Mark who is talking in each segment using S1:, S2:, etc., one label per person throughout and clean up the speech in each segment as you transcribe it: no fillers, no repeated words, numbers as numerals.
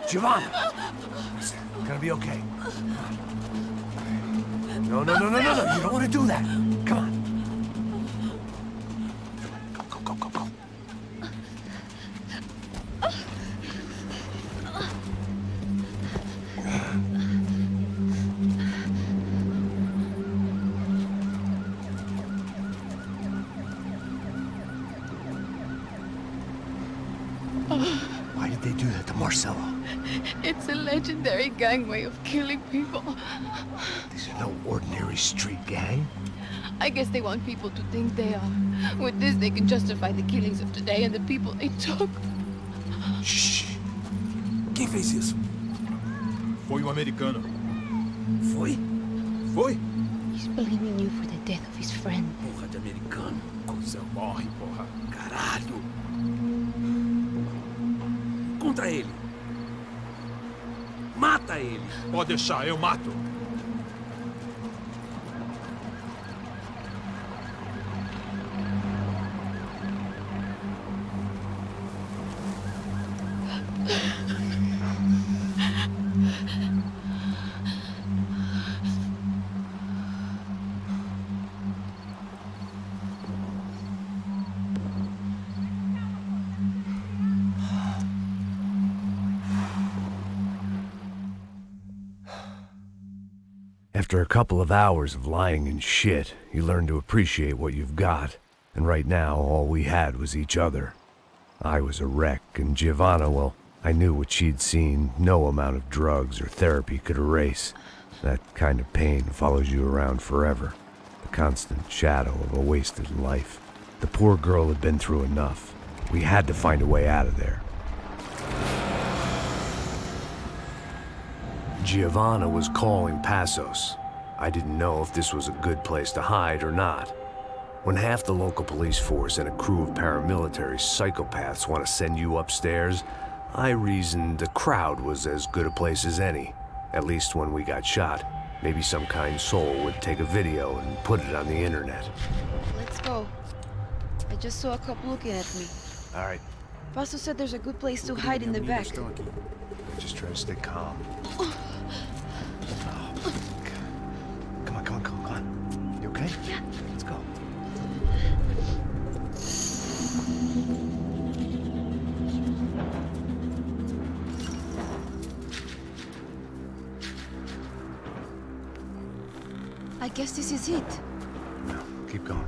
S1: Giovanna! Listen, you're gonna be okay. No, no, no, no, no, no! You don't want to do that! Come on! Go, go, go, go, go! Why did they do that to Marcelo?
S2: It's a legendary gang way of killing people.
S1: These are no ordinary street gang.
S2: I guess they want people to think they are. With this, they can justify the killings of today and the people they took.
S3: Shh! Quem fez isso? Foi um americano. Foi? Foi?
S2: He's blaming you for the death of his friend.
S3: Porra de americano. Coisa morre, porra. Caralho. Contra ele. Mata ele. Pode deixar, eu mato.
S1: After a couple of hours of lying in shit, you learn to appreciate what you've got. And right now, all we had was each other. I was a wreck, and Giovanna, well, I knew what she'd seen no amount of drugs or therapy could erase. That kind of pain follows you around forever. The constant shadow of a wasted life. The poor girl had been through enough. We had to find a way out of there. Giovanna was calling Passos. I didn't know if this was a good place to hide or not. When half the local police force and a crew of paramilitary psychopaths want to send you upstairs, I reasoned the crowd was as good a place as any. At least when we got shot, maybe some kind soul would take a video and put it on the internet.
S4: Let's go. I just saw a cop looking at me.
S1: All right,
S4: Pasto said there's a good place to hide in the back.
S1: just try to stay calm. Oh, come on, come on, come on. You okay?
S4: Yeah.
S1: Let's go.
S4: I guess this is it.
S1: No, keep going.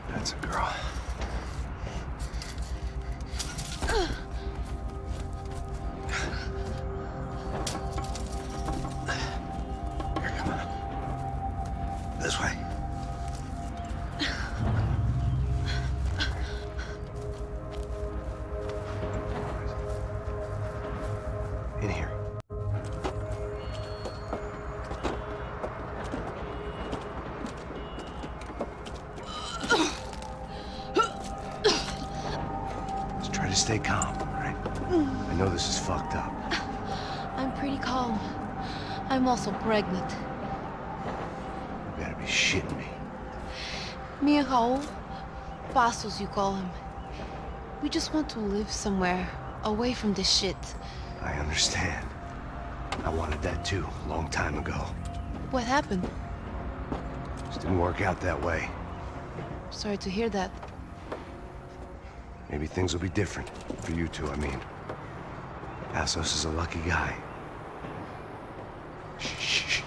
S1: That's a girl. Here, come on. This way. In here. Just try to stay calm, all right? I know this is fucked up.
S2: I'm pretty calm. I'm also pregnant.
S1: You better be shitting me.
S2: Me and Raul, Passos you call him. We just want to live somewhere, away from this shit.
S1: I understand. I wanted that too, a long time ago.
S2: What happened?
S1: Just didn't work out that way.
S2: Sorry to hear that.
S1: Maybe things will be different. For you two, I mean. Passos is a lucky guy. Shh, shh, shh.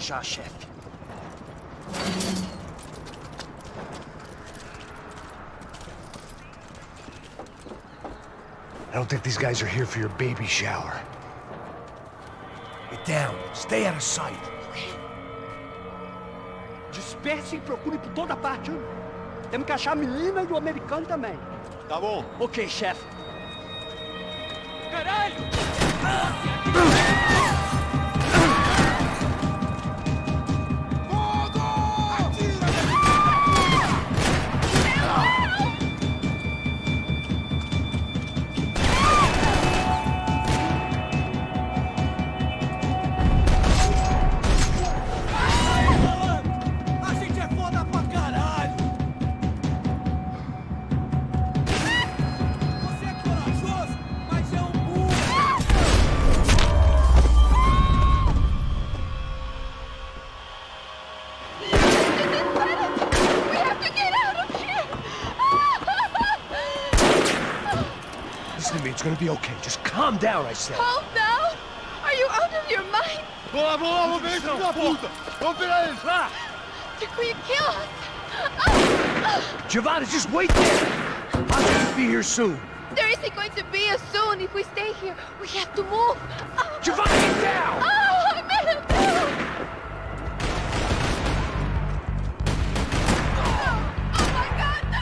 S5: Já, chefe.
S1: I don't think these guys are here for your baby shower.
S5: Get down. Stay out of sight. Disperse e procure por toda parte. Temos que achar a menina e o americano também.
S3: Tá bom.
S5: Ok, chefe.
S3: Caralho!
S1: It's gonna be okay. Just calm down, I said.
S2: Calm down? Are you out of your mind?
S3: Vamos lá, vamos ver esse filho da puta! Vamos pegar eles, lá!
S2: They're going to kill us!
S1: Giovanna, just wait there! I'll just be here soon.
S2: There isn't going to be a soon if we stay here. We have to move.
S1: Giovanna, get down!
S2: Oh, I made it down! Oh my God, no!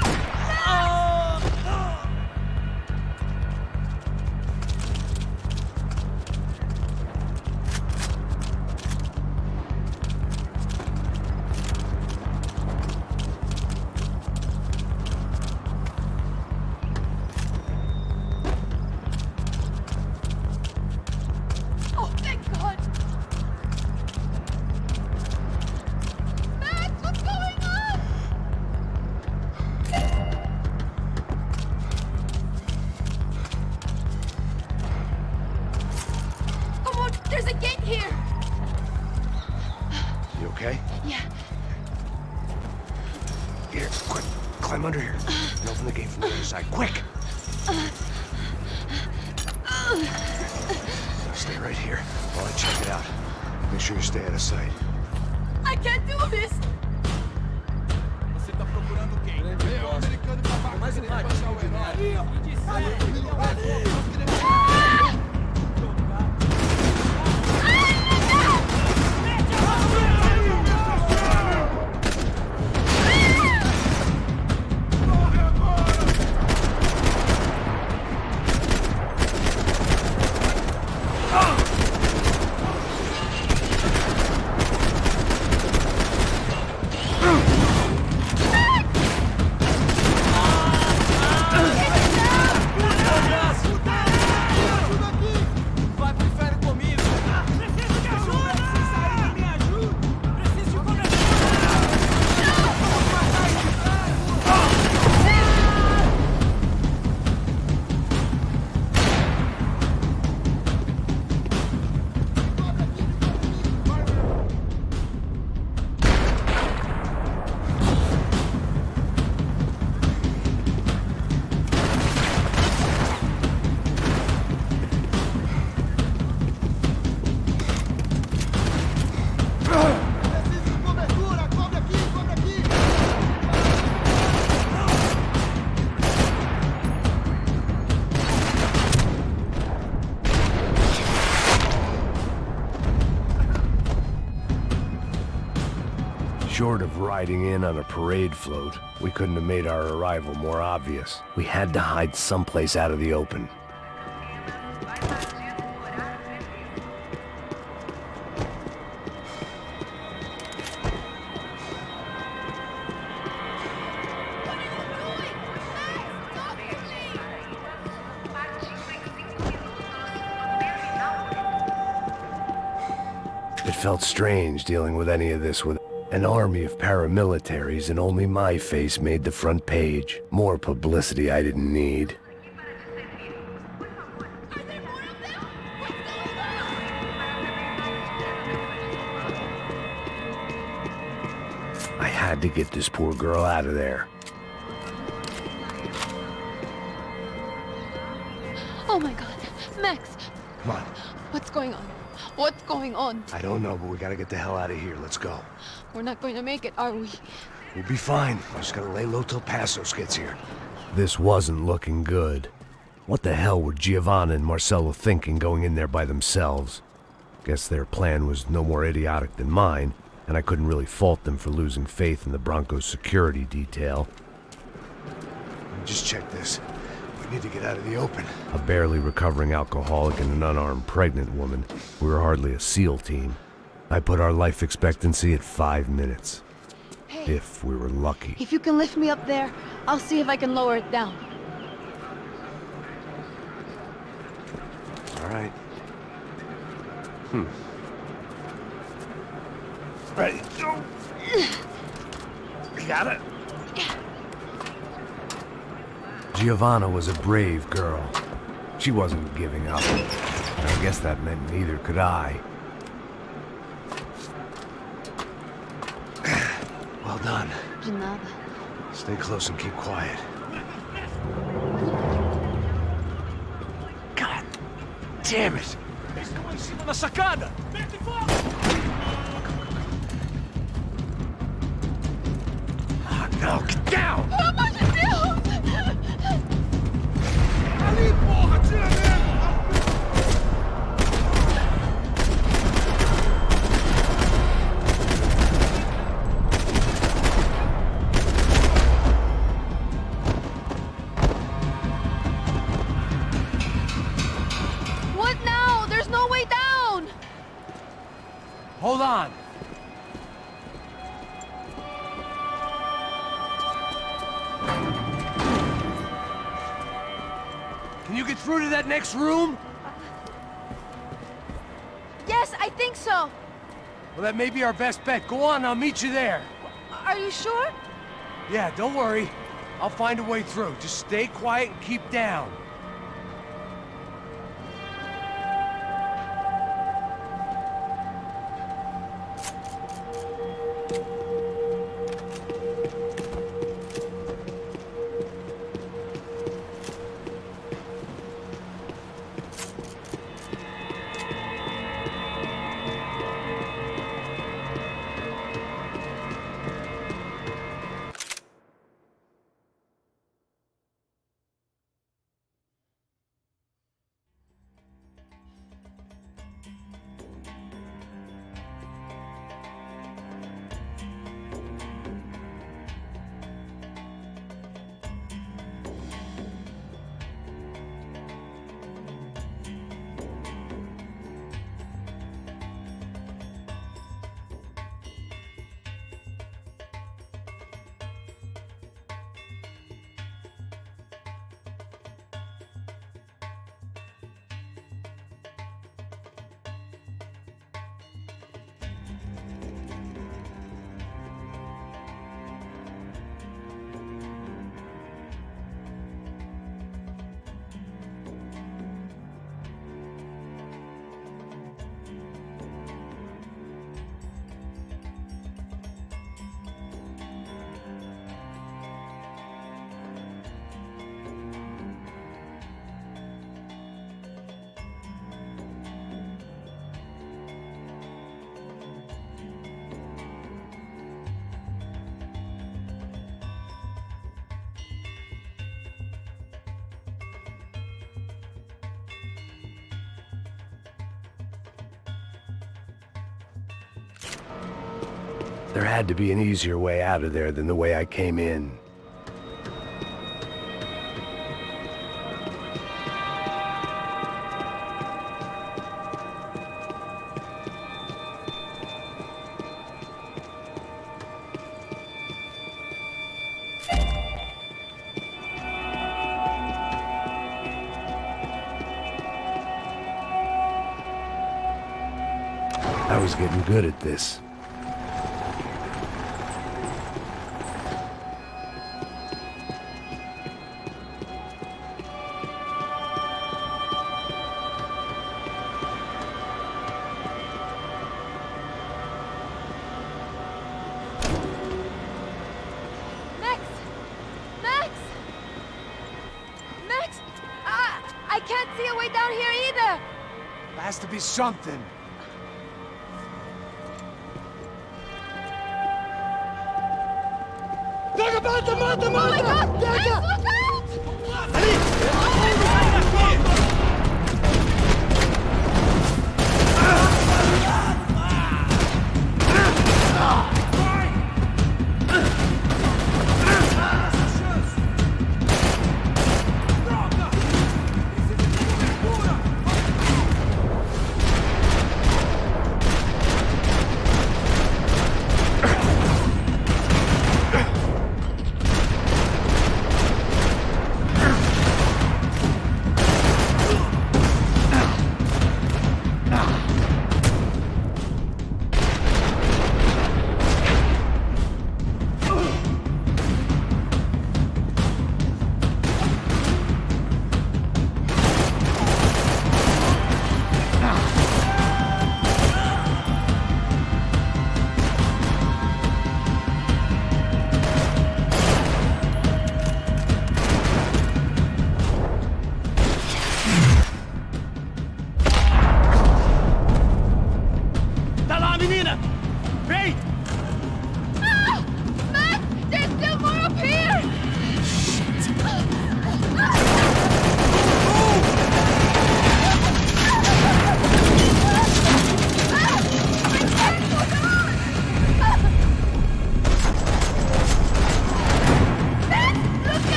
S2: Oh, thank God! Max, what's going on? Come on, there's a gate here!
S1: You okay?
S2: Yeah.
S1: Here, quick. Climb under here. And open the gate from the other side. Quick! Now stay right here while I check it out. Make sure you stay out of sight.
S2: I can't do this!
S3: Você tá procurando quem? É o americano pra baixo. Mais um rádio. Vai pro inferno comigo! Preciso de ajuda! Me ajuda! Preciso de cobertura! Cobre aqui! Cobre aqui!
S1: Short of riding in on a parade float, we couldn't have made our arrival more obvious. We had to hide someplace out of the open. It felt strange dealing with any of this with an army of paramilitaries, and only my face made the front page. More publicity I didn't need. I had to get this poor girl out of there.
S2: Oh my God. Max,
S1: Come on.
S2: what's going on? What's going on?
S1: I don't know, but we gotta get the hell out of here. Let's go.
S2: We're not going to make it, are we?
S1: We'll be fine. We just gotta lay low till Passos gets here. This wasn't looking good. What the hell were Giovanna and Marcello thinking going in there by themselves? Guess their plan was no more idiotic than mine, and I couldn't really fault them for losing faith in the Broncos security detail. Just check this. We need to get out of the open. A barely recovering alcoholic and an unarmed pregnant woman. We were hardly a SEAL team. I put our life expectancy at 5 minutes.
S2: Hey,
S1: If we were lucky.
S2: if you can lift me up there, I'll see if I can lower it down.
S1: All right. Ready? Go. You got it? Giovanna was a brave girl. She wasn't giving up. I guess that meant neither could I. Well done.
S2: De nada.
S1: Stay close and keep quiet. Damn it!
S3: Eles estão em cima da sacada! Mete fogo!
S1: Ah, no, get down!
S2: Pelo amor de Deus!
S3: Ali, porra! Tira mesmo!
S2: What now? There's no way down!
S1: Hold on! Can you get through to that next room?
S2: Yes, I think so.
S1: Well, that may be our best bet. Go on, I'll meet you there.
S2: Are you sure?
S1: Yeah, don't worry. I'll find a way through. Just stay quiet and keep down. There had to be an easier way out of there than the way I came in. I was getting good at this.
S2: Max! Max! Max! I can't see a way down here either!
S1: There has to be something.
S5: Pega, mata, mata,
S2: Oh my
S5: mata!
S2: God! Max,
S5: Pega!
S2: look out!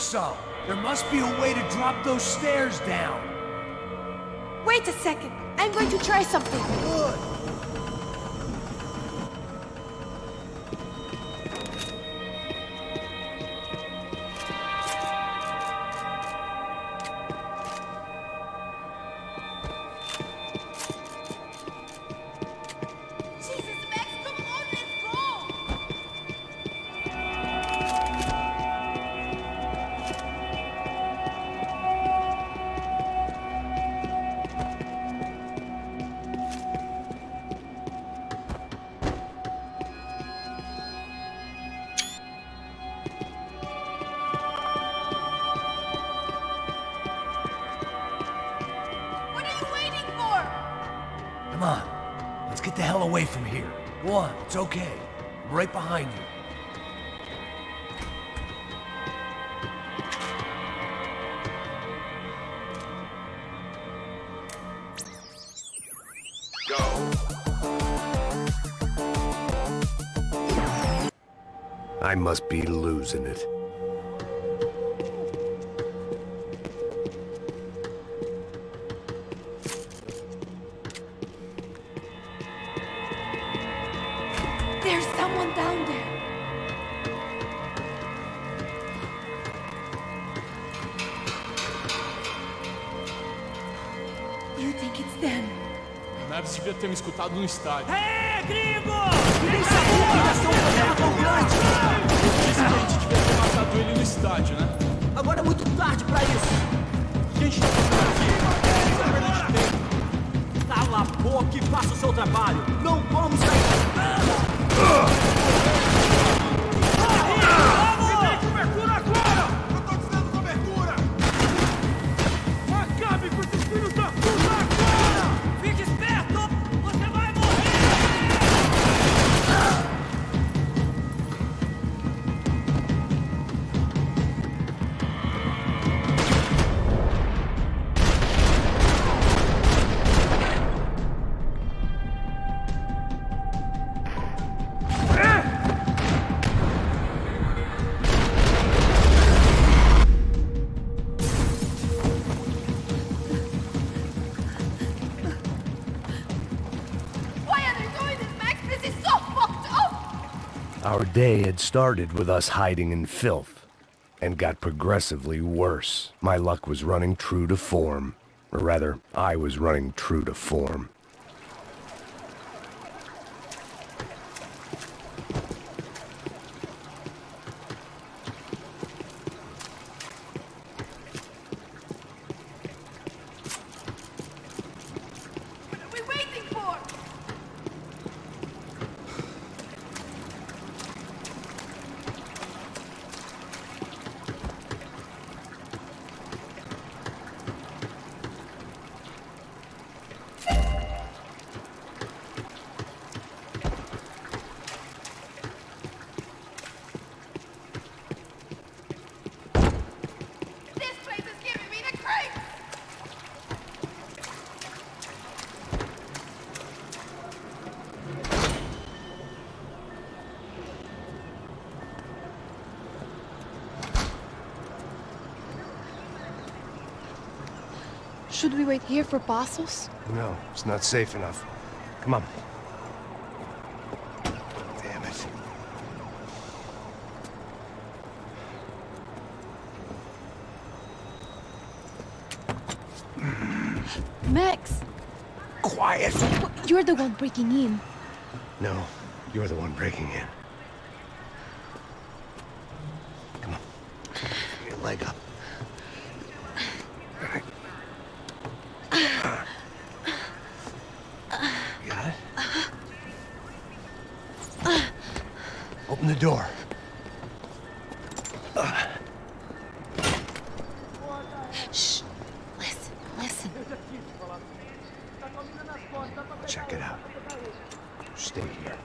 S1: so. There must be a way to drop those stairs down.
S2: Wait a second. I'm going to try something.
S1: Good.
S2: Jesus, Max, come on, let's go! What are you waiting for?
S1: Come on. Let's get the hell away from here. Go on, it's okay. I'm right behind you. I must be losing it.
S2: There's someone down there. You think it's them?
S3: Mavis devia ter me escutado no estádio.
S5: É, gringo! Nem sabia que ia ser um problema tão grande!
S3: Disse que a gente devia ter matado ele no estádio, né?
S5: Agora é muito tarde pra isso! O que a gente tá fazendo aqui? Isso é perda de tempo! Cala a boca e faça o seu trabalho! Não vamos sair! Me dê cobertura agora! Eu tô te dando cobertura! Acabe com esses filhos da puta agora! Fique esperto! Você vai morrer!
S2: Why are they doing this, Max? This is so fucked up!
S1: Our day had started with us hiding in filth, and got progressively worse. My luck was running true to form. Or rather, I was running true to form.
S2: What are we waiting for? This place is giving me the creeps! Should we wait here for Passos?
S1: No, it's not safe enough. Come on. Damn it.
S2: Max,
S1: Quiet!
S2: you're the one breaking in.
S1: No, you're the one breaking in. Come on. Get your leg up. You got it? Open the door.
S2: Shh. Listen, listen.
S1: Check it out. Stay here.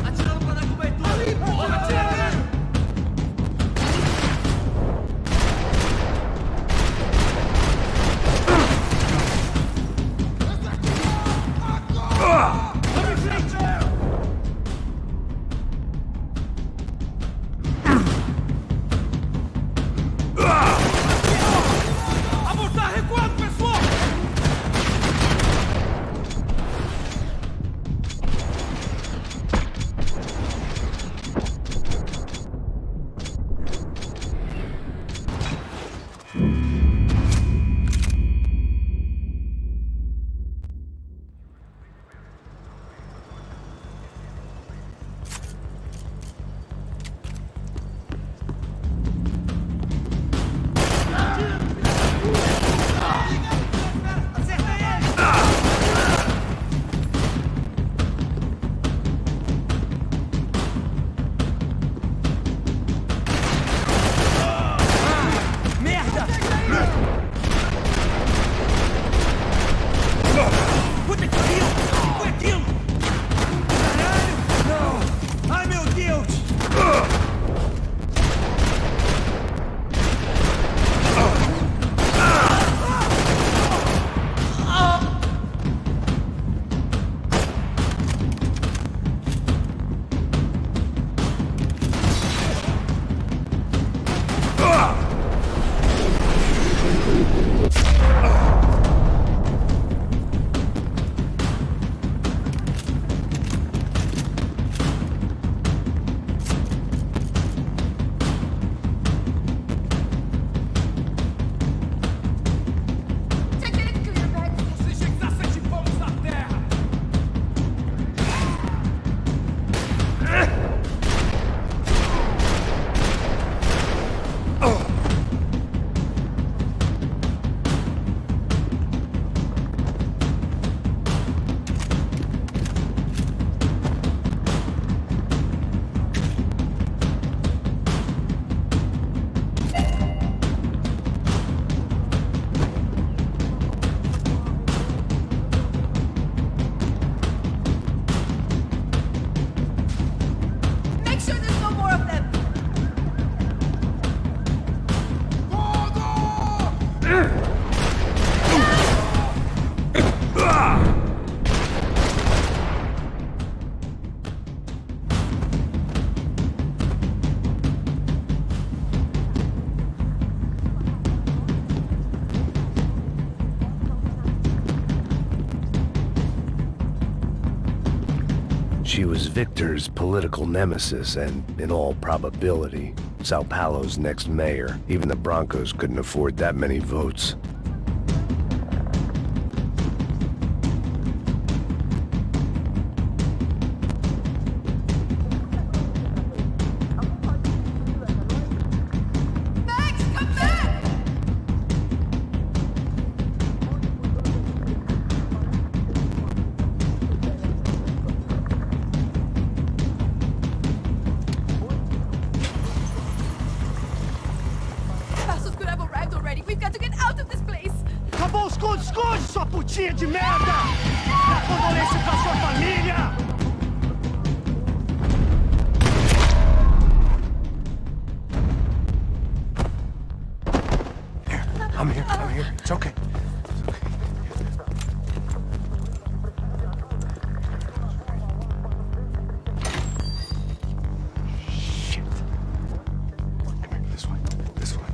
S5: Atirando pra dar cobertura! Atira!
S1: She was Victor's political nemesis and, in all probability, Sao Paulo's next mayor. Even the Broncos couldn't afford that many votes.
S4: Passos could have arrived already. We've got to get out of this place.
S6: Acabou os esconde, sua putinha de merda! Dá condolência pra sua família!
S1: Here, I'm here. It's okay. Shit. Come here, this way. This way.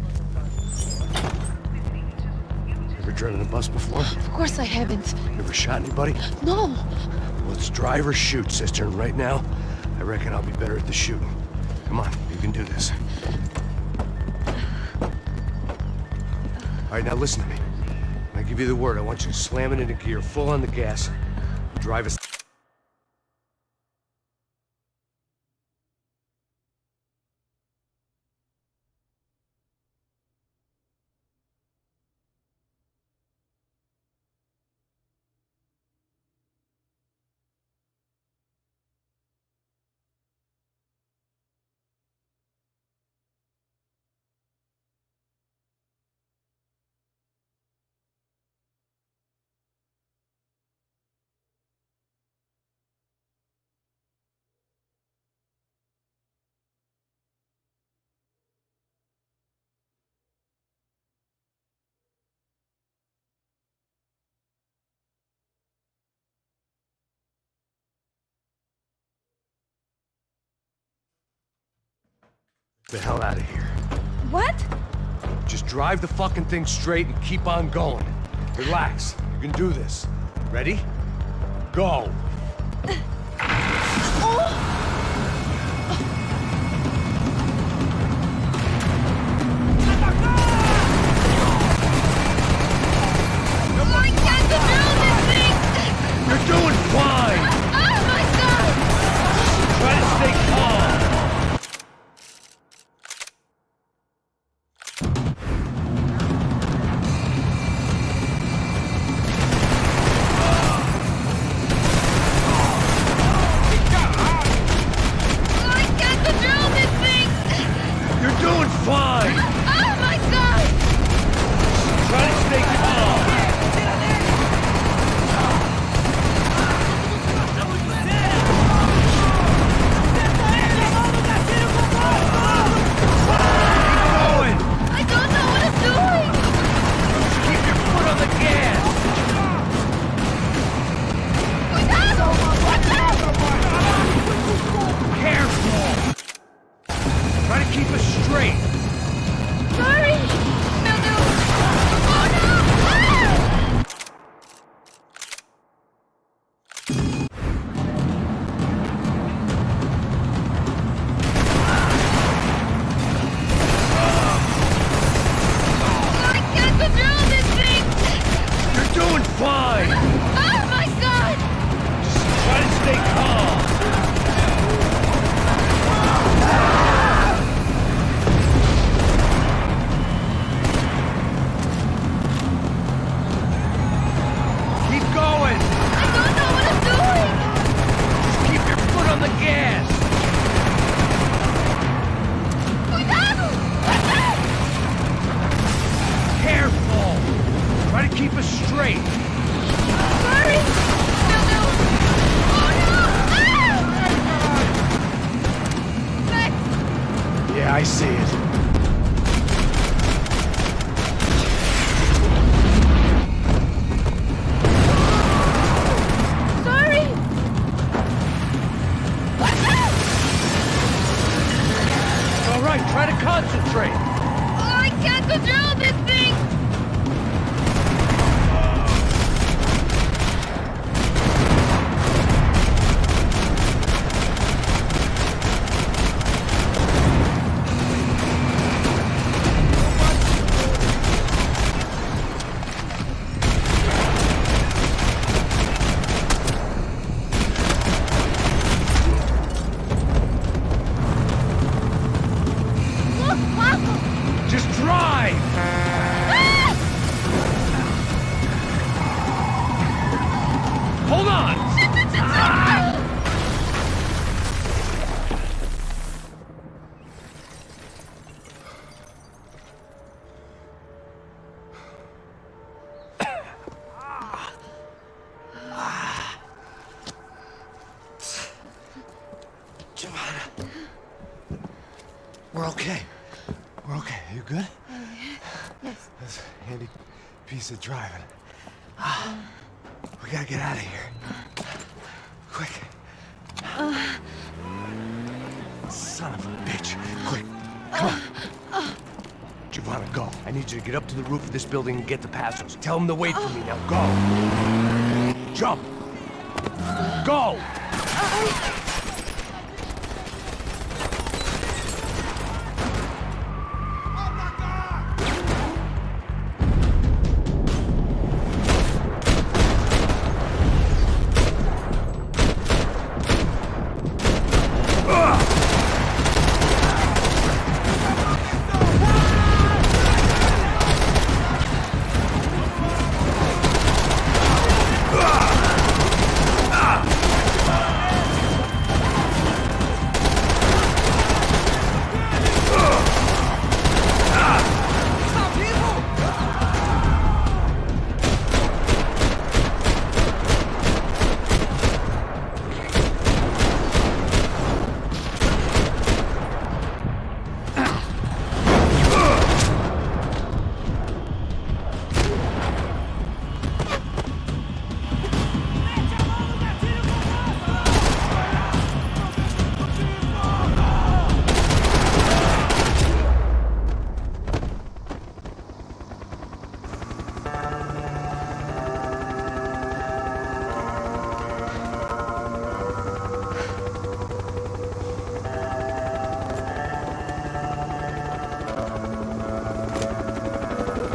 S1: Ever driven a bus before?
S2: Of course I haven't.
S1: You ever shot anybody?
S2: No.
S1: Let's drive or shoot, sister. And right now, I reckon I'll be better at the shooting. Come on, you can do this. All right, now listen to me. When I give you the word, I want you to slam it into gear, full on the gas. Drive us. The hell out of here.
S4: What?
S1: Just drive the fucking thing straight and keep on going. Relax. You can do this. Ready? Go.
S4: I can't control this thing!
S1: You're doing fine.
S4: Oh my god!
S1: Try to stay calm.
S4: I can't control this thing!
S1: You're doing fine.
S4: Oh my god!
S1: Try to stay calm. Going.
S4: I don't know what I'm doing!
S1: Keep your foot on the gas.
S4: Cuidado! Watch out!
S1: Careful. Try to keep us straight.
S4: Sorry! Meu Deus! Oh no! Ah! I can't control this thing!
S1: You're doing fine.
S4: Oh my god!
S1: Try to stay calm. Keep going.
S4: I don't know what I'm doing!
S1: Just keep your foot on the gas.
S4: Cuidado! Watch out!
S1: Careful. Try to keep us straight.
S4: Sorry! Meu Deus! Oh no! Ah! Max!
S1: Yeah, I see it.
S4: Sorry! Watch out!
S1: All right, try to concentrate.
S4: Oh, I can't control this thing!
S6: Giovanna. We're okay. We're okay. You good?
S2: Yes.
S6: That's a handy piece of driving. We gotta get out of here. Quick. Son of a bitch. Quick. Come on. Giovanna, go.
S1: I need you to get up to the roof of this building and get the Passos. Tell them to wait for me. Now go. Jump. Go!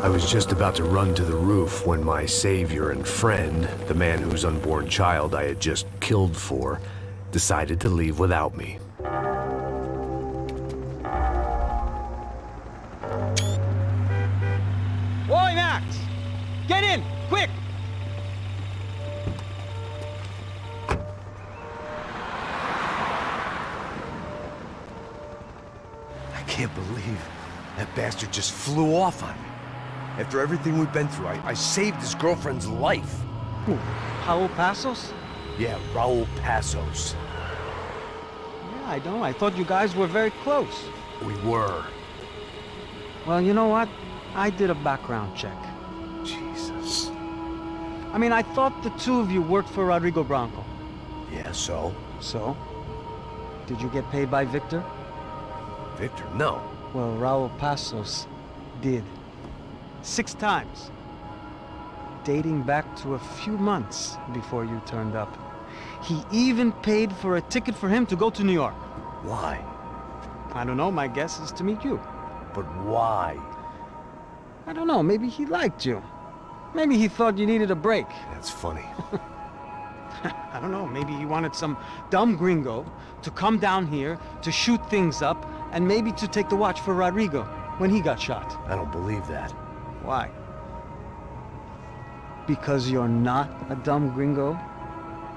S1: I was just about to run to the roof when my savior and friend, the man whose unborn child I had just killed for, decided to leave without me.
S5: Oi, Max! Get in! Quick!
S1: I can't believe that bastard just flew off on me. After everything we've been through, I saved his girlfriend's life.
S5: Who? Raul Passos?
S1: Yeah, Raul Passos.
S5: Yeah, I know. I thought you guys were very close.
S1: We were.
S5: Well, you know what? I did a background check.
S1: Jesus.
S5: I mean, I thought the two of you worked for Rodrigo Branco.
S1: Yeah, so?
S5: So? Did you get paid by Victor?
S1: Victor, no.
S5: Well, Raul Passos did. 6 times. Dating back to a few months before you turned up. He even paid for a ticket for him to go to New York.
S1: Why?
S5: I don't know, my guess is to meet you.
S1: But why?
S5: I don't know, maybe he liked you. Maybe he thought you needed a break.
S1: That's funny.
S5: I don't know, maybe he wanted some dumb gringo to come down here to shoot things up and maybe to take the watch for Rodrigo when he got shot.
S1: I don't believe that.
S5: Why? Because you're not a dumb gringo?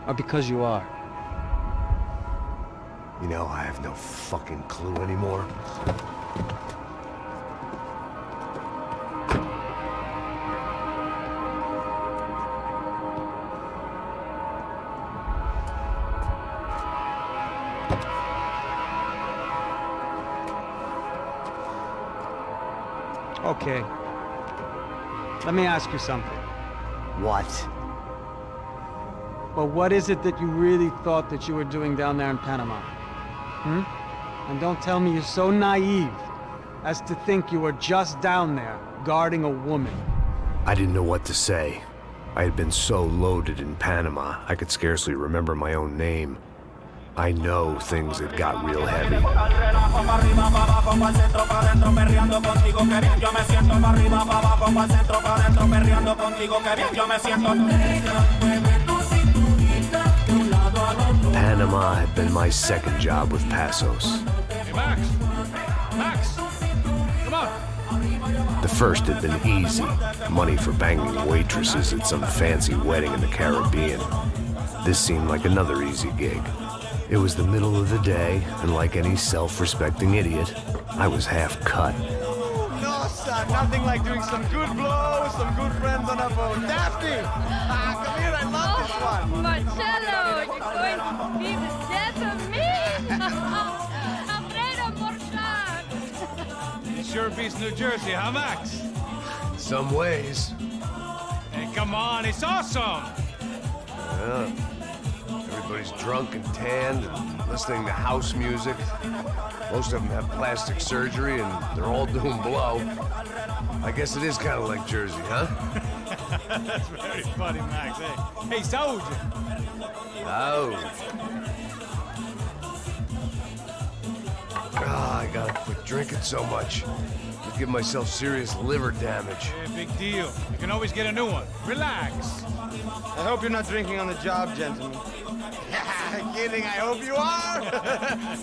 S5: Or because you are?
S1: You know, I have no fucking clue anymore.
S5: Okay. Let me ask you something.
S1: What?
S5: Well, what is it that you really thought that you were doing down there in Panama? And don't tell me you're so naive as to think you were just down there guarding a woman.
S1: I didn't know what to say. I had been so loaded in Panama, I could scarcely remember my own name. I know things had got real heavy. Panama had been my second job with Passos.
S3: Hey, Max! Max! Come on!
S1: The first had been easy. Money for banging waitresses at some fancy wedding in the Caribbean. This seemed like another easy gig. It was the middle of the day, and like any self-respecting idiot, I was half cut.
S6: No, son, nothing like doing some good blows, some good friends on a boat. Daphne! Come here, I love this one.
S4: Marcello, you're going to be the death of me.
S3: sure beats New Jersey, huh, Max?
S1: Some ways.
S3: Hey, come on, it's awesome!
S1: Yeah. Everybody's drunk and tanned and listening to house music. Most of them have plastic surgery and they're all doing blow. I guess it is kind of like Jersey, huh?
S3: That's very funny, Max. Hey, Saúde!
S1: Oh. Ah, I gotta quit drinking so much. I'll give myself serious liver damage.
S3: Yeah, big deal. You can always get a new one. Relax.
S6: I hope you're not drinking on the job, gentlemen. Kidding, I hope you are.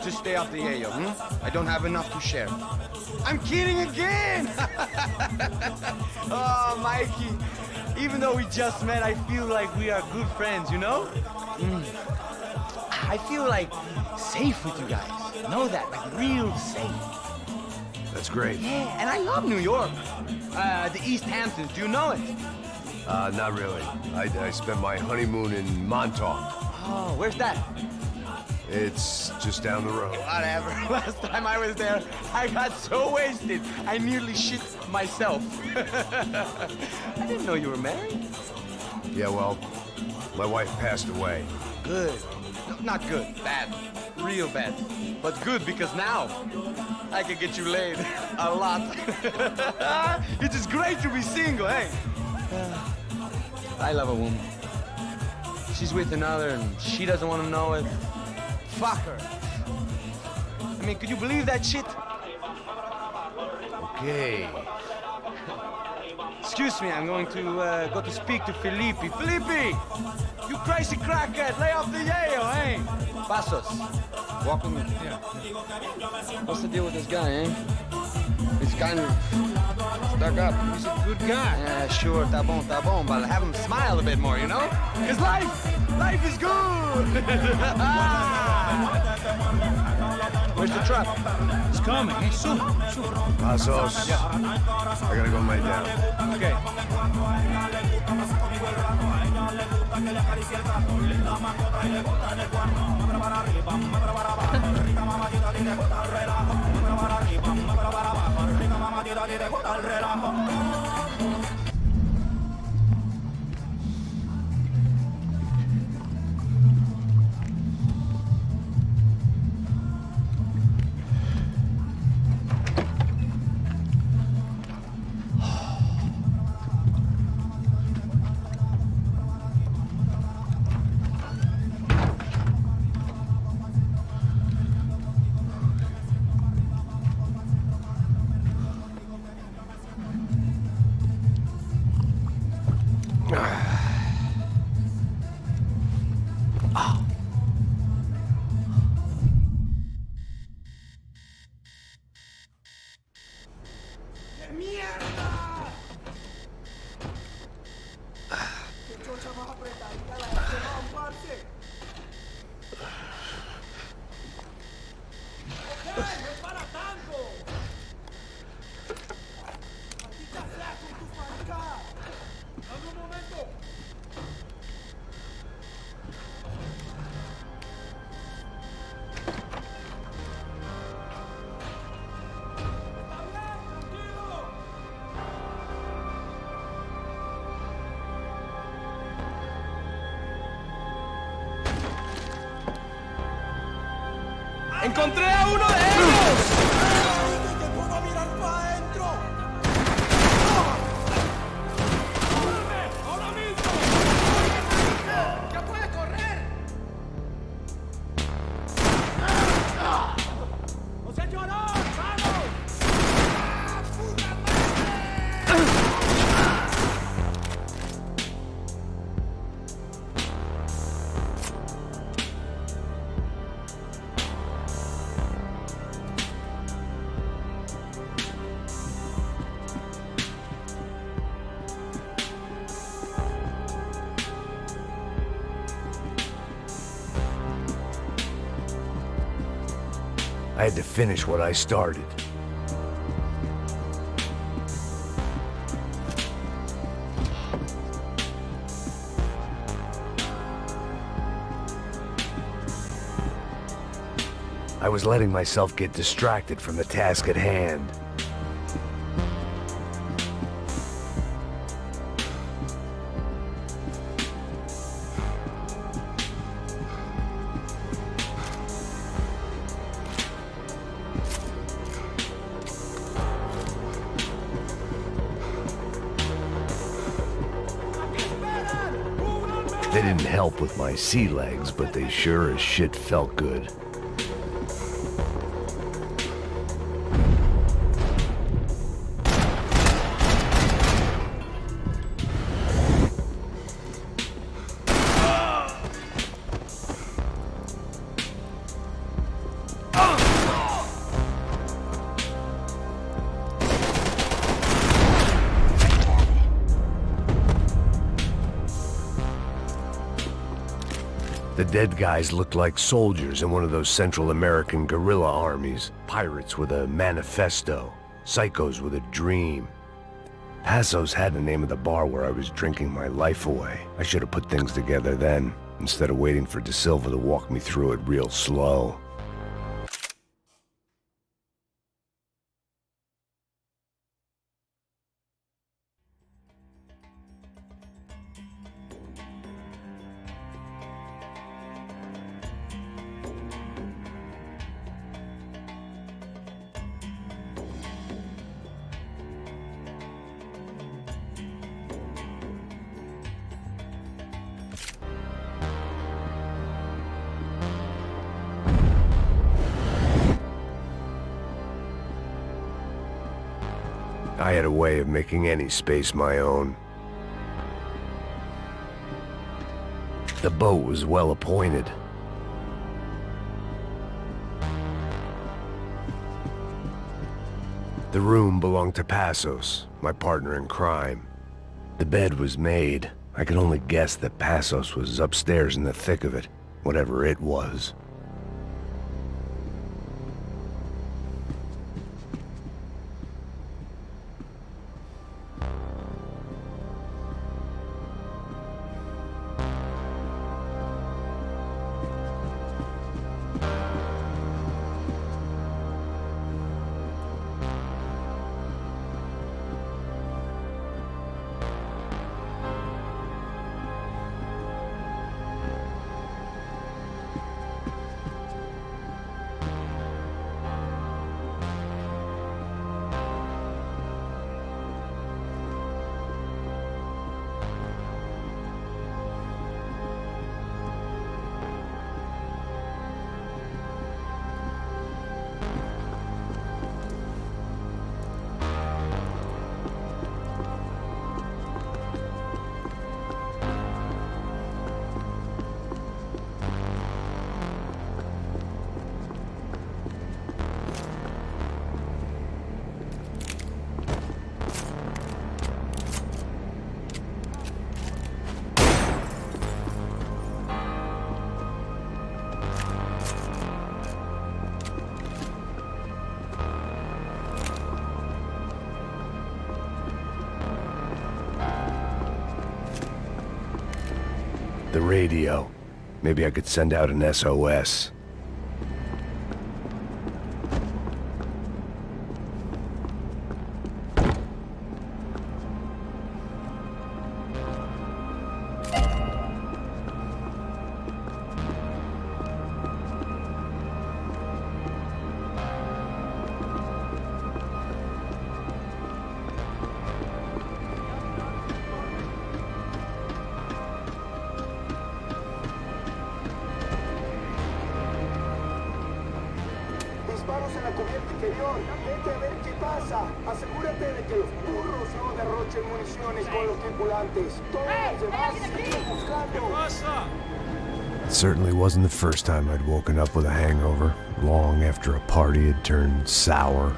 S6: Just stay off the yayo, I don't have enough to share. I'm kidding again! Oh, Mikey. Even though we just met, I feel like we are good friends, you know? I feel like safe with you guys. Know that, like real safe.
S1: That's great.
S6: Yeah, and I love New York. The East Hamptons, do you know it?
S1: Not really. I spent my honeymoon in Montauk.
S6: Oh, where's that?
S1: It's just down the road.
S6: Whatever. Last time I was there, I got so wasted, I nearly shit myself. I didn't know you were married.
S1: Yeah, well, my wife passed away.
S6: Good. No, not good. Bad. Real bad. But good because now I can get you laid a lot. It is great to be single, hey? I love a woman. She's with another and she doesn't want to know it. Fuck her. I mean, could you believe that shit?
S1: Okay.
S6: Excuse me, I'm going to go to speak to Felipe. Felipe! You crazy crackhead, lay off the yayo, eh? Passos, walk with me.
S3: Yeah.
S6: What's the deal with this guy, eh? He's kind of stuck up.
S3: He's a good guy.
S6: Yeah, sure, tá bom, but have him smile a bit more, you know? Because life is good! Where's the truck?
S3: It's coming. Hey, soon.
S1: Passos. I gotta go lay down.
S3: Okay.
S6: ¡Encontré a uno de ellos!
S1: I had to finish what I started. I was letting myself get distracted from the task at hand. didn't help with my sea legs, but they sure as shit felt good. The dead guys looked like soldiers in one of those Central American guerrilla armies. Pirates with a manifesto. Psychos with a dream. Passos had the name of the bar where I was drinking my life away. I should have put things together then, instead of waiting for De Silva to walk me through it real slow. I had a way of making any space my own. The boat was well appointed. The room belonged to Passos, my partner in crime. The bed was made. I could only guess that Passos was upstairs in the thick of it, whatever it was. The radio. Maybe I could send out an SOS.
S7: Disparos en la cubierta inferior. Vete a ver qué pasa. Asegúrate de que los burros no derrochen municiones con los tripulantes. Todos los demás siguen buscando.
S1: It certainly wasn't the first time I'd woken up with a hangover, long after a party had turned sour.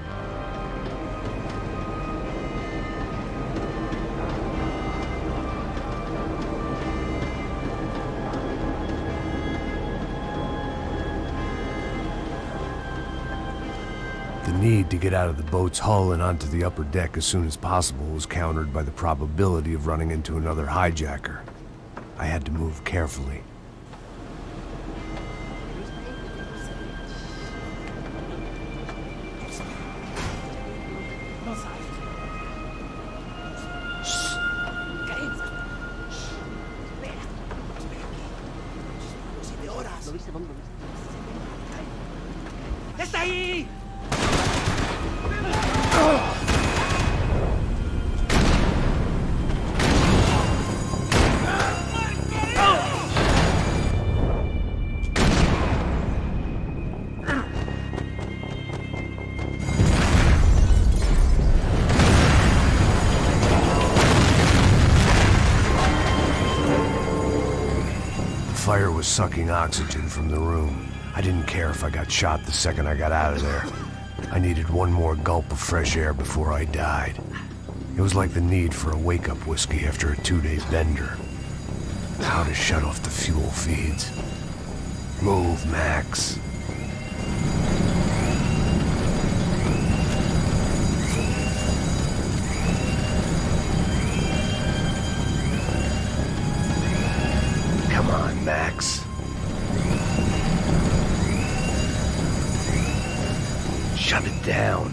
S1: The need to get out of the boat's hull and onto the upper deck as soon as possible was countered by the probability of running into another hijacker. I had to move carefully.
S3: ¡Está ahí!
S1: was sucking oxygen from the room. I didn't care if I got shot the second I got out of there. I needed one more gulp of fresh air before I died. It was like the need for a wake-up whiskey after a 2-day bender. How to shut off the fuel feeds. Move, Max. Come on, Max. Shut it down.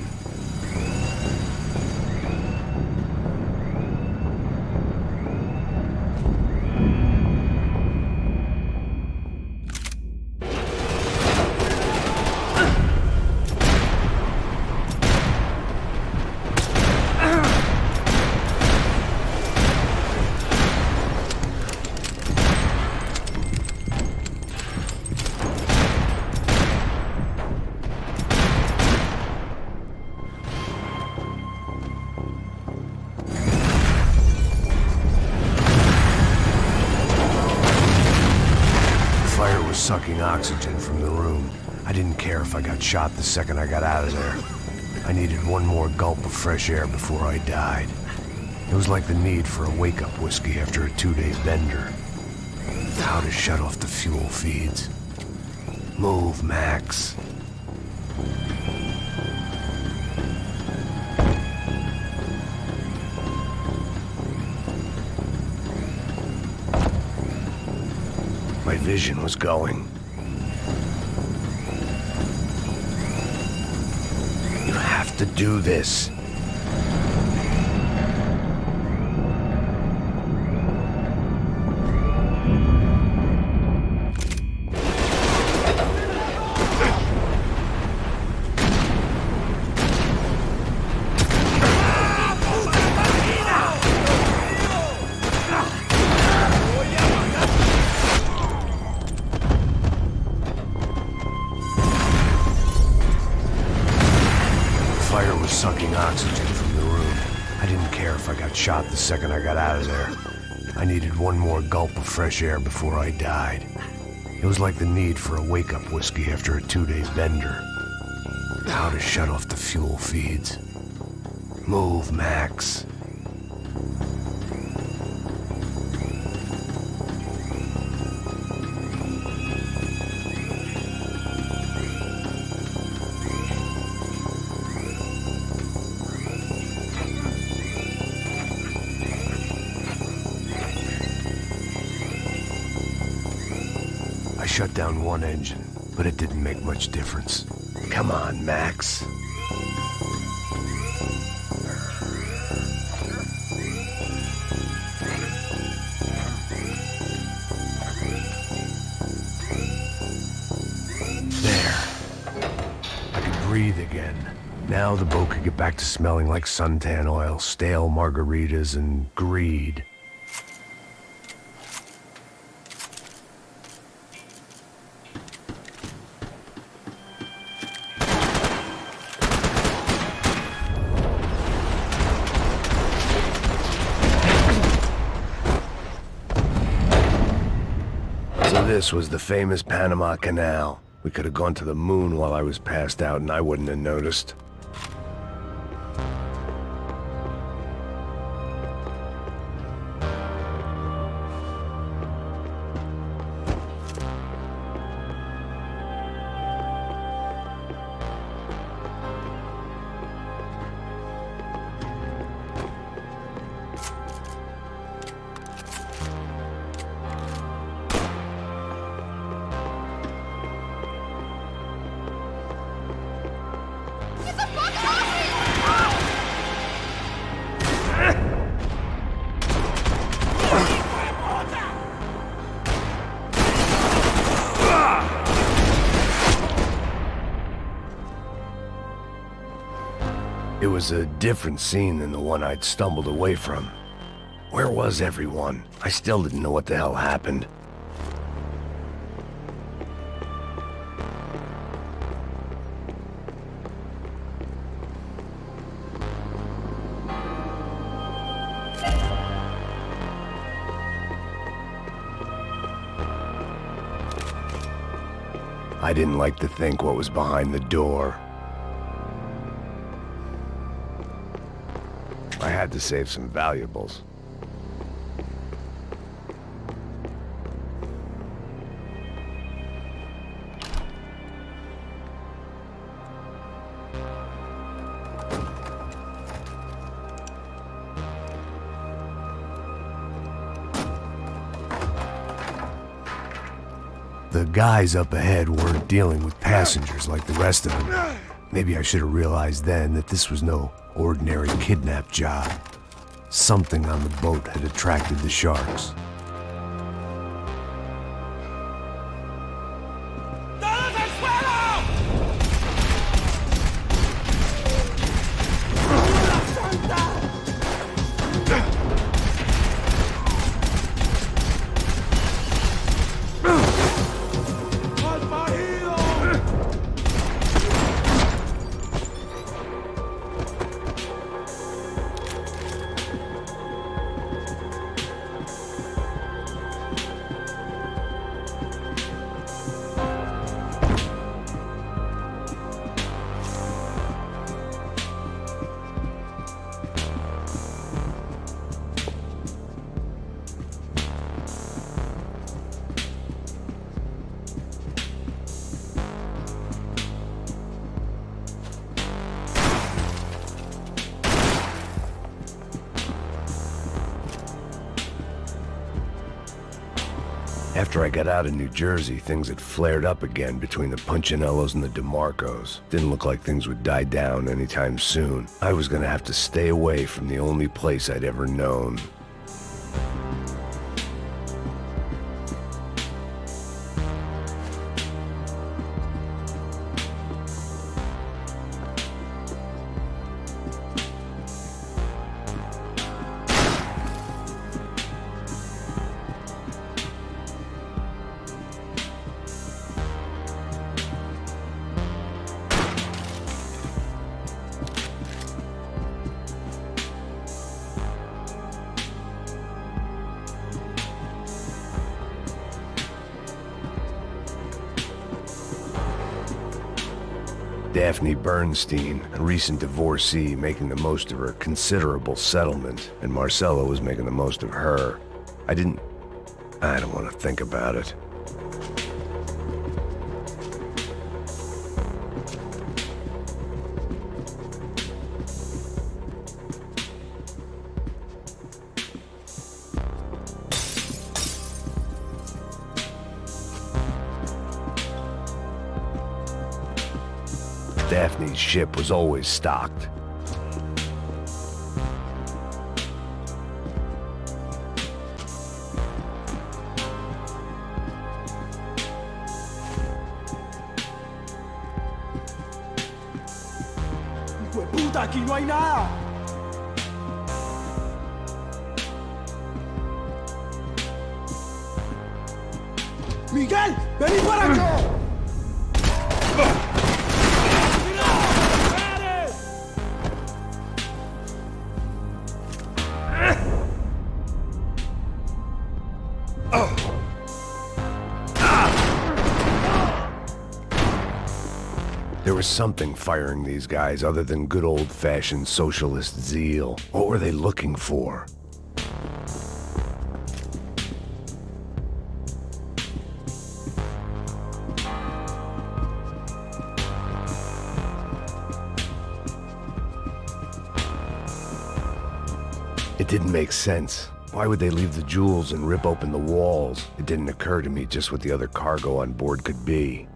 S1: Sucking oxygen from the room. I didn't care if I got shot the second I got out of there. I needed one more gulp of fresh air before I died. It was like the need for a wake-up whiskey after a 2-day bender. How to shut off the fuel feeds. Move, Max. My vision was going. You have to do this. Sucking oxygen from the room. I didn't care if I got shot the second I got out of there. I needed one more gulp of fresh air before I died. It was like the need for a wake-up whiskey after a 2-day bender. How to shut off the fuel feeds. Move, Max. I shut down one engine, but it didn't make much difference. Come on, Max. There. I could breathe again. Now the boat could get back to smelling like suntan oil, stale margaritas, and greed. So this was the famous Panama Canal. We could have gone to the moon while I was passed out and I wouldn't have noticed. It was a different scene than the one I'd stumbled away from. Where was everyone? I still didn't know what the hell happened. I didn't like to think what was behind the door. I had to save some valuables. The guys up ahead weren't dealing with passengers like the rest of them. Maybe I should have realized then that this was no ordinary kidnap job. Something on the boat had attracted the sharks.
S3: ¡Todos al suelo! ¡Al marido!
S1: After I got out of New Jersey, things had flared up again between the Punchinellos and the DeMarcos. Didn't look like things would die down anytime soon. I was gonna have to stay away from the only place I'd ever known. Daphne Bernstein, a recent divorcee, making the most of her considerable settlement, and Marcella was making the most of her. I don't want to think about it. Daphne's ship was always stocked.
S3: ¡Hijo de puta, aquí no hay nada! ¡Miguel! ¡Vení para acá!
S1: There was something firing these guys other than good old-fashioned socialist zeal. What were they looking for? It didn't make sense. Why would they leave the jewels and rip open the walls? It didn't occur to me just what the other cargo on board could be.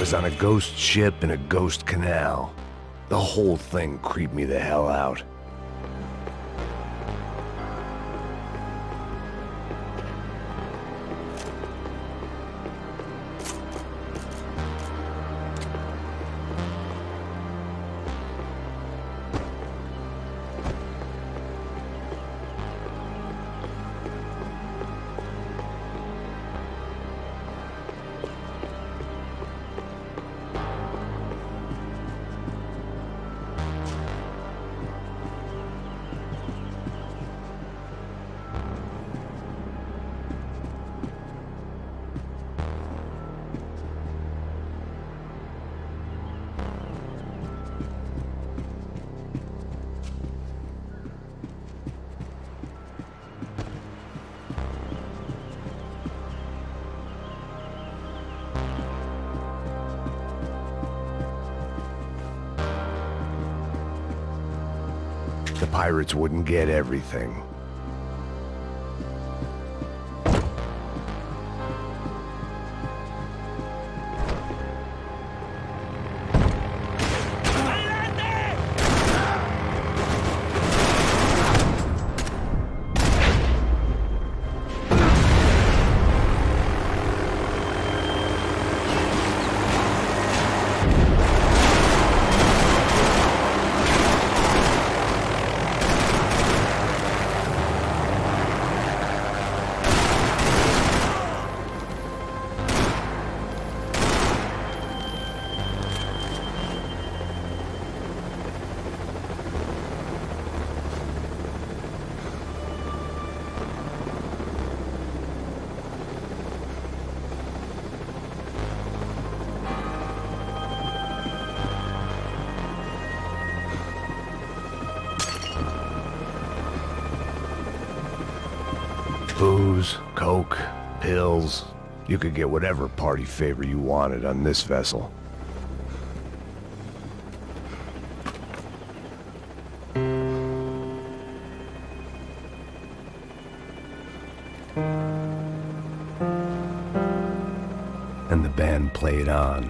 S1: was on a ghost ship in a ghost canal. The whole thing creeped me the hell out. The pirates wouldn't get everything. Booze, coke, pills. You could get whatever party favor you wanted on this vessel. And the band played on.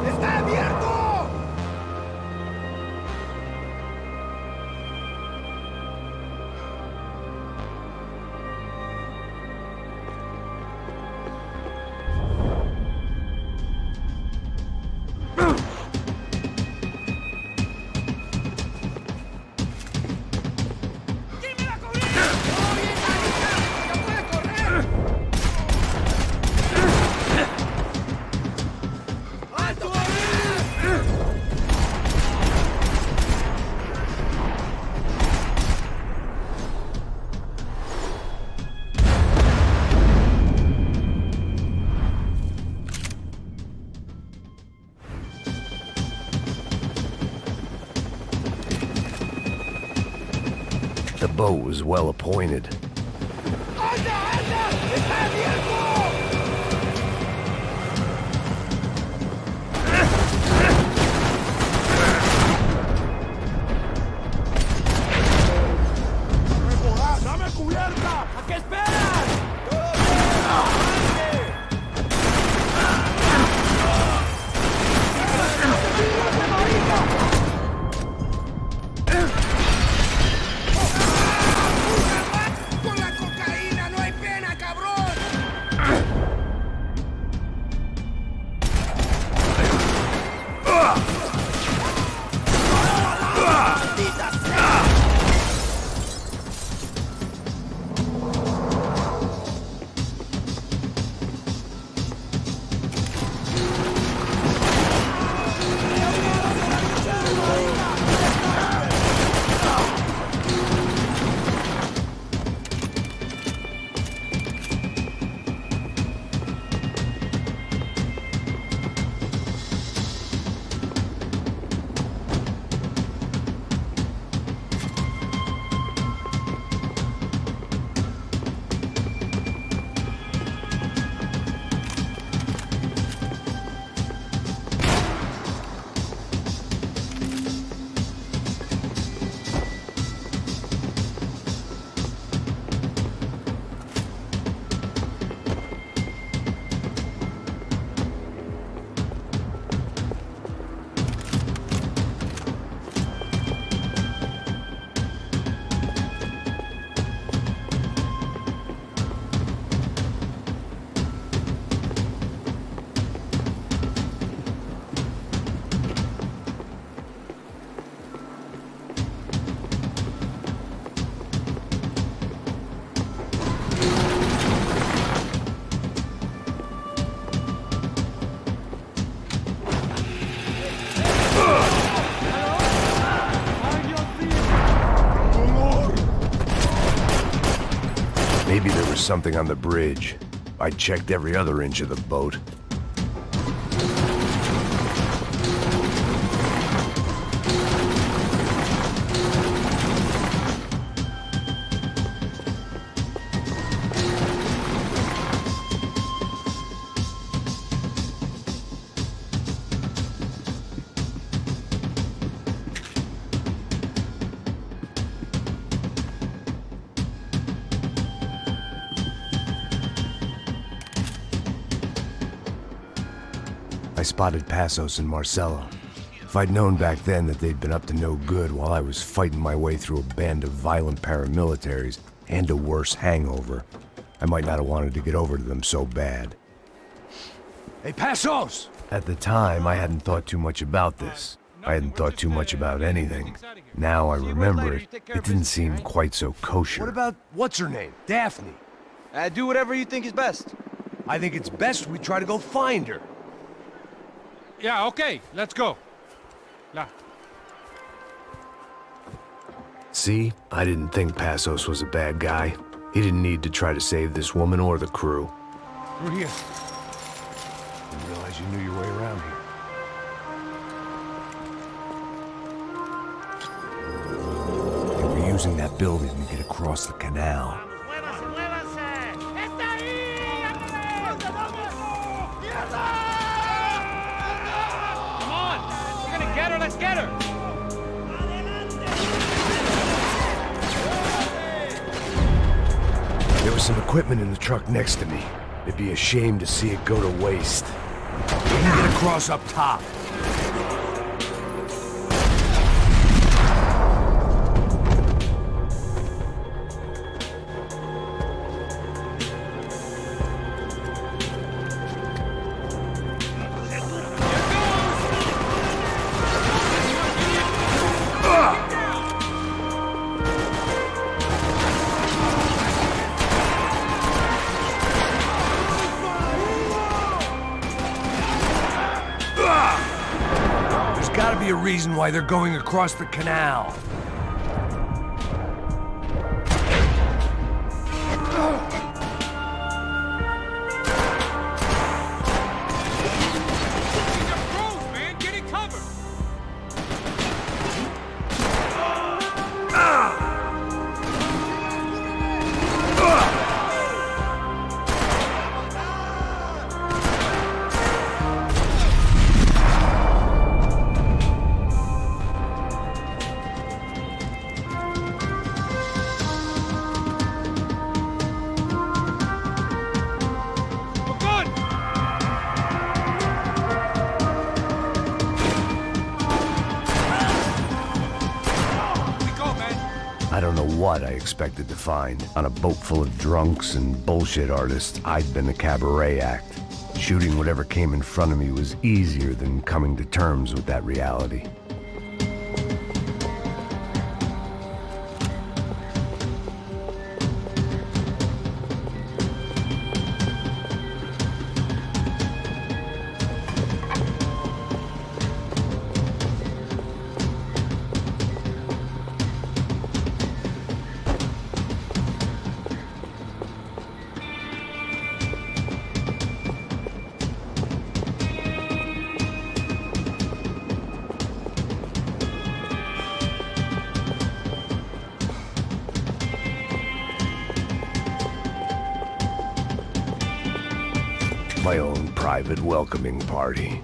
S3: ¡Está abierto!
S1: The boat was well appointed.
S3: ¡Anda, anda! ¡Está abierto! ¡Dame cubierta! ¿A qué esperas? ¡Con la cocaína no hay pena, cabrón! ¡Maldita sea!
S1: Maybe there was something on the bridge. I checked every other inch of the boat. I spotted Passos and Marcelo. If I'd known back then that they'd been up to no good while I was fighting my way through a band of violent paramilitaries and a worse hangover, I might not have wanted to get over to them so bad.
S3: Hey, Passos!
S1: At the time, I hadn't thought too much about this. I hadn't thought too much about anything. Now I remember it, it didn't seem quite so kosher.
S3: What about, what's her name? Daphne.
S6: Do whatever you think is best.
S3: I think it's best we try to go find her.
S8: Yeah, okay, let's go. La.
S1: See? I didn't think Passos was a bad guy. He didn't need to try to save this woman or the crew.
S3: Through here.
S1: Didn't realize you knew your way around here. They were using that building to get across the canal.
S8: Come on, we're gonna get her, let's get her!
S1: There was some equipment in the truck next to me. It'd be a shame to see it go to waste.
S3: We can get across up top.
S1: There's gotta be a reason why they're going across the canal.
S8: These are pros, man, get in cover! We're good! We go, man.
S1: I don't know what I expected to find. On a boat full of drunks and bullshit artists, I'd been a cabaret act. Shooting whatever came in front of me was easier than coming to terms with that reality. My own private welcoming party.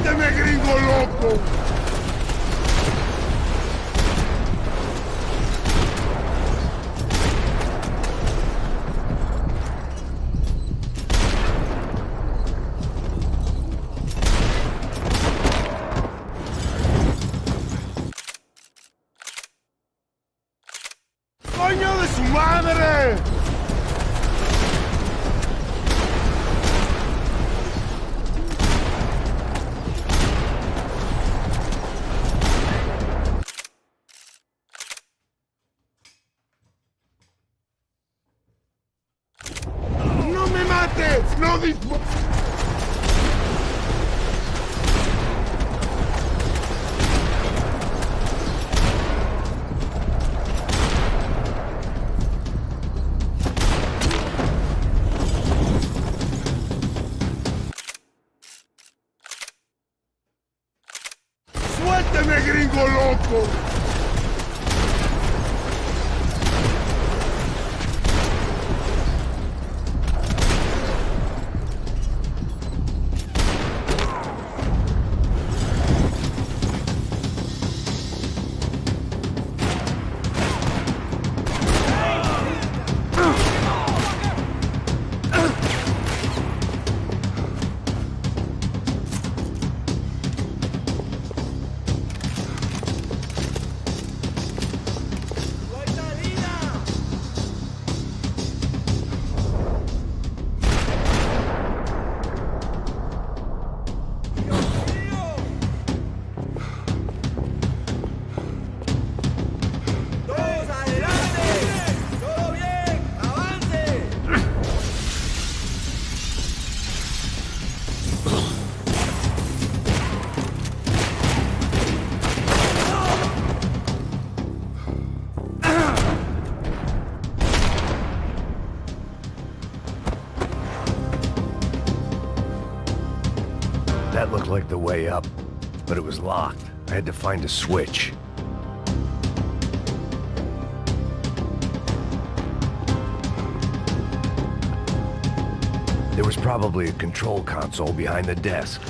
S9: ¡Suélteme, gringo loco! ¡Coño de su madre! ¡No me mates! ¡No dispares! ¡Suélteme, gringo loco!
S1: That looked like the way up, but it was locked. I had to find a switch. There was probably a control console behind the desk.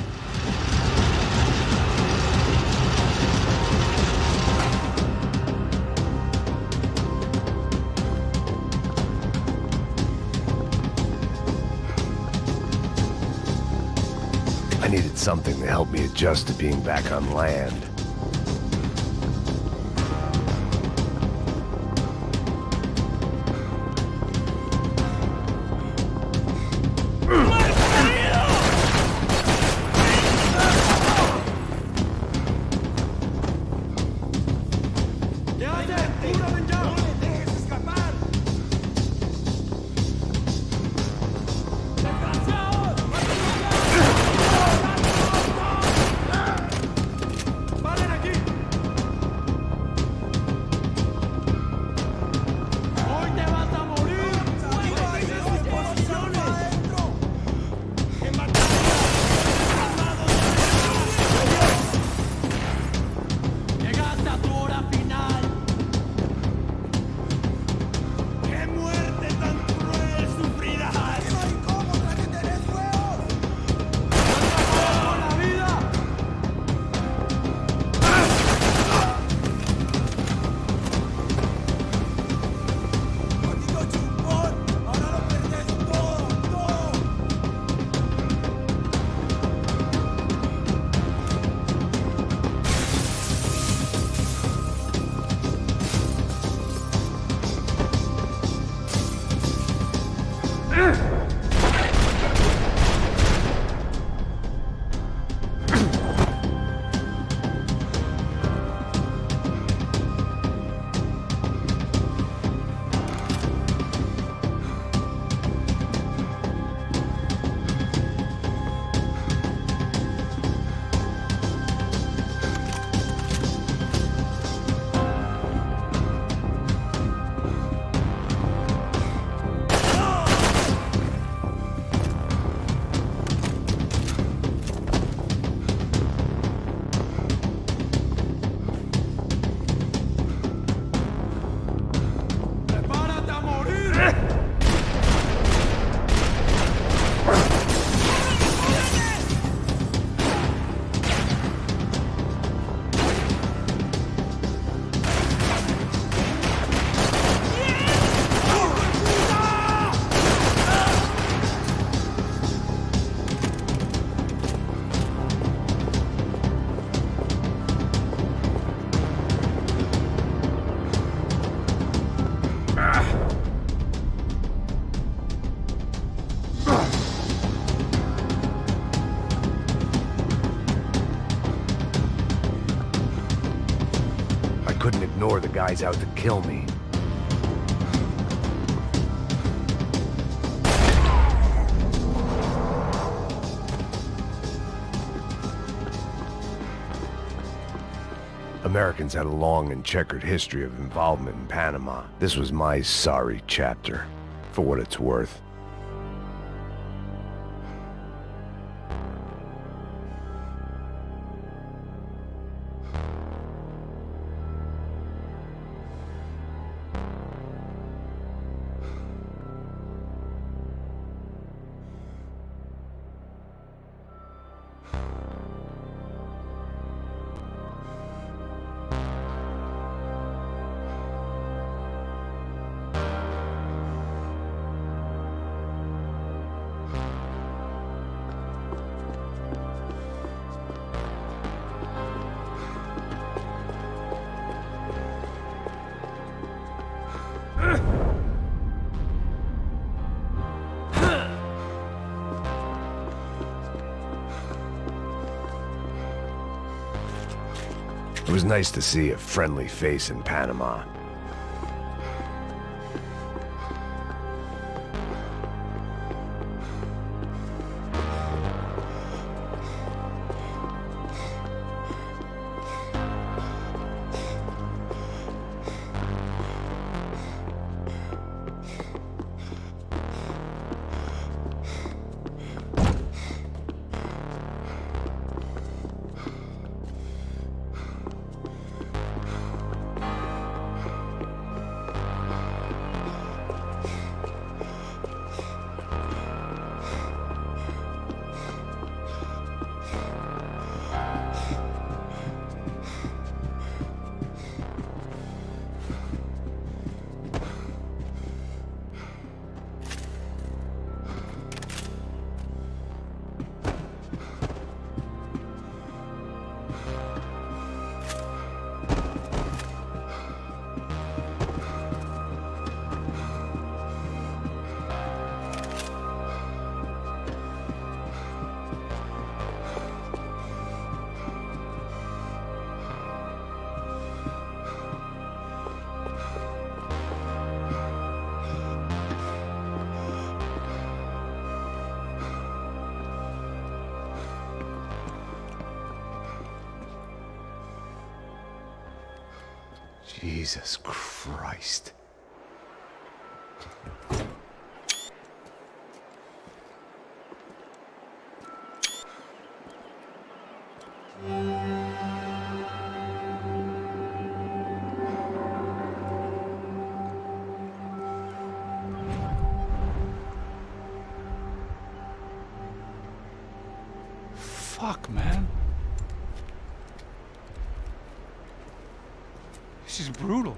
S1: I needed something to help me adjust to being back on land. nor the guys out to kill me. Americans had a long and checkered history of involvement in Panama. This was my sorry chapter, for what it's worth. It was nice to see a friendly face in Panama. Jesus Christ.
S8: Fuck, man. This is brutal.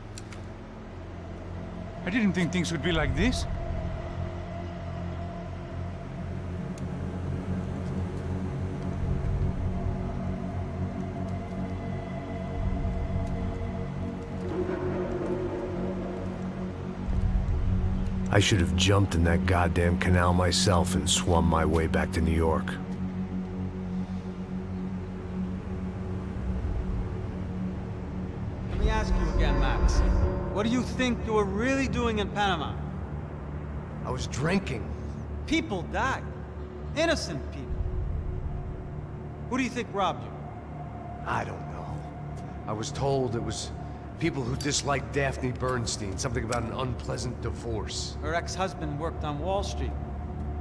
S8: I didn't think things would be like this.
S1: I should have jumped in that goddamn canal myself and swum my way back to New York.
S5: Let me ask you again, Max. What do you think you were really doing in Panama?
S1: I was drinking.
S5: People died. Innocent people. Who do you think robbed you?
S1: I don't know. I was told it was people who disliked Daphne Bernstein, something about an unpleasant divorce.
S5: Her ex-husband worked on Wall Street.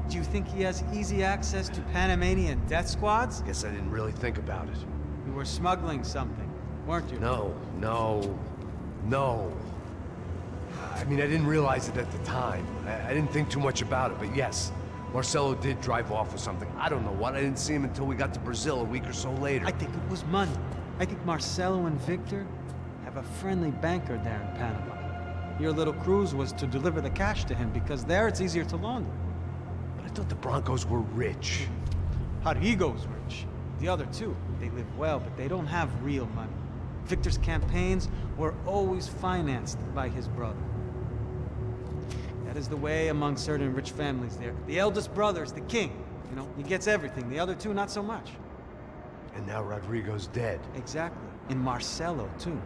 S5: Do you think he has easy access to Panamanian death squads?
S1: Guess I didn't really think about it.
S5: You were smuggling something, weren't you?
S1: No. I mean, I didn't realize it at the time. I didn't think too much about it, but yes, Marcelo did drive off with something. I don't know what. I didn't see him until we got to Brazil a week or so later.
S5: I think it was money. I think Marcelo and Victor have a friendly banker there in Panama. Your little cruise was to deliver the cash to him because there it's easier to launder.
S1: But I thought the Broncos were rich.
S5: Rodrigo's rich. The other two, they live well, but they don't have real money. Victor's campaigns were always financed by his brother. That is the way among certain rich families there. The eldest brother's the king. You know, he gets everything. The other two, not so much.
S1: And now Rodrigo's dead.
S5: Exactly. And Marcelo, too.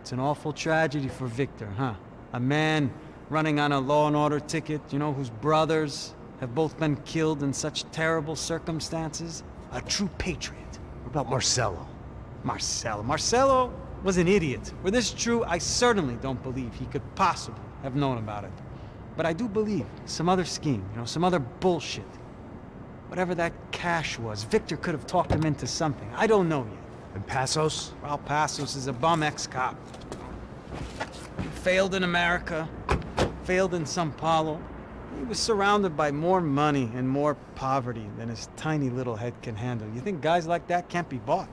S5: It's an awful tragedy for Victor, huh? A man running on a law and order ticket, you know, whose brothers have both been killed in such terrible circumstances. A true patriot.
S1: What about Marcello?
S5: Marcello was an idiot. Were this true, I certainly don't believe he could possibly have known about it. But I do believe some other scheme, you know, some other bullshit. Whatever that cash was, Victor could have talked him into something. I don't know yet.
S1: And Passos?
S5: Raul Passos is a bum ex-cop. He failed in America, failed in Sao Paulo. He was surrounded by more money and more poverty than his tiny little head can handle. You think guys like that can't be bought?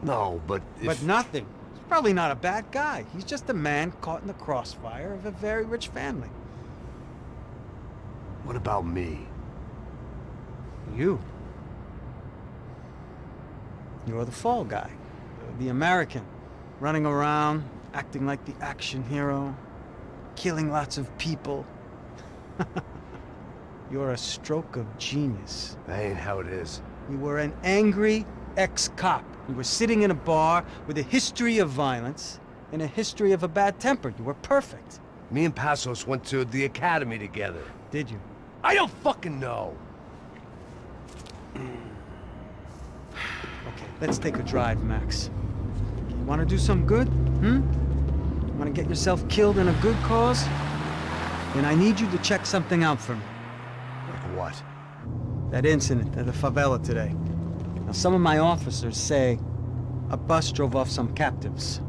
S1: No, but
S5: But nothing. He's probably not a bad guy. He's just a man caught in the crossfire of a very rich family.
S1: What about me?
S5: You. You're the fall guy. The American. Running around, acting like the action hero. Killing lots of people. You're a stroke of genius.
S1: That ain't how it is.
S5: You were an angry ex-cop. You were sitting in a bar with a history of violence and a history of a bad temper. You were perfect.
S1: Me and Passos went to the academy together.
S5: Did you?
S1: I don't fucking know.
S5: Okay, let's take a drive, Max. You want to do some good? Want to get yourself killed in a good cause? Then I need you to check something out for me.
S1: Like what?
S5: That incident at the favela today. Now, some of my officers say a bus drove off some captives.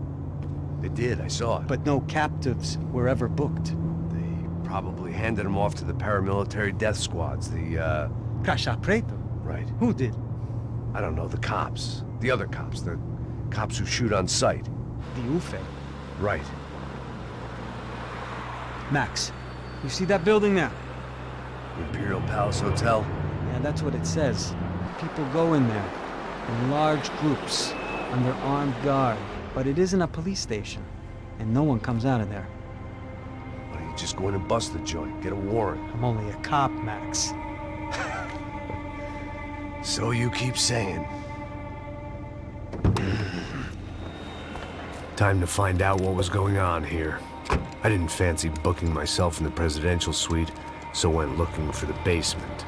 S1: They did, I saw it.
S5: But no captives were ever booked.
S1: They probably handed them off to the paramilitary death squads, the,
S5: Caixa Preto?
S1: Right.
S5: Who did?
S1: I don't know, the cops. The other cops, the cops who shoot on sight.
S5: The UFE.
S1: Right.
S5: Max, you see that building there?
S1: Imperial Palace Hotel?
S5: Yeah, that's what it says. People go in there, in large groups, under armed guard. But it isn't a police station, and no one comes out of there.
S1: Why don't you just go in and bust the joint, get a warrant?
S5: I'm only a cop, Max.
S1: So you keep saying. Time to find out what was going on here. I didn't fancy booking myself in the presidential suite, so went looking for the basement.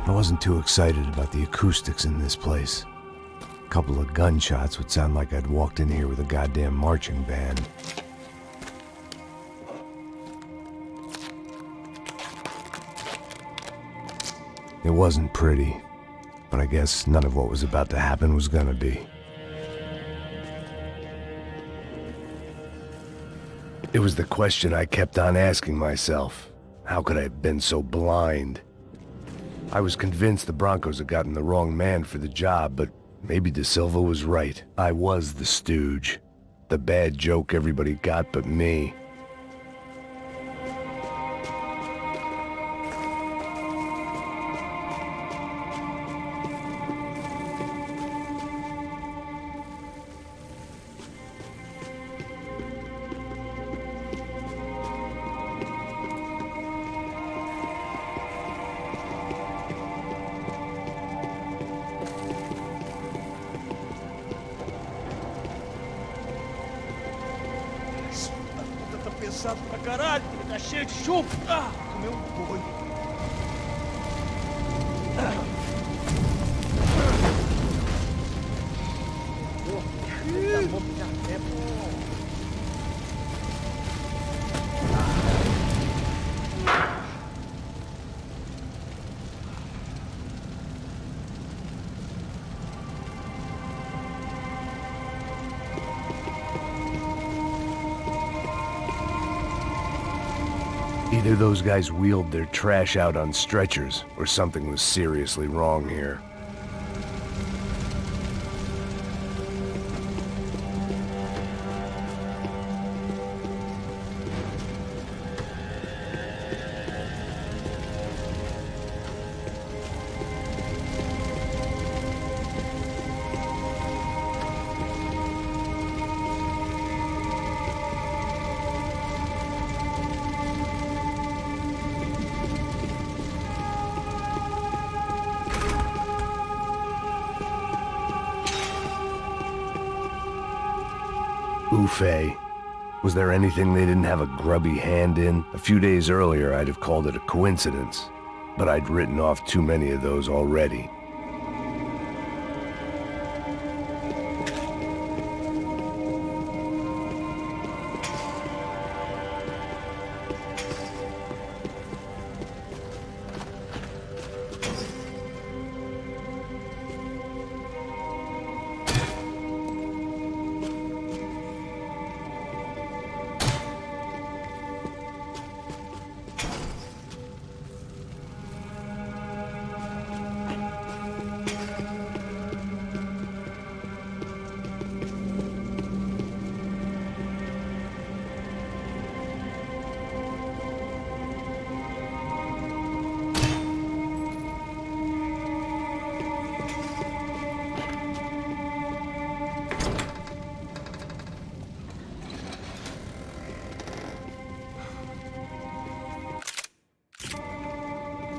S1: I wasn't too excited about the acoustics in this place. A couple of gunshots would sound like I'd walked in here with a goddamn marching band. It wasn't pretty, but I guess none of what was about to happen was gonna be. It was the question I kept on asking myself. How could I have been so blind? I was convinced the Broncos had gotten the wrong man for the job, but maybe De Silva was right. I was the stooge. The bad joke everybody got but me.
S3: Pesado pra caralho, tá cheio de chumbo. Ah, comeu boi.
S1: Either those guys wheeled their trash out on stretchers, or something was seriously wrong here. Ufe. Was there anything they didn't have a grubby hand in? A few days earlier, I'd have called it a coincidence, but I'd written off too many of those already.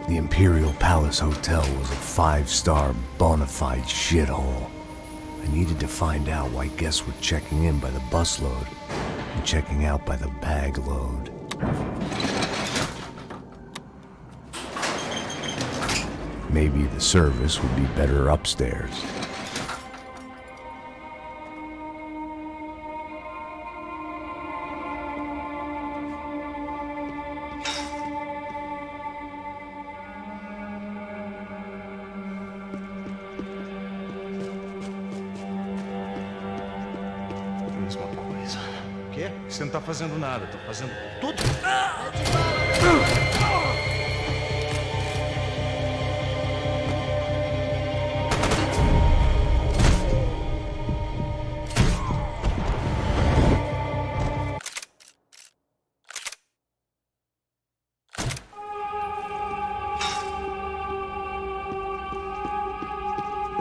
S1: The Imperial Palace Hotel was a 5-star bona fide shithole. I needed to find out why guests were checking in by the busload and checking out by the bag load. Maybe the service would be better upstairs.
S10: Mesma coisa. O quê? Você não tá fazendo nada, tá fazendo tudo.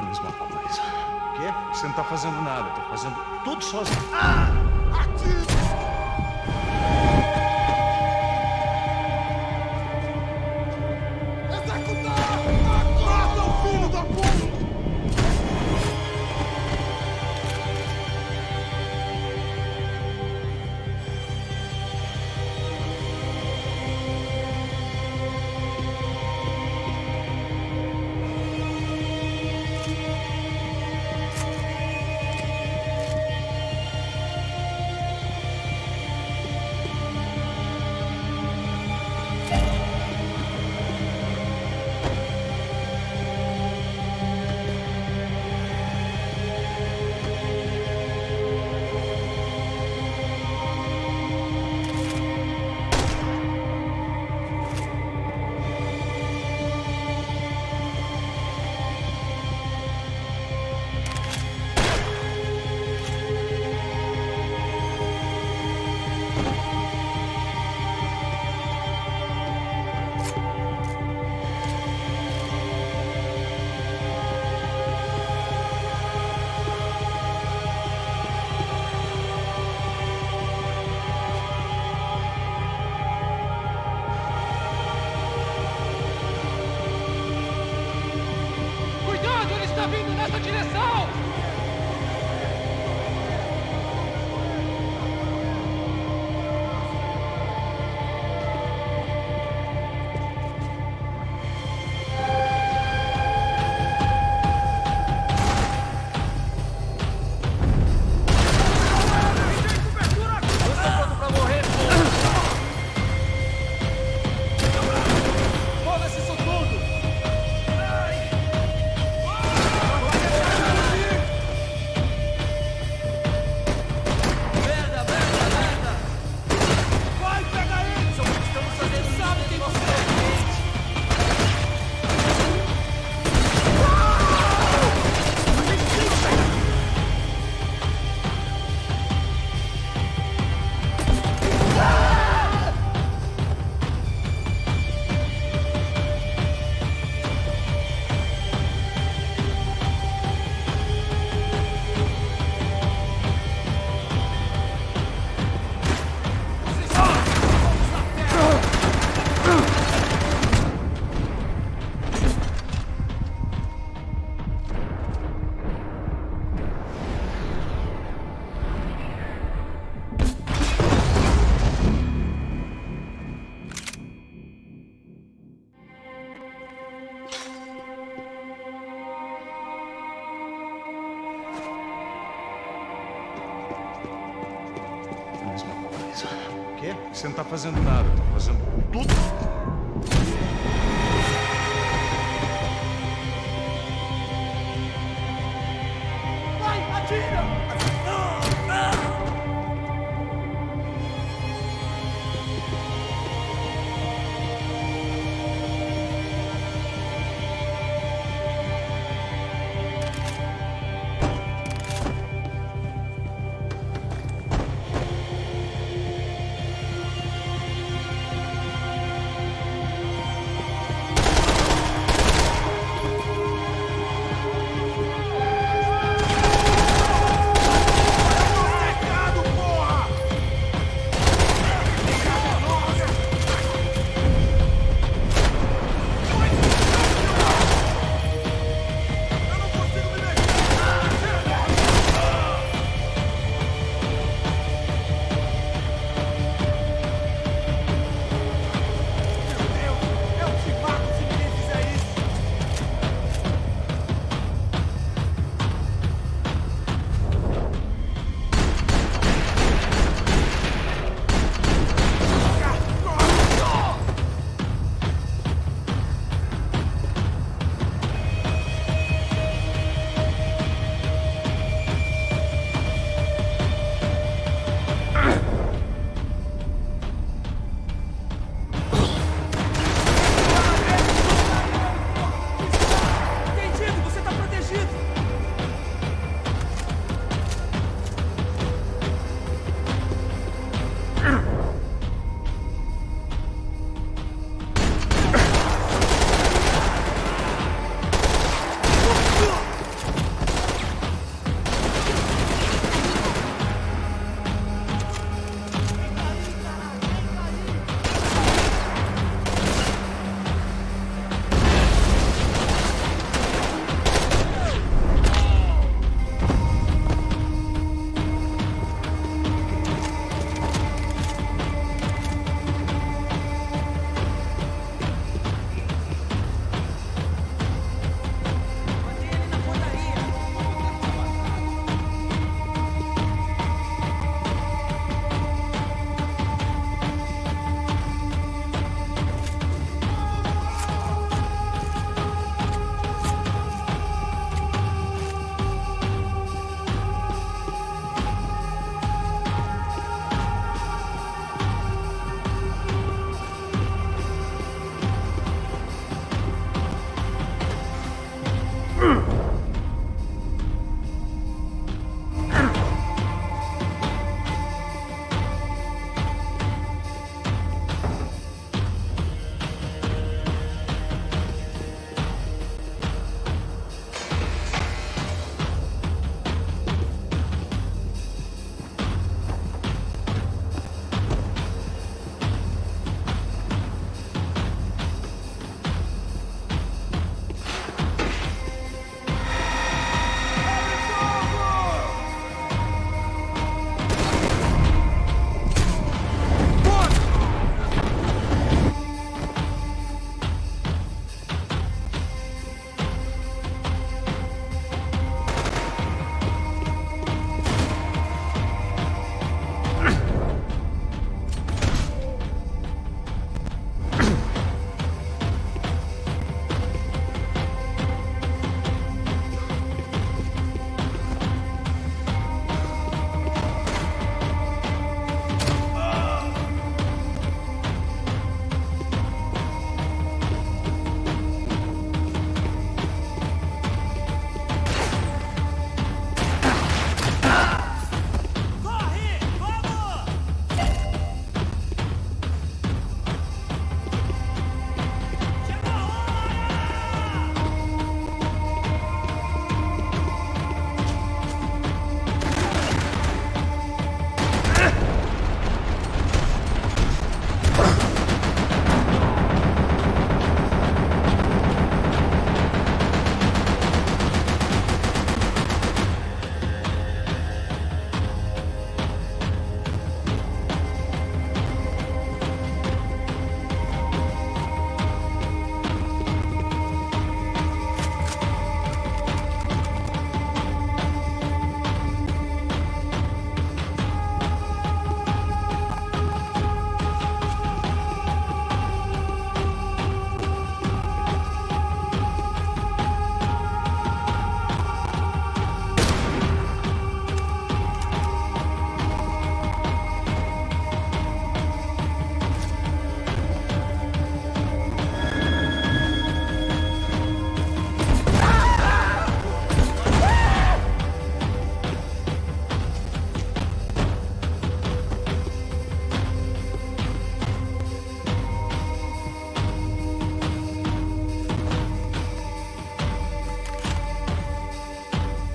S10: Mesma coisa. O quê? Você não tá fazendo nada, tá fazendo tudo sozinho.
S8: Cuidado, ele está vindo nessa direção! Foda-se isso tudo!
S10: coisa. O quê? Você não tá fazendo nada, tá fazendo tudo.
S3: Vai, atira!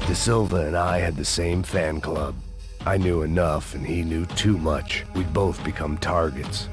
S1: De Silva and I had the same fan club. I knew enough and he knew too much. We'd both become targets.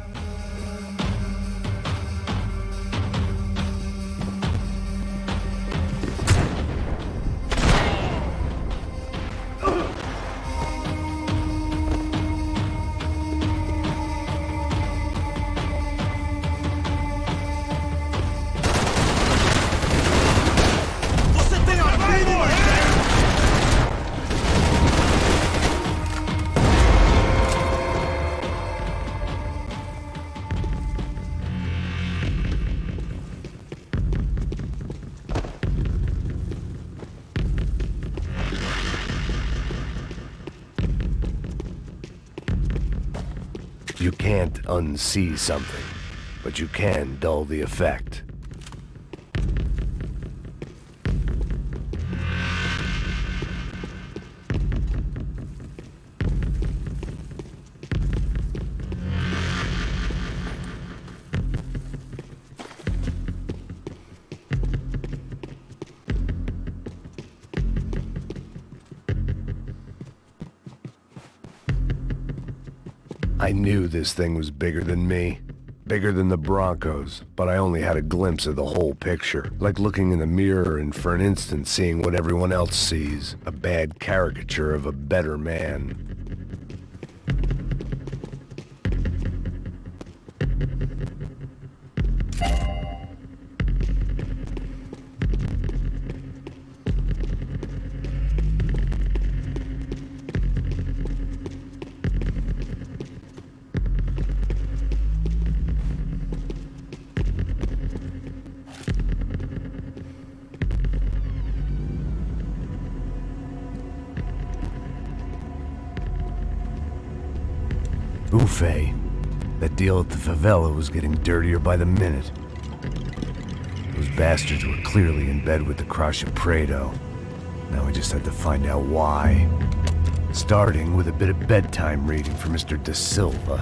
S1: You can't unsee something, but you can dull the effect. I knew this thing was bigger than me, bigger than the Broncos, but I only had a glimpse of the whole picture, like looking in the mirror and for an instant seeing what everyone else sees, a bad caricature of a better man. Buffet. That deal at the favela was getting dirtier by the minute. Those bastards were clearly in bed with the Crush of Prado. Now we just had to find out why. Starting with a bit of bedtime reading for Mr. De Silva.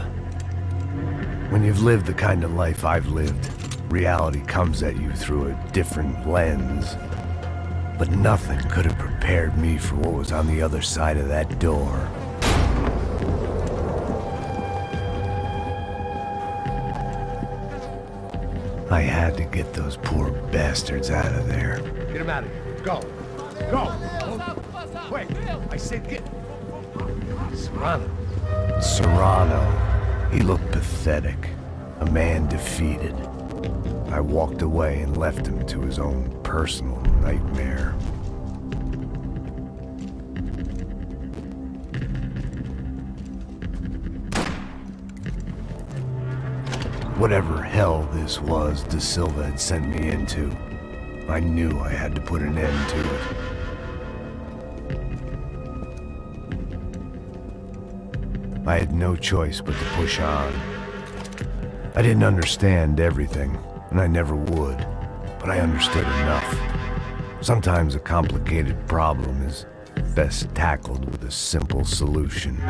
S1: When you've lived the kind of life I've lived, reality comes at you through a different lens. But nothing could have prepared me for what was on the other side of that door. I had to get those poor bastards out of there.
S9: Get him out of here. Go. Go. Wait. I said get. Serrano.
S1: Serrano. He looked pathetic. A man defeated. I walked away and left him to his own personal nightmare. Whatever hell this was De Silva had sent me into, I knew I had to put an end to it. I had no choice but to push on. I didn't understand everything, and I never would, but I understood enough. Sometimes a complicated problem is best tackled with a simple solution.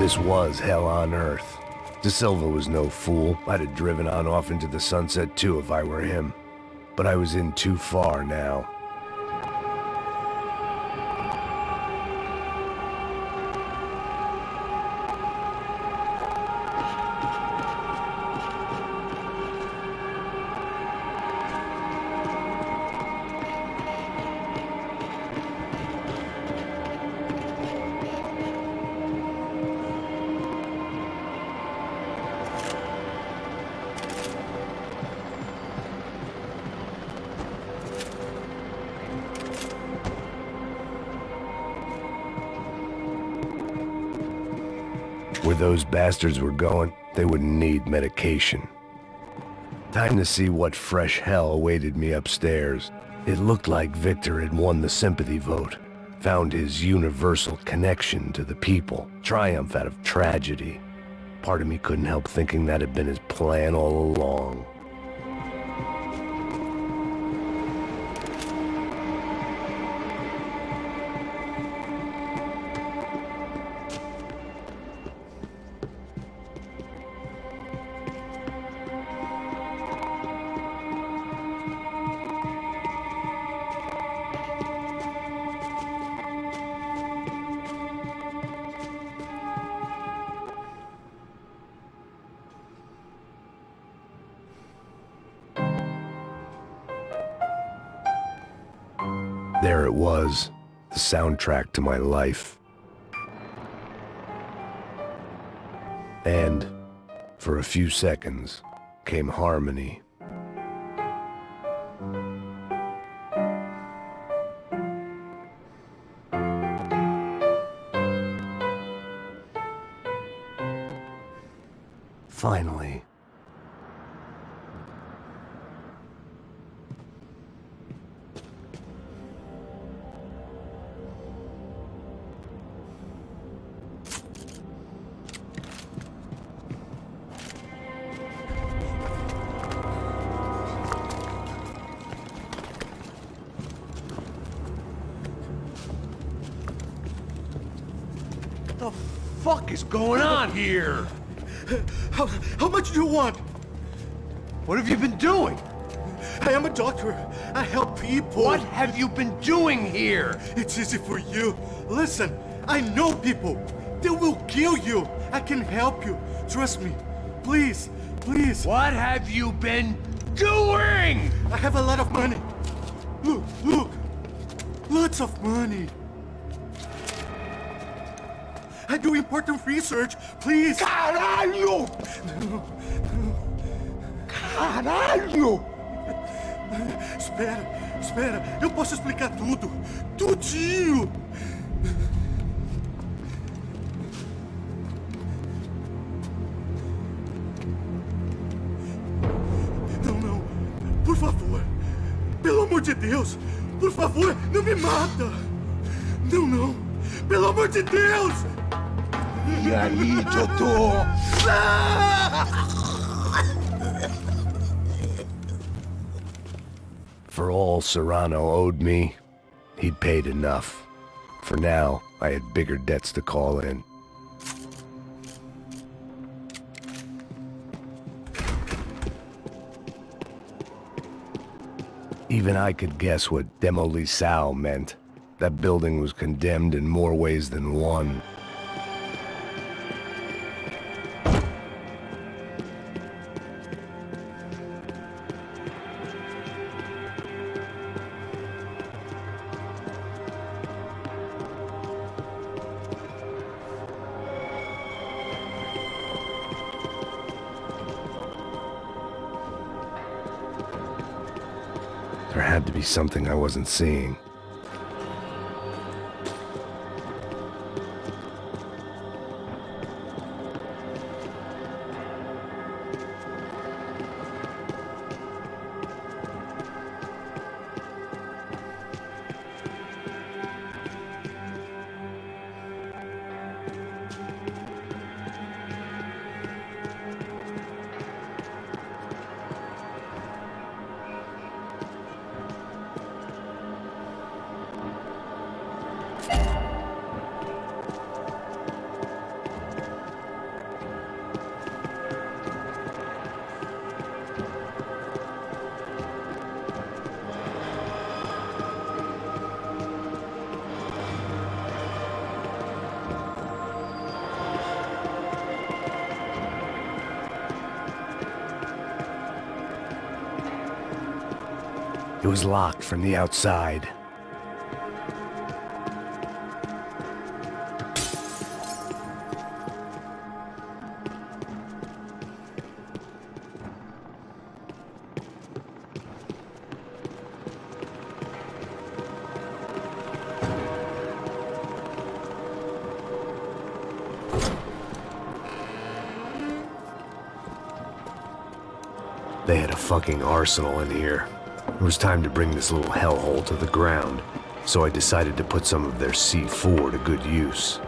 S1: This was hell on earth. De Silva was no fool. I'd have driven on off into the sunset too if I were him. But I was in too far now. Where those bastards were going, they wouldn't need medication. Time to see what fresh hell awaited me upstairs. It looked like Victor had won the sympathy vote, found his universal connection to the people, triumph out of tragedy. Part of me couldn't help thinking that had been his plan all along. There it was, the soundtrack to my life. And, for a few seconds, came harmony. Finally.
S9: What the fuck is going on here? How much do you want? What have you been doing? I am a doctor. I help people. What have you been doing here? It's easy for you. Listen, I know people. They will kill you. I can help you. Trust me. Please, please. What have you been doing? I have a lot of money. Look, look. Lots of money. I do important research, please. Caralho! Caralho! Espera, espera. Eu posso explicar tudo. Tudinho. Não, não. Por favor. Pelo amor de Deus. Por favor, não me mata. Não, não. Pelo amor de Deus. E aí, doutor?
S1: For all Serrano owed me, he'd paid enough. For now, I had bigger debts to call in. Even I could guess what Demolisal meant. That building was condemned in more ways than one. There had to be something I wasn't seeing. It was locked from the outside. They had a fucking arsenal in here. It was time to bring this little hellhole to the ground, so I decided to put some of their C4 to good use.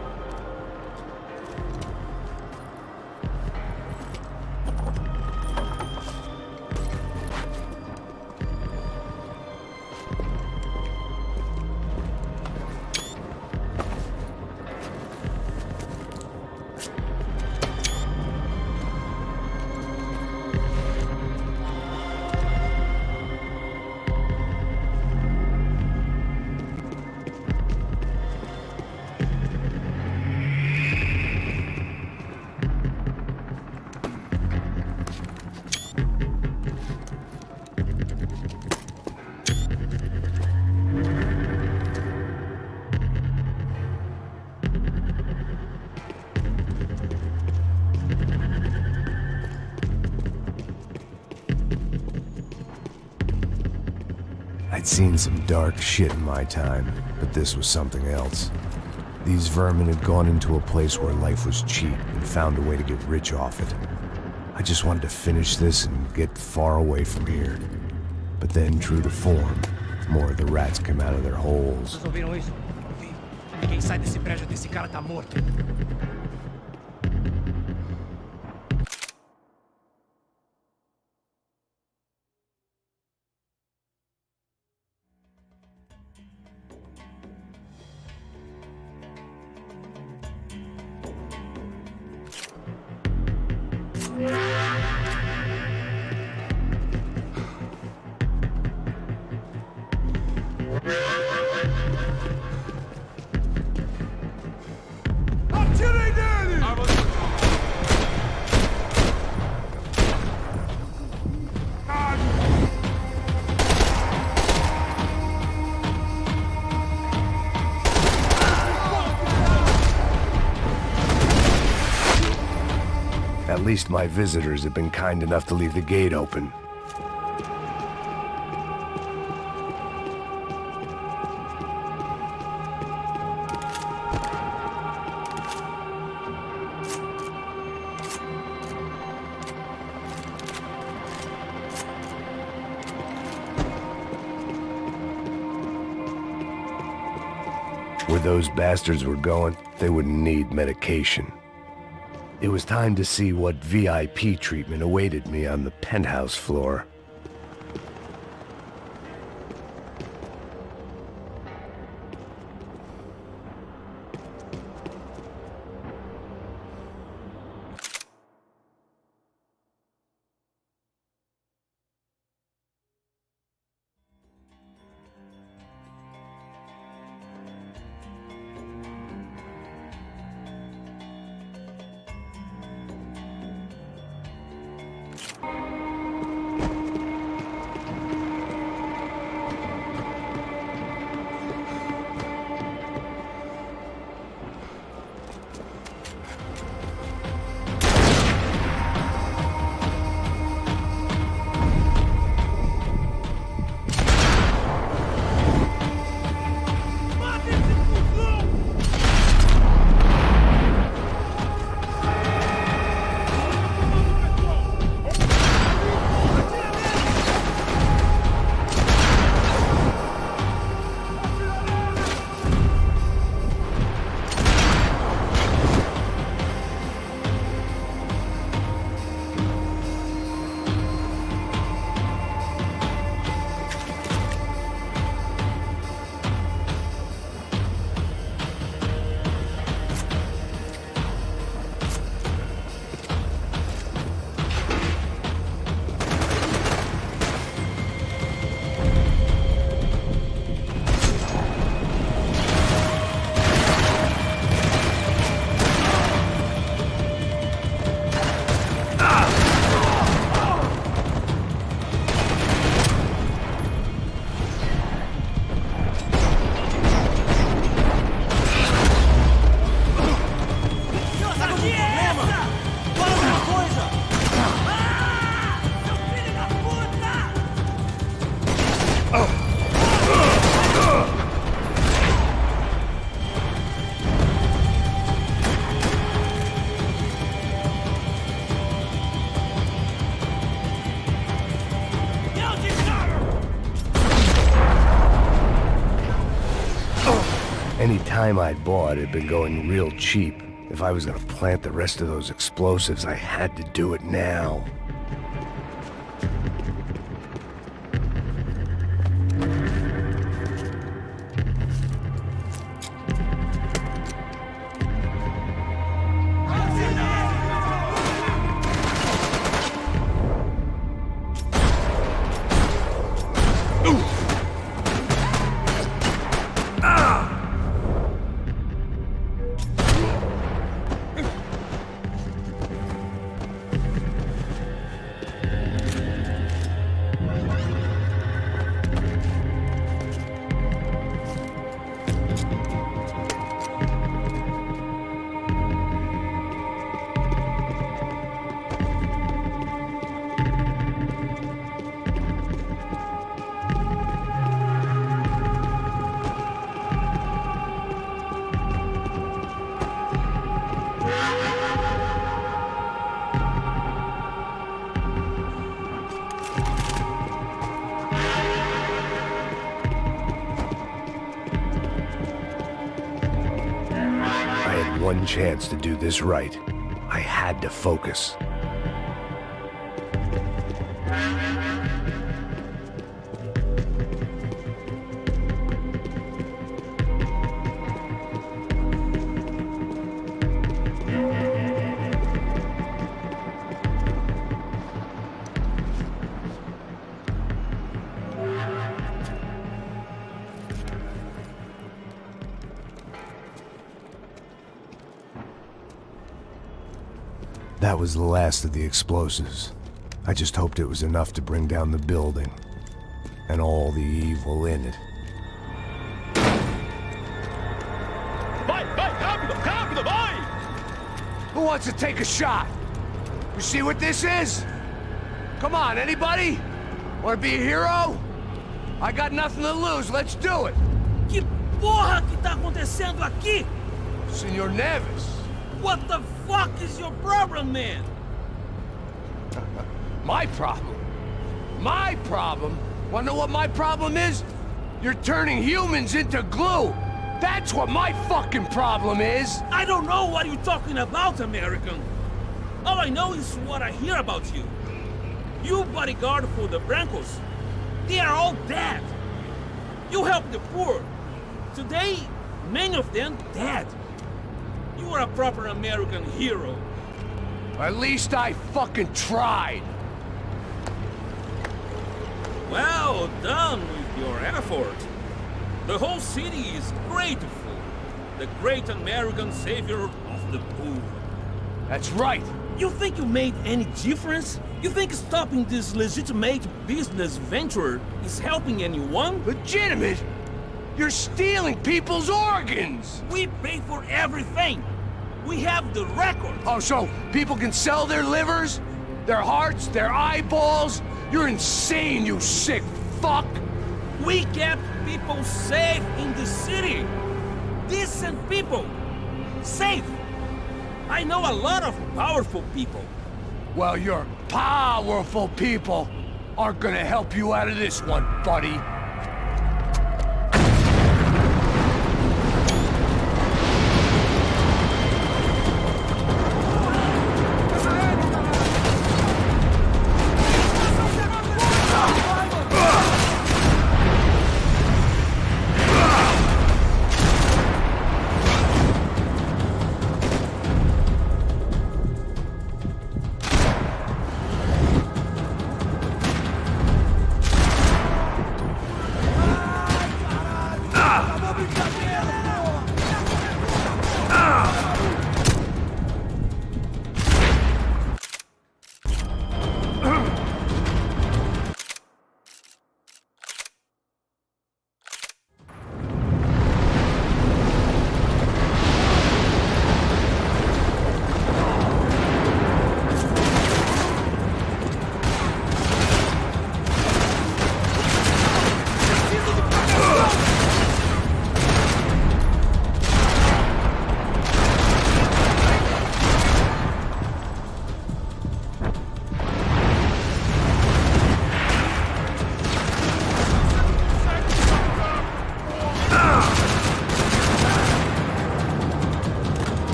S1: I'd seen some dark shit in my time, but this was something else. These vermin had gone into a place where life was cheap and found a way to get rich off it. I just wanted to finish this and get far away from here. But then, true to form, more of the rats came out of their holes.
S3: Vocês ouviram isso? Ouvi. Ninguém sai desse prédio desse cara tá morto.
S9: Atirem nele!
S1: At least my visitors have been kind enough to leave the gate open. Where those bastards were going, they wouldn't need medication. It was time to see what VIP treatment awaited me on the penthouse floor. time I'd bought had been going real cheap. If I was gonna plant the rest of those explosives, I had to do it now. One chance to do this right. I had to focus. That was the last of the explosives. I just hoped it was enough to bring down the building. And all the evil in it.
S8: Vai, rápido, rápido, vai!
S1: Who wants to take a shot? You see what this is? Come on, anybody? Want to be a hero? I got nothing to lose, let's do it!
S3: Que porra que tá acontecendo aqui?
S1: Senor Neves.
S3: What the fuck is your problem, man?
S1: My problem? My problem? Wanna know what my problem is? You're turning humans into glue! That's what my fucking problem is!
S3: I don't know what you're talking about, American. All I know is what I hear about you. You bodyguard for the Brancos. They are all dead. You help the poor. Today, many of them dead. You are a proper American hero.
S1: At least I fucking tried.
S3: Well done with your effort. The whole city is grateful. The great American savior of the poor.
S1: That's right.
S3: You think you made any difference? You think stopping this legitimate business venture is helping anyone?
S1: Legitimate? You're stealing people's organs!
S3: We pay for everything! We have the record!
S1: Oh, so people can sell their livers? Their hearts? Their eyeballs? You're insane, you sick fuck!
S3: We kept people safe in the city! Decent people! Safe! I know a lot of powerful people.
S1: Well, your powerful people aren't gonna help you out of this one, buddy.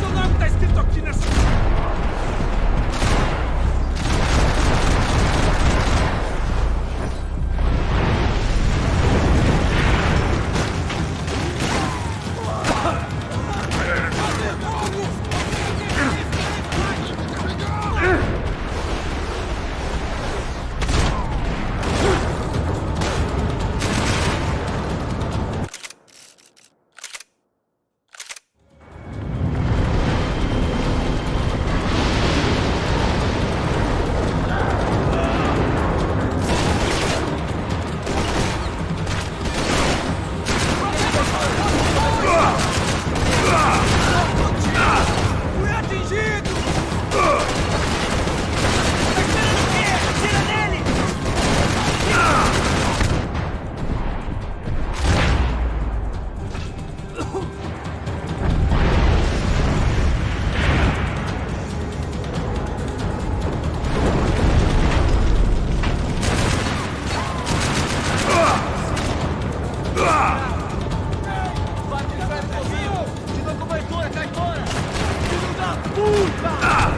S3: Seu nome tá escrito aqui nessa... Fui atingido! Tá esperando o quê? Tira nele! Te dou cobertura, cai fora! Filho da puta!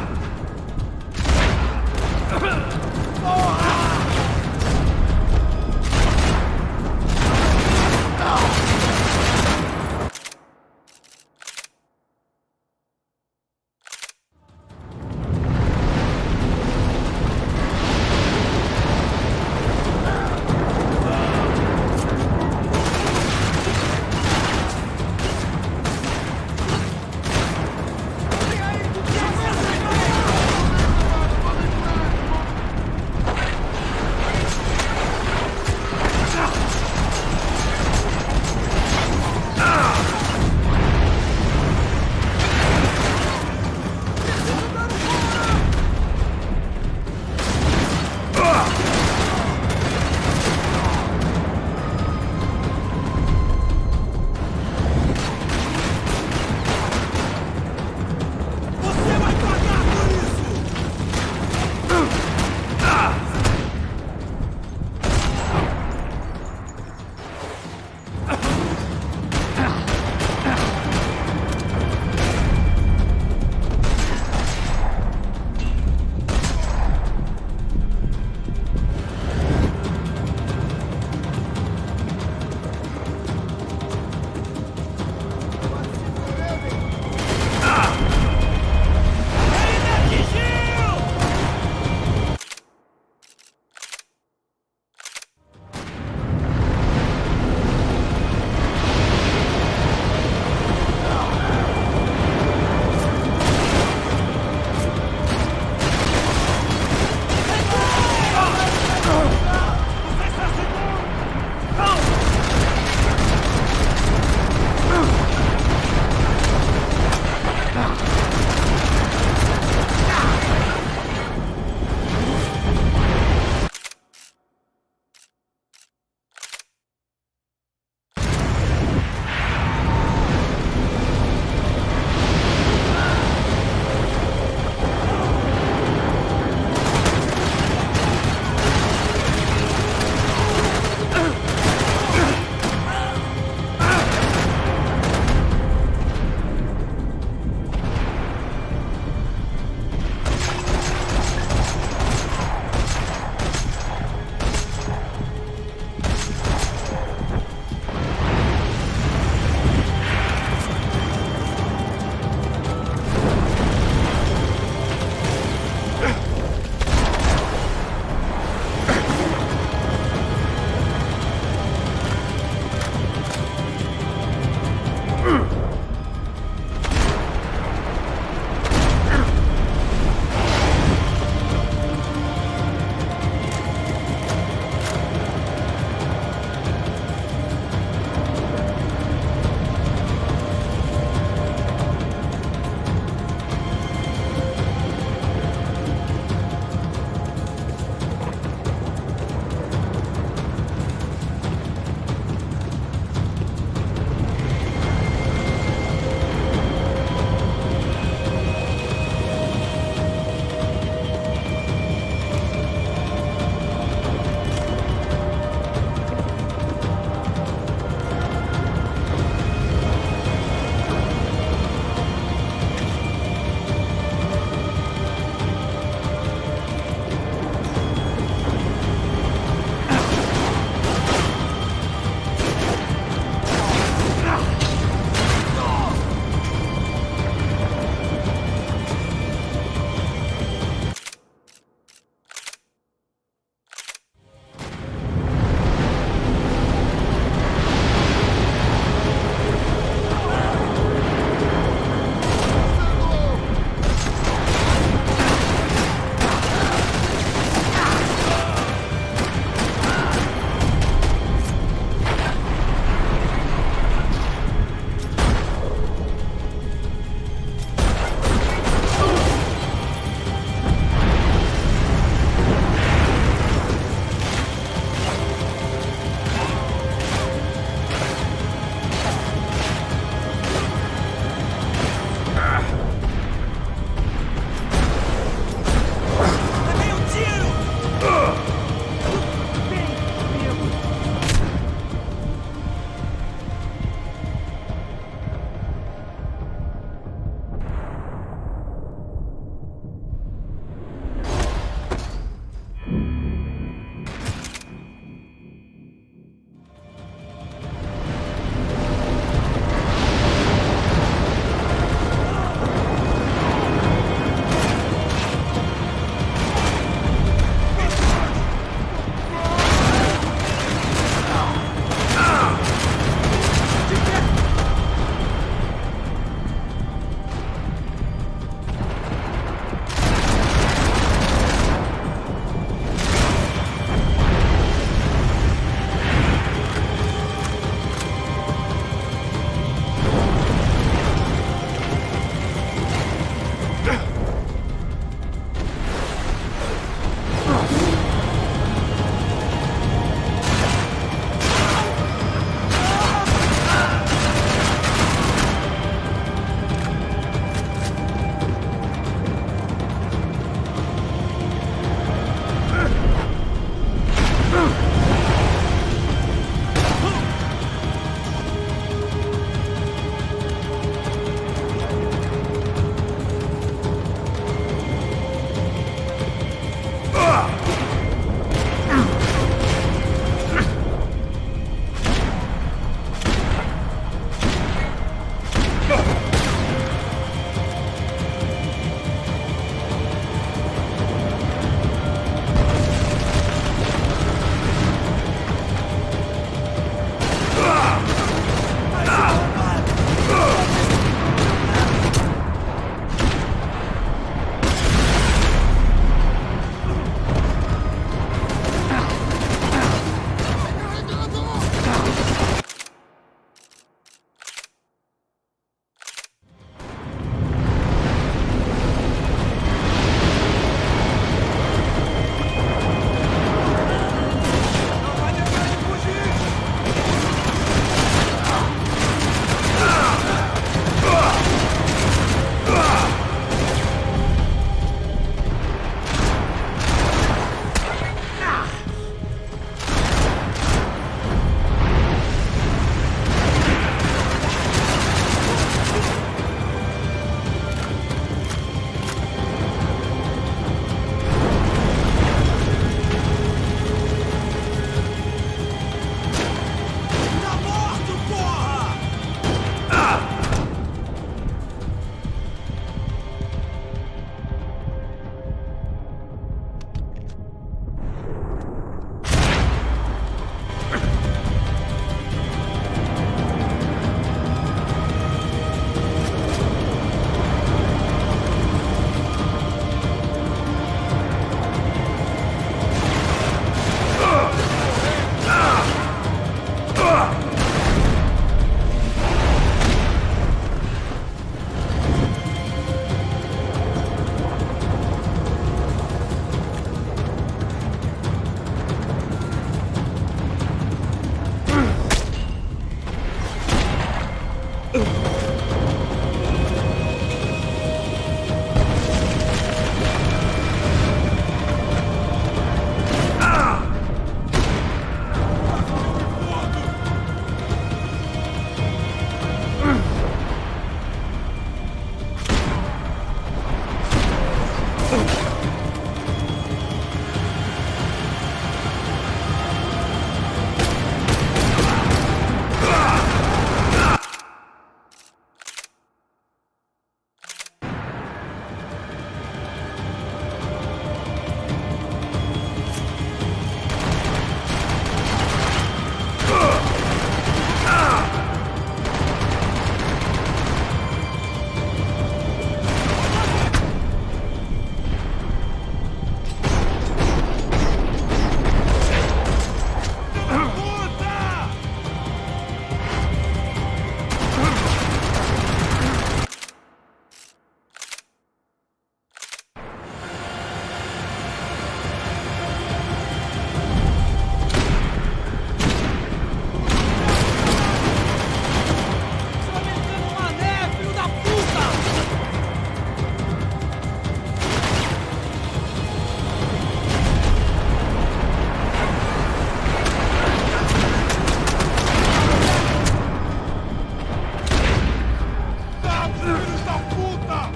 S9: Filhos da puta!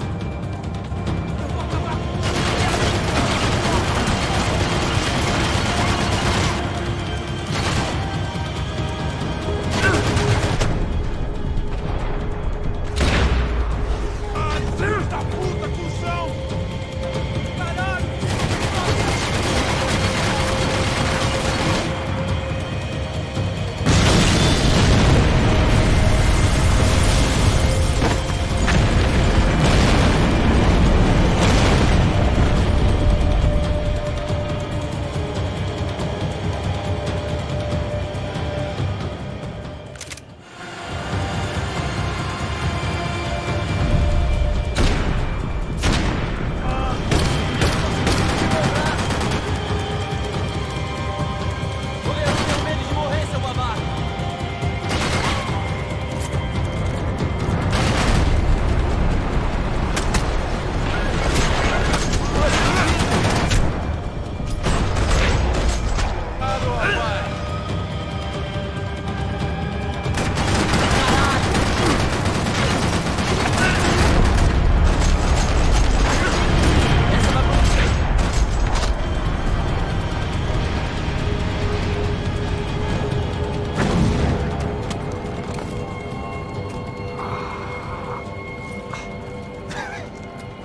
S9: Filhos da puta, cuzão! Caralho!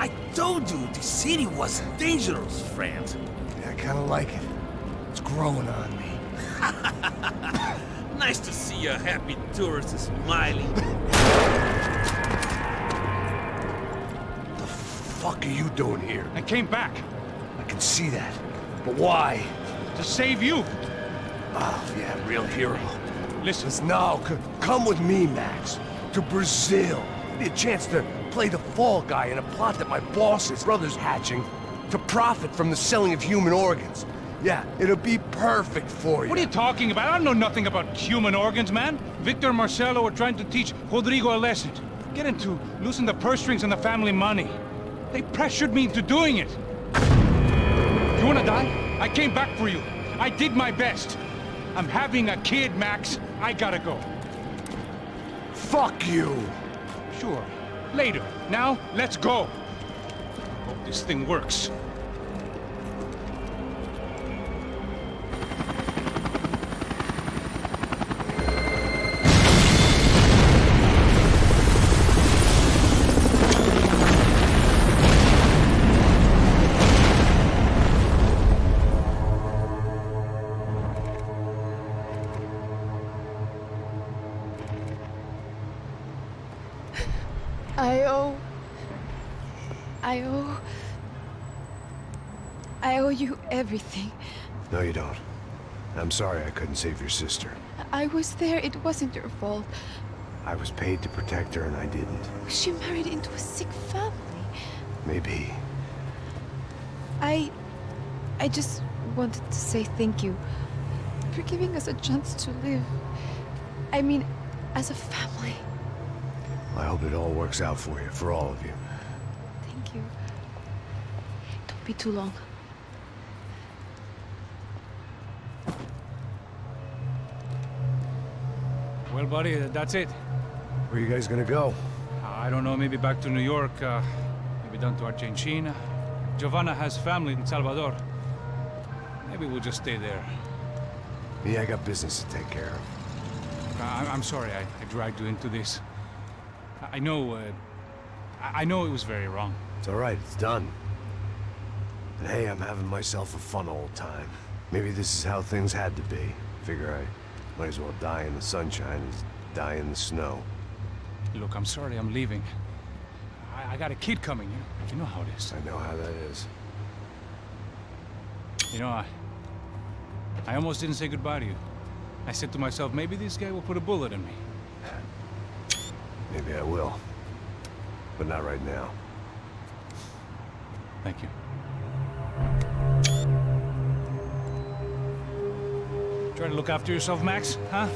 S3: I told you the city was dangerous, friend.
S1: Yeah, I kind of like it. It's growing on me.
S3: Nice to see a happy tourist smiling.
S1: The fuck are you doing here?
S8: I came back
S1: I can see that. But why?
S8: to save you.
S1: Oh, yeah, real hero.
S8: Listen,
S1: No, come with me, Max. To Brazil. Give me a chance to play the fall guy in a plot that my boss's brother's hatching to profit from the selling of human organs. Yeah, it'll be perfect for you.
S8: what are you talking about? I don't know nothing about human organs, man. Victor and Marcelo are trying to teach Rodrigo a lesson. Get him to loosen the purse strings on the family money. They pressured me into doing it. You wanna die? I came back for you. I did my best. I'm having a kid, Max. I gotta go.
S1: Fuck you!
S8: Sure. Later. Now, let's go. Hope this thing works.
S2: I owe you everything.
S1: No, you don't. I'm sorry I couldn't save your sister.
S2: I was there. It wasn't your fault.
S1: I was paid to protect her and I didn't.
S2: She married into a sick family.
S1: Maybe.
S2: I just wanted to say thank you for giving us a chance to live. I mean, as a family.
S1: I hope it all works out for you, for all of you.
S2: Thank you. Don't be too long.
S8: Well, buddy, that's it.
S1: Where are you guys gonna go?
S8: I don't know, maybe back to New York, maybe down to Argentina. Giovanna has family in Salvador. Maybe we'll just stay there.
S1: Yeah, I got business to take care of.
S8: I'm sorry I dragged you into this. I know it was very wrong.
S1: It's all right, it's done. And hey, I'm having myself a fun old time. Maybe this is how things had to be. Figure I might as well die in the sunshine as die in the snow.
S8: Look, I'm sorry I'm leaving. I got a kid coming, you know how it is.
S1: I know how that is.
S8: You know, I almost didn't say goodbye to you. I said to myself, maybe this guy will put a bullet in me.
S1: Maybe I will. But not right now.
S8: Thank you. Try to look after yourself, Max, huh?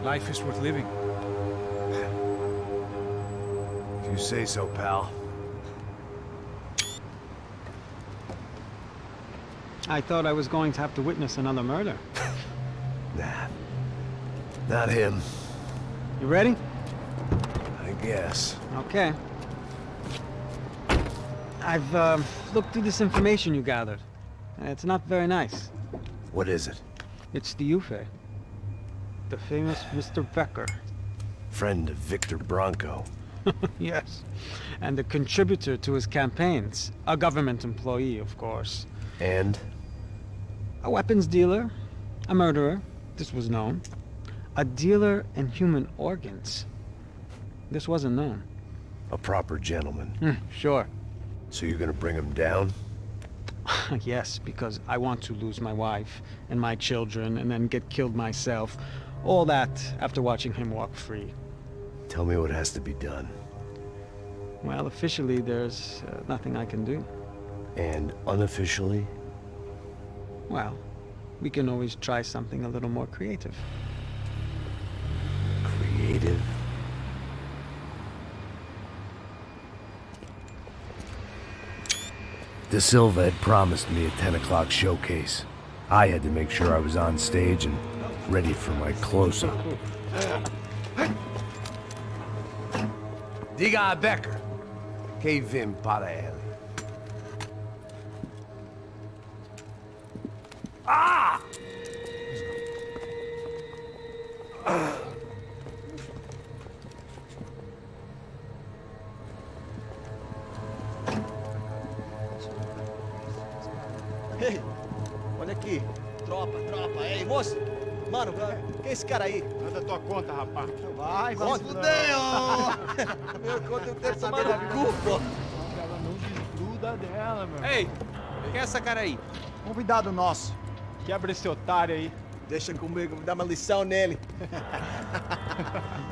S8: Life is worth living.
S1: If you say so, pal.
S5: I thought I was going to have to witness another murder.
S1: Nah. Not him.
S5: You ready?
S1: I think Yes.
S5: Okay. I've looked through this information you gathered. And it's not very nice.
S1: What is it?
S5: It's the Ufe. The famous Mr. Becker.
S1: Friend of Victor Bronco.
S5: Yes. And a contributor to his campaigns. A government employee, of course.
S1: And?
S5: A weapons dealer. A murderer. This was known. A dealer in human organs. This wasn't known.
S1: A proper gentleman.
S5: Sure.
S1: So you're gonna bring him down?
S5: Yes, because I want to lose my wife and my children and then get killed myself. All that after watching him walk free.
S1: Tell me what has to be done.
S5: Well, officially, there's nothing I can do.
S1: And unofficially?
S5: Well, we can always try something a little more creative.
S1: Creative? De Silva had promised me a 10 o'clock showcase. I had to make sure I was on stage and ready for my close-up. Diga a Becker. Que vim para ele. Ah!
S11: Ei, olha aqui. Tropa. Ei, moço. Mano, quem é esse cara aí?
S9: Manda tua conta, rapaz.
S11: Vai se fuder, ô! Meu conta eu tenho tomado no cu, pô.
S9: Ela não desgruda dela, meu.
S11: Ei, quem é essa cara aí?
S9: Convidado nosso. Quebra esse otário aí.
S11: Deixa comigo, vou dar uma lição nele.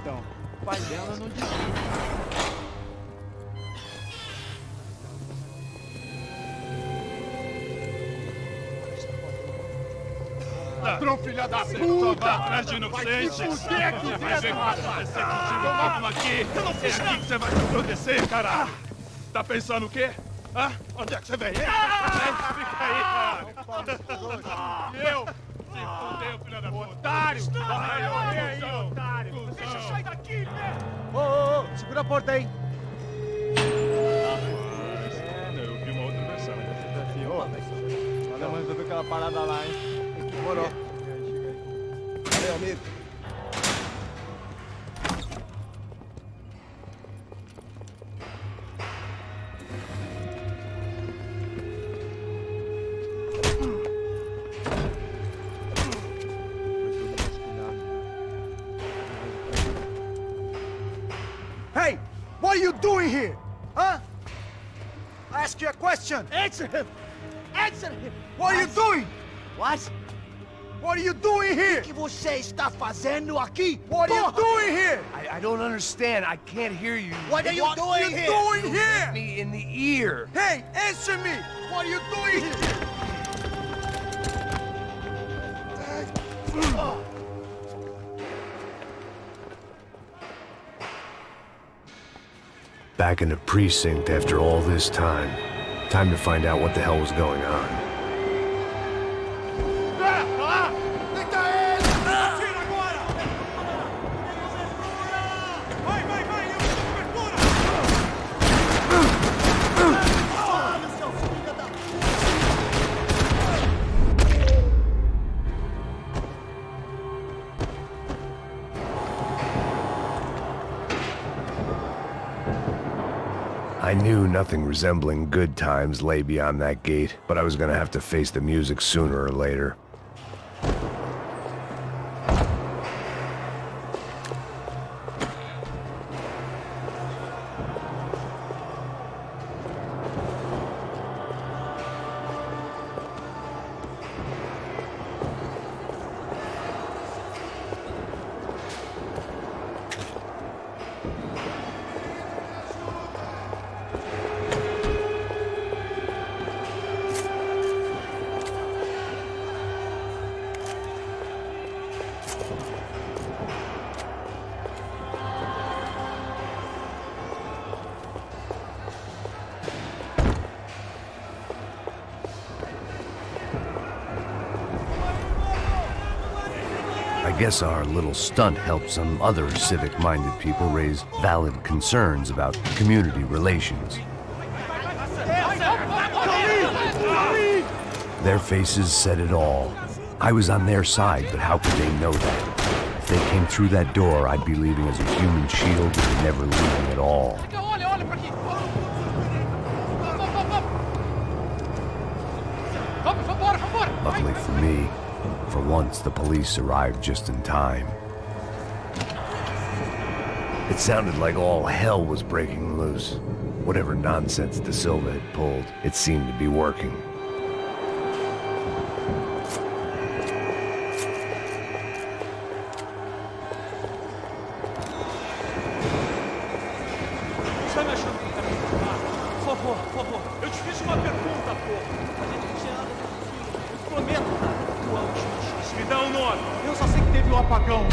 S9: Então, o pai dela não desgruda.
S10: Ladrão, filha da puta! Vai atrás de inocente! Vai ver o que vai acontecer contigo mesmo aqui! Eu não fiz aqui que você vai se proteger, caralho! Tá pensando o quê? Hã? Onde é que você vem? Fica aí, caralho! E eu? Se fudeu, filha da puta! Otário! Vai, aí, otário! Deixa eu sair daqui, né?
S9: Ô, segura a porta aí.
S10: Eu vi uma outra versão.
S9: Vamos resolver aquela parada lá, hein?
S11: Demorou. Valeu, amigo.
S9: Hey, what are you doing here? Huh? I ask you a question.
S11: Answer him! Answer him!
S9: What are you doing?
S11: What?
S9: What are you doing here?
S11: O que você está fazendo aqui?
S9: What are you doing here?
S1: I don't understand. I can't hear you.
S11: What are you doing here?
S9: Doing
S1: Hit
S9: here?
S1: me in the ear.
S9: Hey, answer me! What are you doing here?
S1: Back in the precinct after all this time. Time to find out what the hell was going on. I knew nothing resembling good times lay beyond that gate, but I was gonna have to face the music sooner or later. I guess our little stunt helped some other civic-minded people raise valid concerns about community relations. Their faces said it all. I was on their side, but how could they know that? If they came through that door, I'd be leaving as a human shield and never leaving at all. Luckily for me, for once the police arrived just in time. It sounded like all hell was breaking loose. Whatever nonsense De Silva had pulled, it seemed to be working.
S10: Eu só sei que teve um apagão.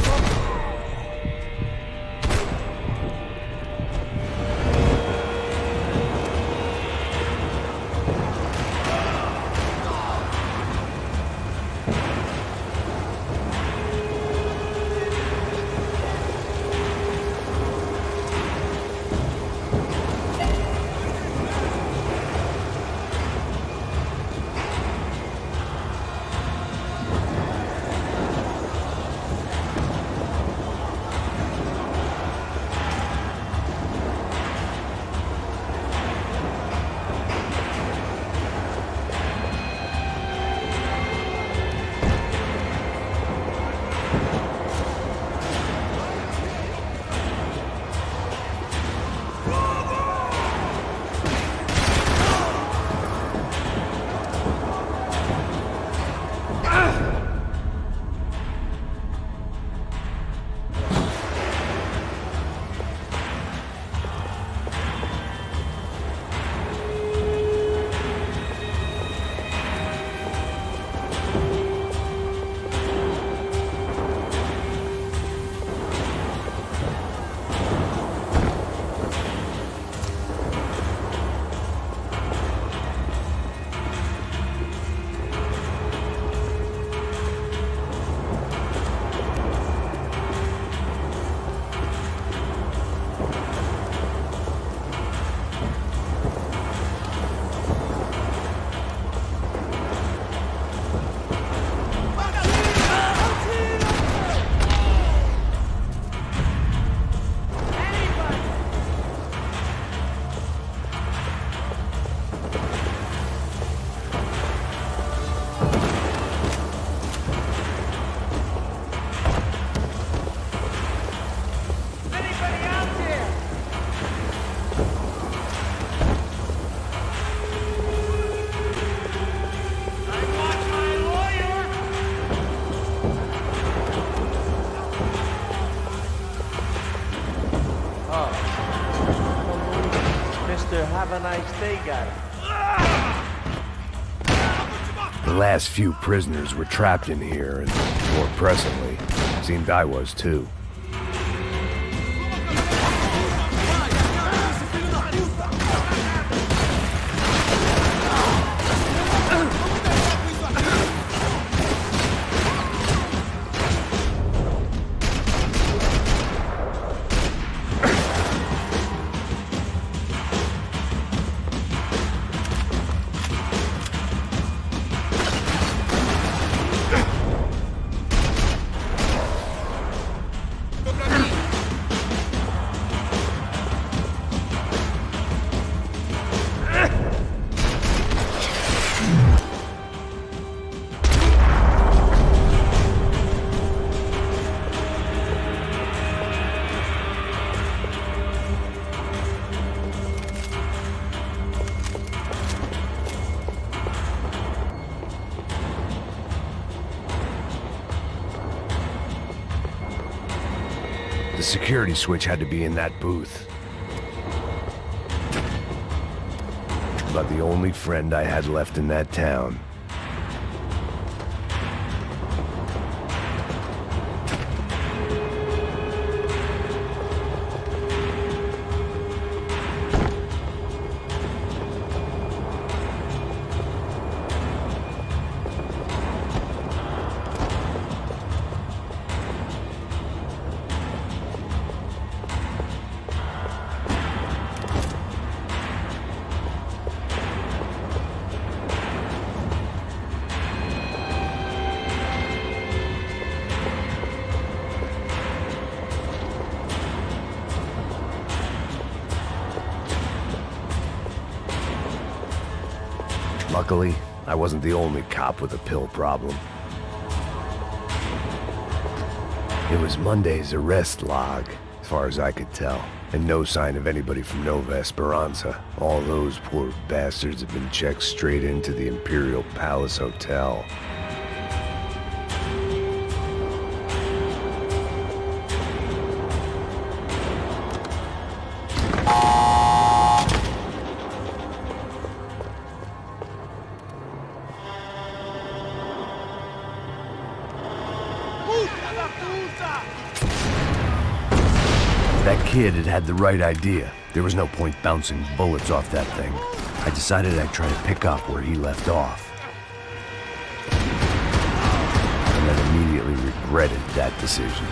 S11: Have a nice day, guy.
S1: The last few prisoners were trapped in here, and more presently, seemed I was too. The security switch had to be in that booth. About the only friend I had left in that town. Luckily, I wasn't the only cop with a pill problem. It was Monday's arrest log, as far as I could tell, and no sign of anybody from Nova Esperanza. All those poor bastards have been checked straight into the Imperial Palace Hotel. That kid had the right idea. There was no point bouncing bullets off that thing. I decided I'd try to pick up where he left off. And then immediately regretted that decision.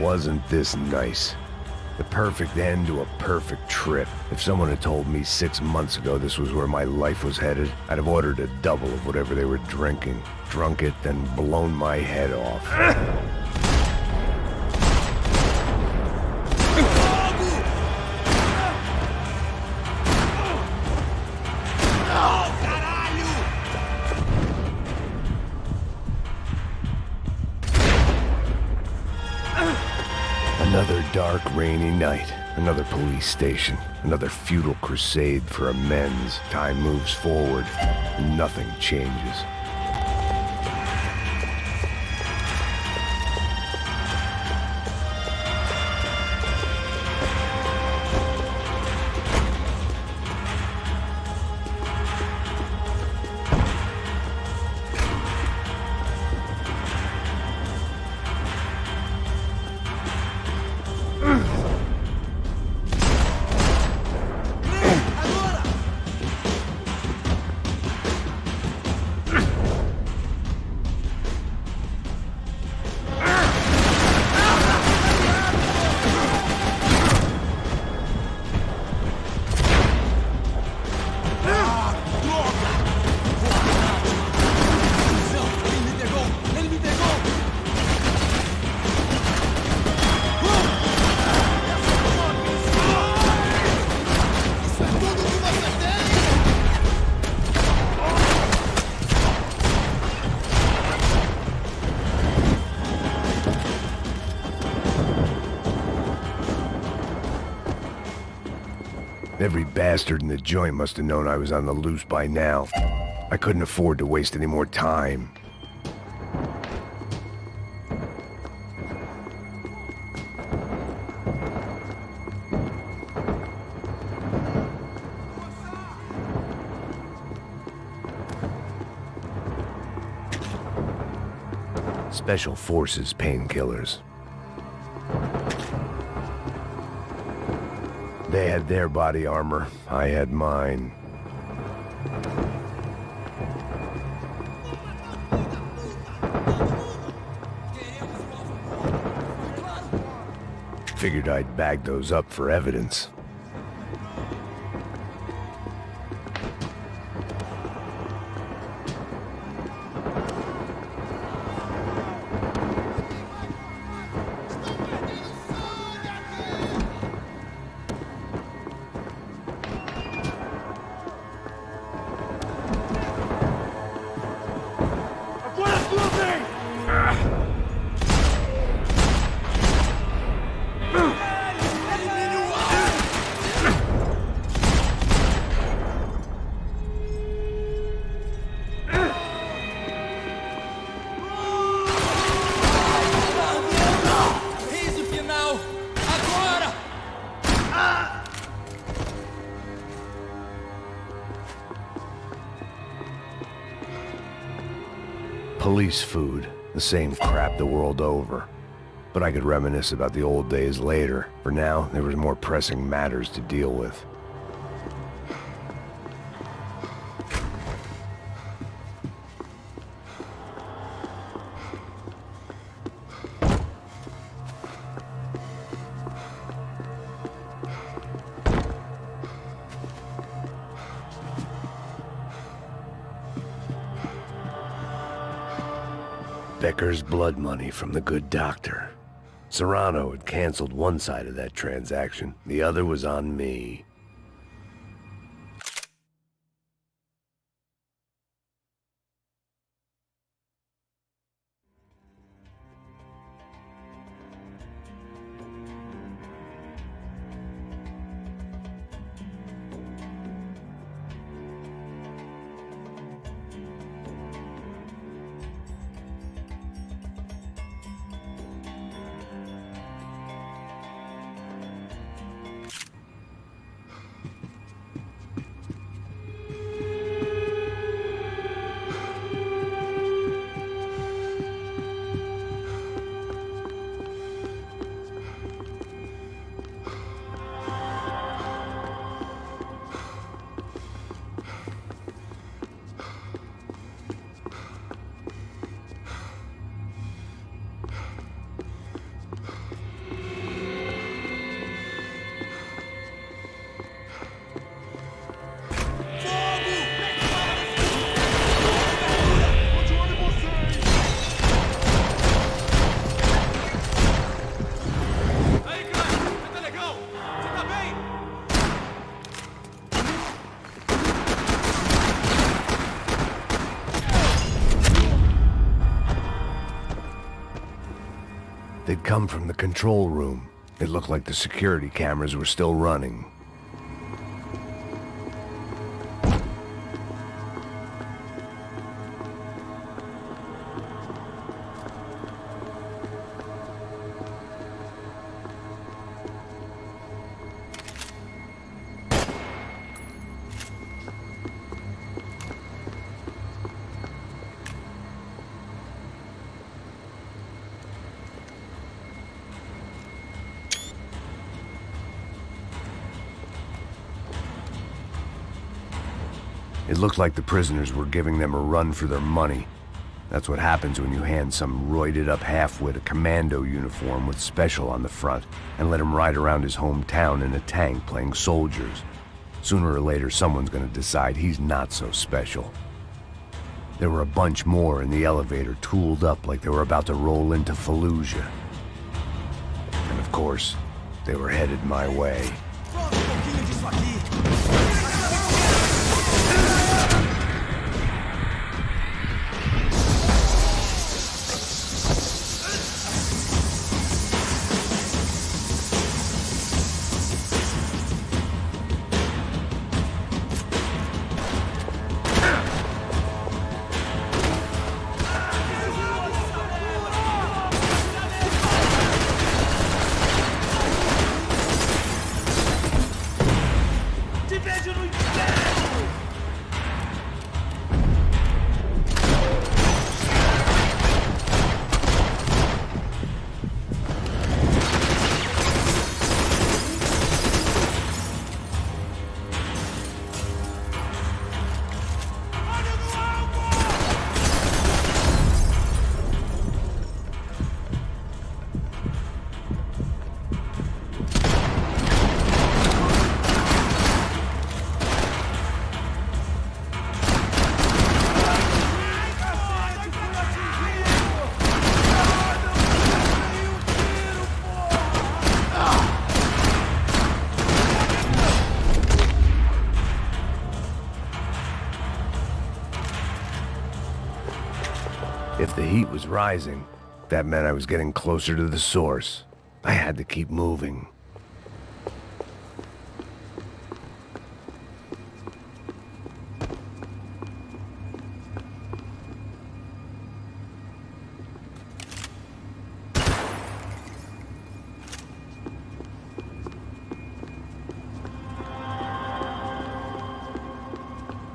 S1: Wasn't this nice? The perfect end to a perfect trip. If someone had told me 6 months ago this was where my life was headed, I'd have ordered a double of whatever they were drinking, drunk it, then blown my head off. Another dark, rainy night. Another police station. Another futile crusade for amends. Time moves forward. Nothing changes. Every bastard in the joint must have known I was on the loose by now. I couldn't afford to waste any more time. Special Forces painkillers. They had their body armor, I had mine. Figured I'd bag those up for evidence. Police food, the same crap the world over. But I could reminisce about the old days later. For now, there was more pressing matters to deal with. Becker's blood money from the good doctor. Serrano had canceled one side of that transaction. The other was on me. They'd come from the control room. It looked like the security cameras were still running. It looked like the prisoners were giving them a run for their money. That's what happens when you hand some roided-up halfwit a commando uniform with special on the front and let him ride around his hometown in a tank playing soldiers. Sooner or later, someone's gonna decide he's not so special. There were a bunch more in the elevator, tooled up like they were about to roll into Fallujah. And of course, they were headed my way. If the heat was rising, that meant I was getting closer to the source. I had to keep moving.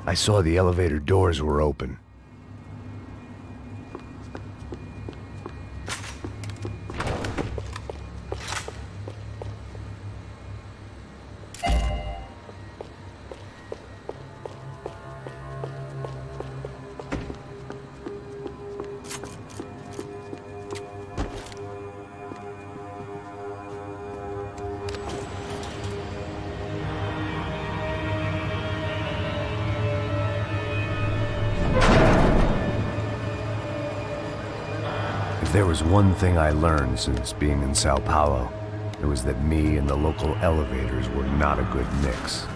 S1: I saw the elevator doors were open. If there was one thing I learned since being in Sao Paulo, it was that me and the local elevators were not a good mix.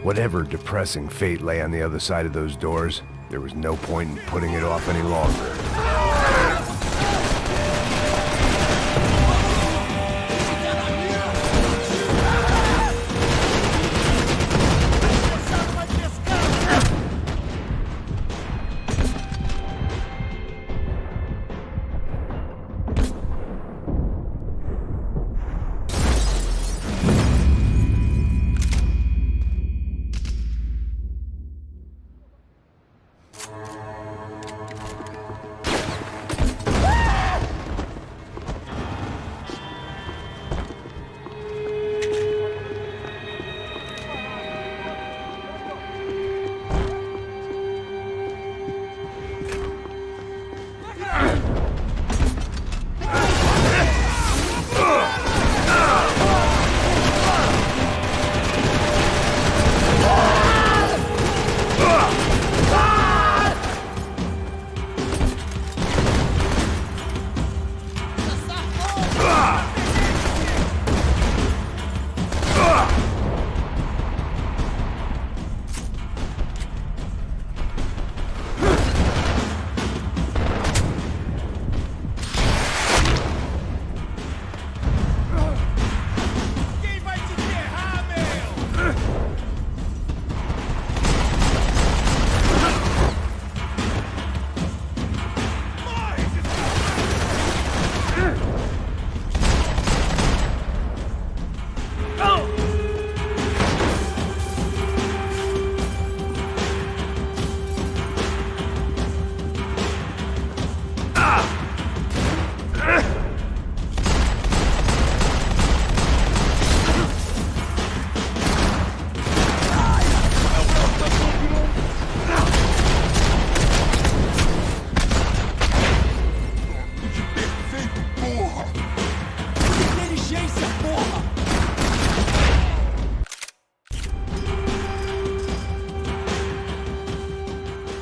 S1: Whatever depressing fate lay on the other side of those doors, there was no point in putting it off any longer.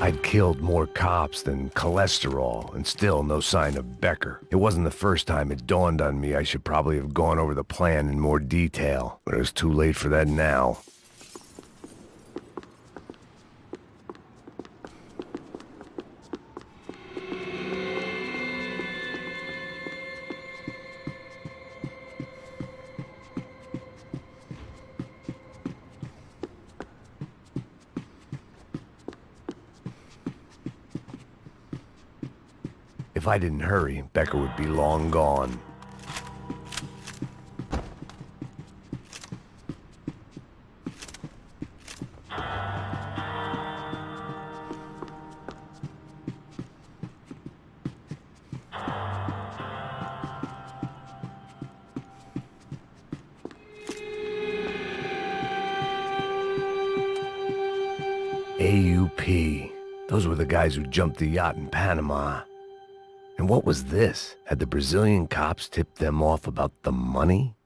S1: I'd killed more cops than cholesterol, and still no sign of Becker. It wasn't the first time it dawned on me I should probably have gone over the plan in more detail, but it was too late for that now. If I didn't hurry, Becker would be long gone. AUP. Those were the guys who jumped the yacht in Panama. And what was this? Had the Brazilian cops tipped them off about the money?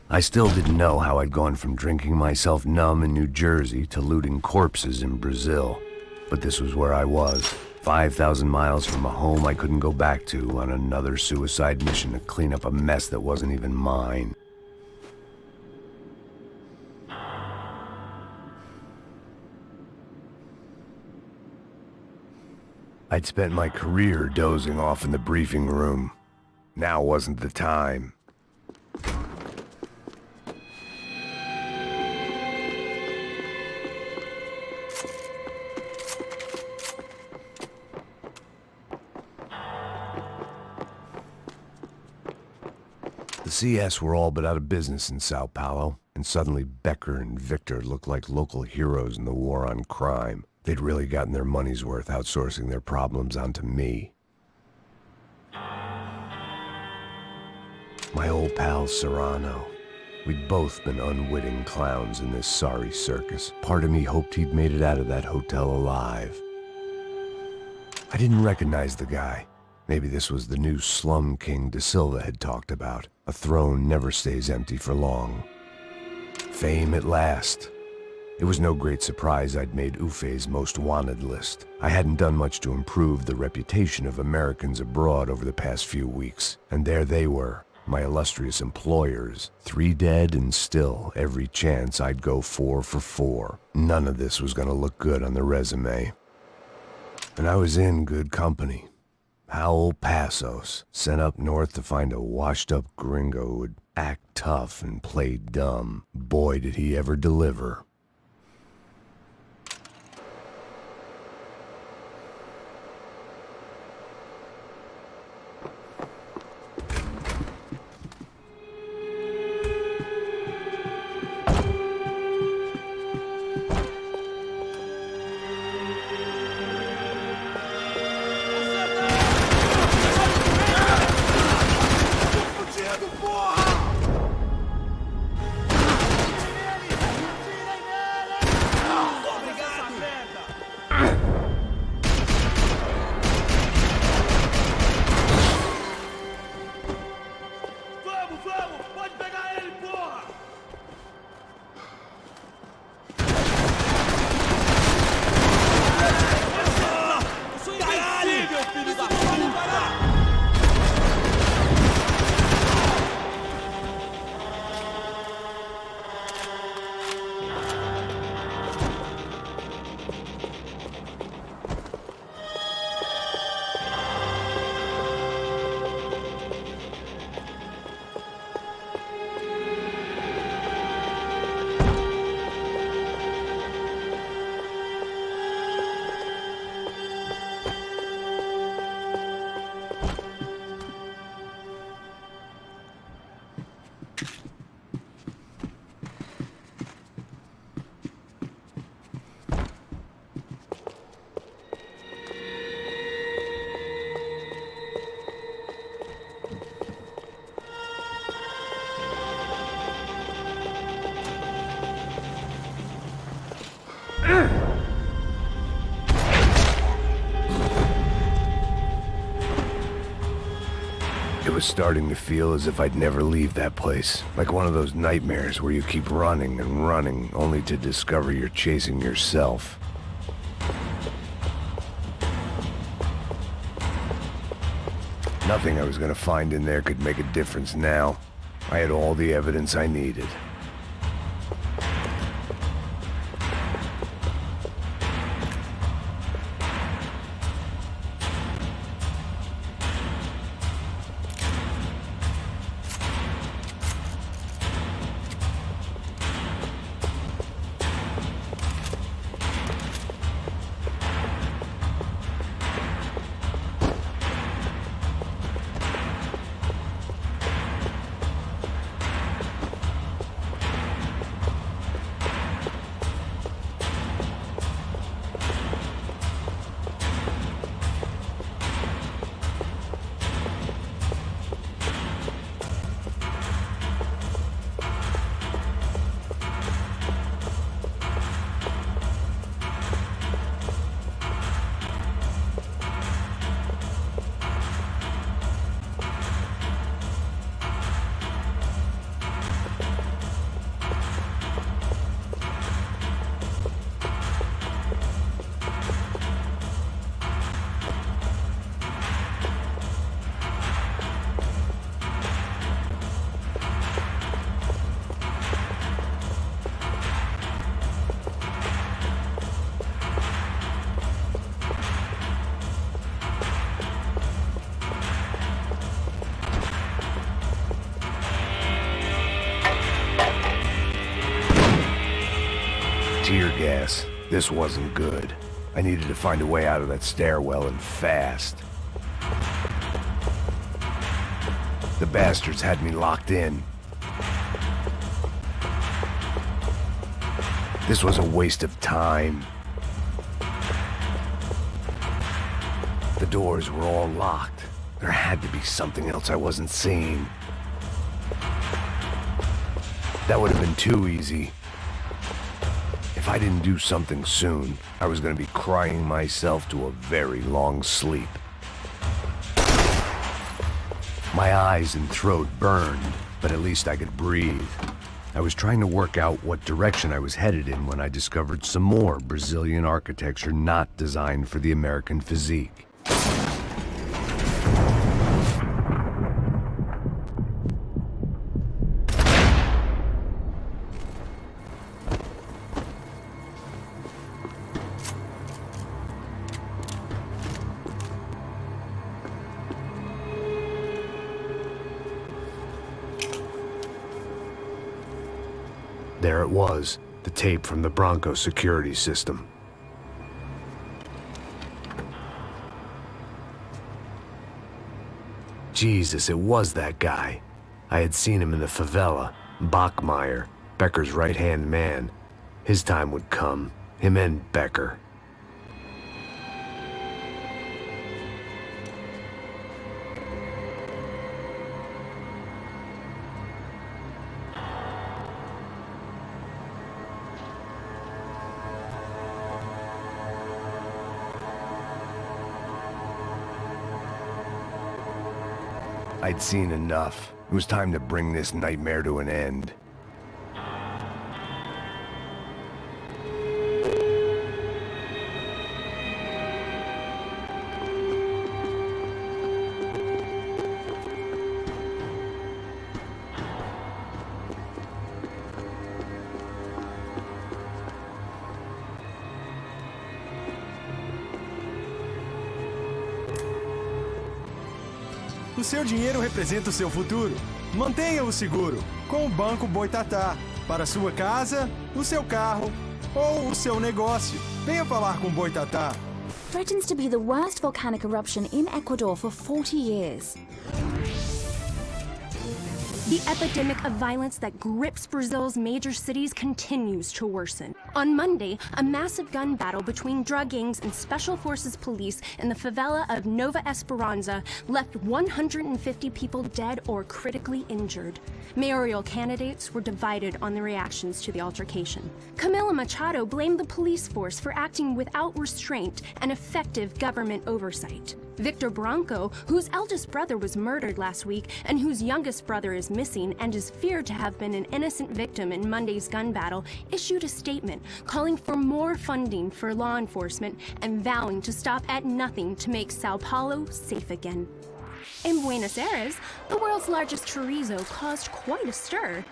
S1: I still didn't know how I'd gone from drinking myself numb in New Jersey to looting corpses in Brazil. But this was where I was, 5,000 miles from a home I couldn't go back to, on another suicide mission to clean up a mess that wasn't even mine. I'd spent my career dozing off in the briefing room. Now wasn't the time. The CS were all but out of business in Sao Paulo, and suddenly Becker and Victor looked like local heroes in the war on crime. They'd really gotten their money's worth outsourcing their problems onto me. My old pal Serrano. We'd both been unwitting clowns in this sorry circus. Part of me hoped he'd made it out of that hotel alive. I didn't recognize the guy. Maybe this was the new slum king De Silva had talked about. A throne never stays empty for long. Fame at last. It was no great surprise I'd made Ufe's most wanted list. I hadn't done much to improve the reputation of Americans abroad over the past few weeks. And there they were, my illustrious employers. 3 dead and still every chance I'd go 4 for 4. None of this was gonna look good on the resume. And I was in good company. Howell Passos, sent up north to find a washed-up gringo who would act tough and play dumb. Boy, did he ever deliver. It was starting to feel as if I'd never leave that place. Like one of those nightmares where you keep running and running, only to discover you're chasing yourself. Nothing I was gonna find in there could make a difference now. I had all the evidence I needed. Tear gas. This wasn't good. I needed to find a way out of that stairwell and fast. The bastards had me locked in. This was a waste of time. The doors were all locked. There had to be something else I wasn't seeing. That would have been too easy. If I didn't do something soon, I was going to be crying myself to a very long sleep. My eyes and throat burned, but at least I could breathe. I was trying to work out what direction I was headed in when I discovered some more Brazilian architecture not designed for the American physique. There it was, the tape from the Bronco security system. Jesus, it was that guy. I had seen him in the favela, Bachmeyer, Becker's right-hand man. His time would come, him and Becker. I'd seen enough. It was time to bring this nightmare to an end.
S12: O seu dinheiro representa o seu futuro. Mantenha-o seguro com o Banco Boitatá. Para sua casa, o seu carro ou o seu negócio. Venha falar com o Boitatá.
S13: Threatens to be the worst volcanic eruption in Ecuador for 40 years.
S14: The epidemic of violence that grips Brazil's major cities continues to worsen. On Monday, a massive gun battle between drug gangs and special forces police in the favela of Nova Esperança left 150 people dead or critically injured. Mayoral candidates were divided on the reactions to the altercation. Camila Machado blamed the police force for acting without restraint and effective government oversight. Victor Branco, whose eldest brother was murdered last week and whose youngest brother is missing and is feared to have been an innocent victim in Monday's gun battle, issued a statement calling for more funding for law enforcement and vowing to stop at nothing to make Sao Paulo safe again. In Buenos Aires, the world's largest chorizo caused quite a stir.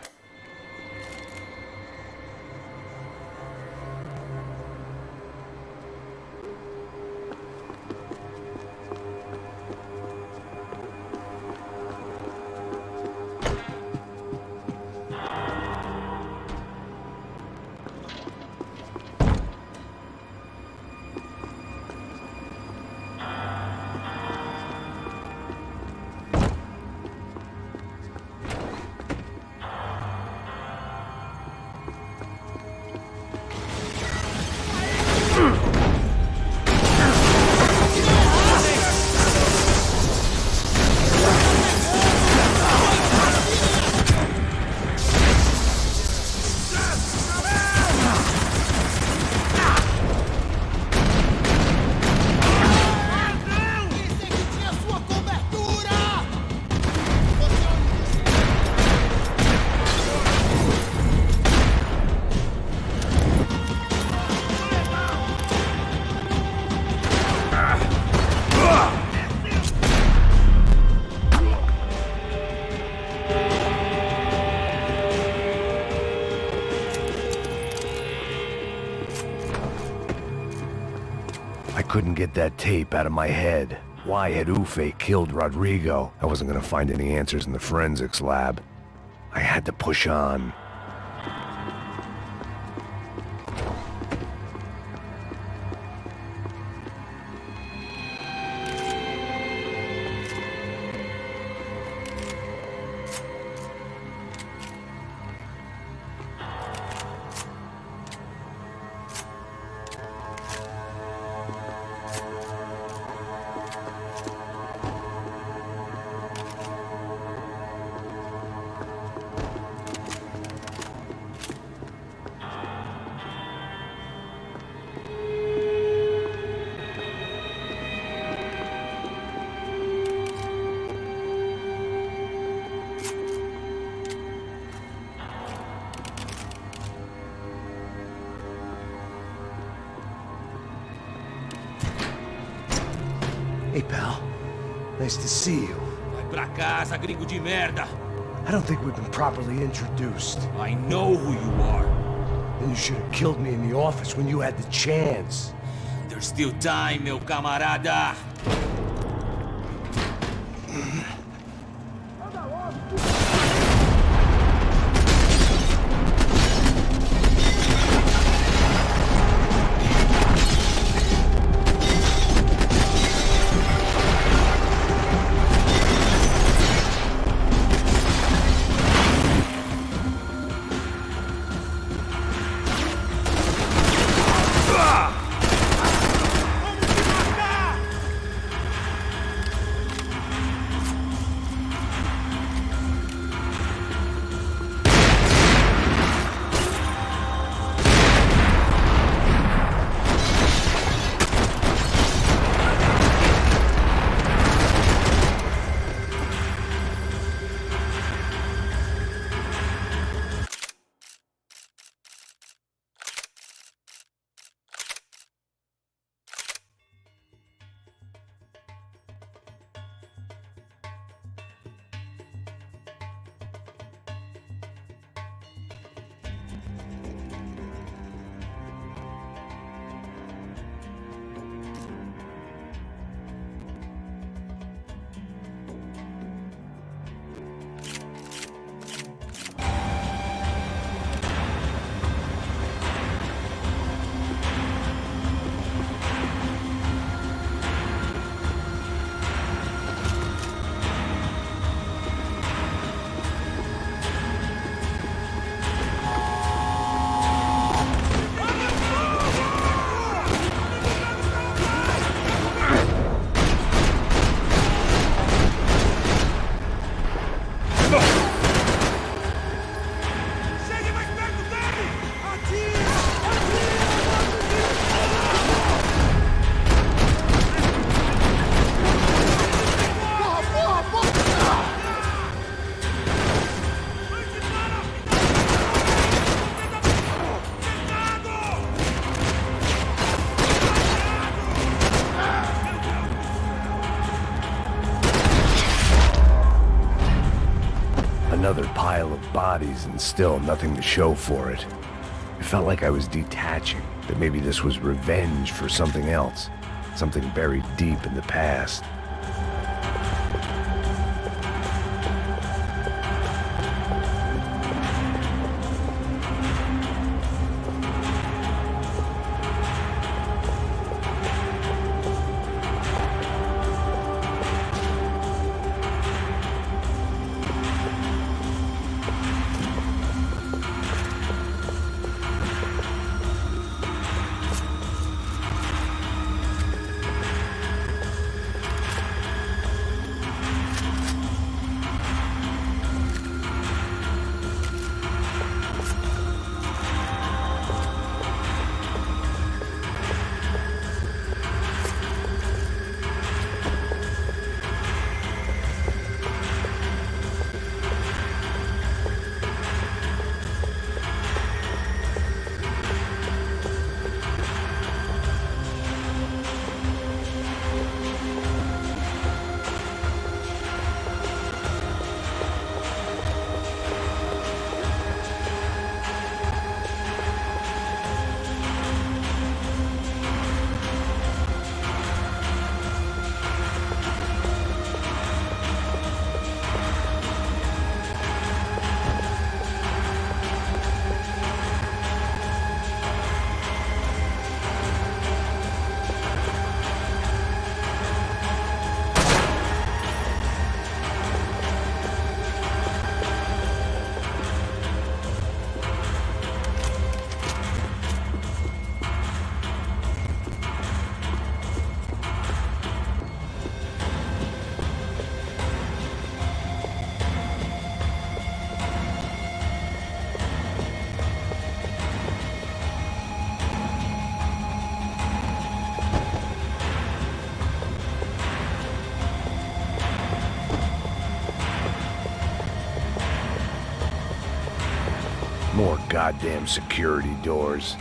S1: I couldn't get that tape out of my head. Why had Ufe killed Rodrigo? I wasn't gonna find any answers in the forensics lab. I had to push on.
S9: Hey, pal. Nice to see you.
S3: Vai pra casa, gringo de merda.
S9: I don't think we've been properly introduced.
S3: I know who you are.
S9: Then you should have killed me in the office when you had the chance.
S3: There's still time, meu camarada.
S1: Another pile of bodies and still nothing to show for it. It felt like I was detaching, that maybe this was revenge for something else, something buried deep in the past. More goddamn security doors.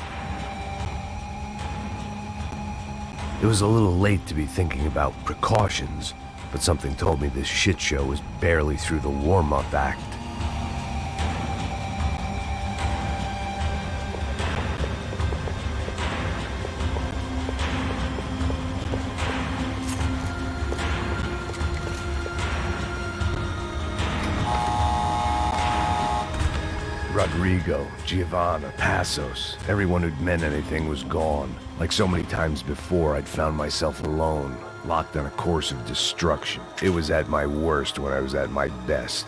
S1: It was a little late to be thinking about precautions, but something told me this shit show was barely through the warm-up act. Rodrigo, Giovanna, Passos, everyone who'd meant anything was gone. Like so many times before, I'd found myself alone, locked on a course of destruction. It was at my worst when I was at my best.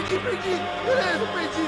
S7: Perdi! Beleza, perdi!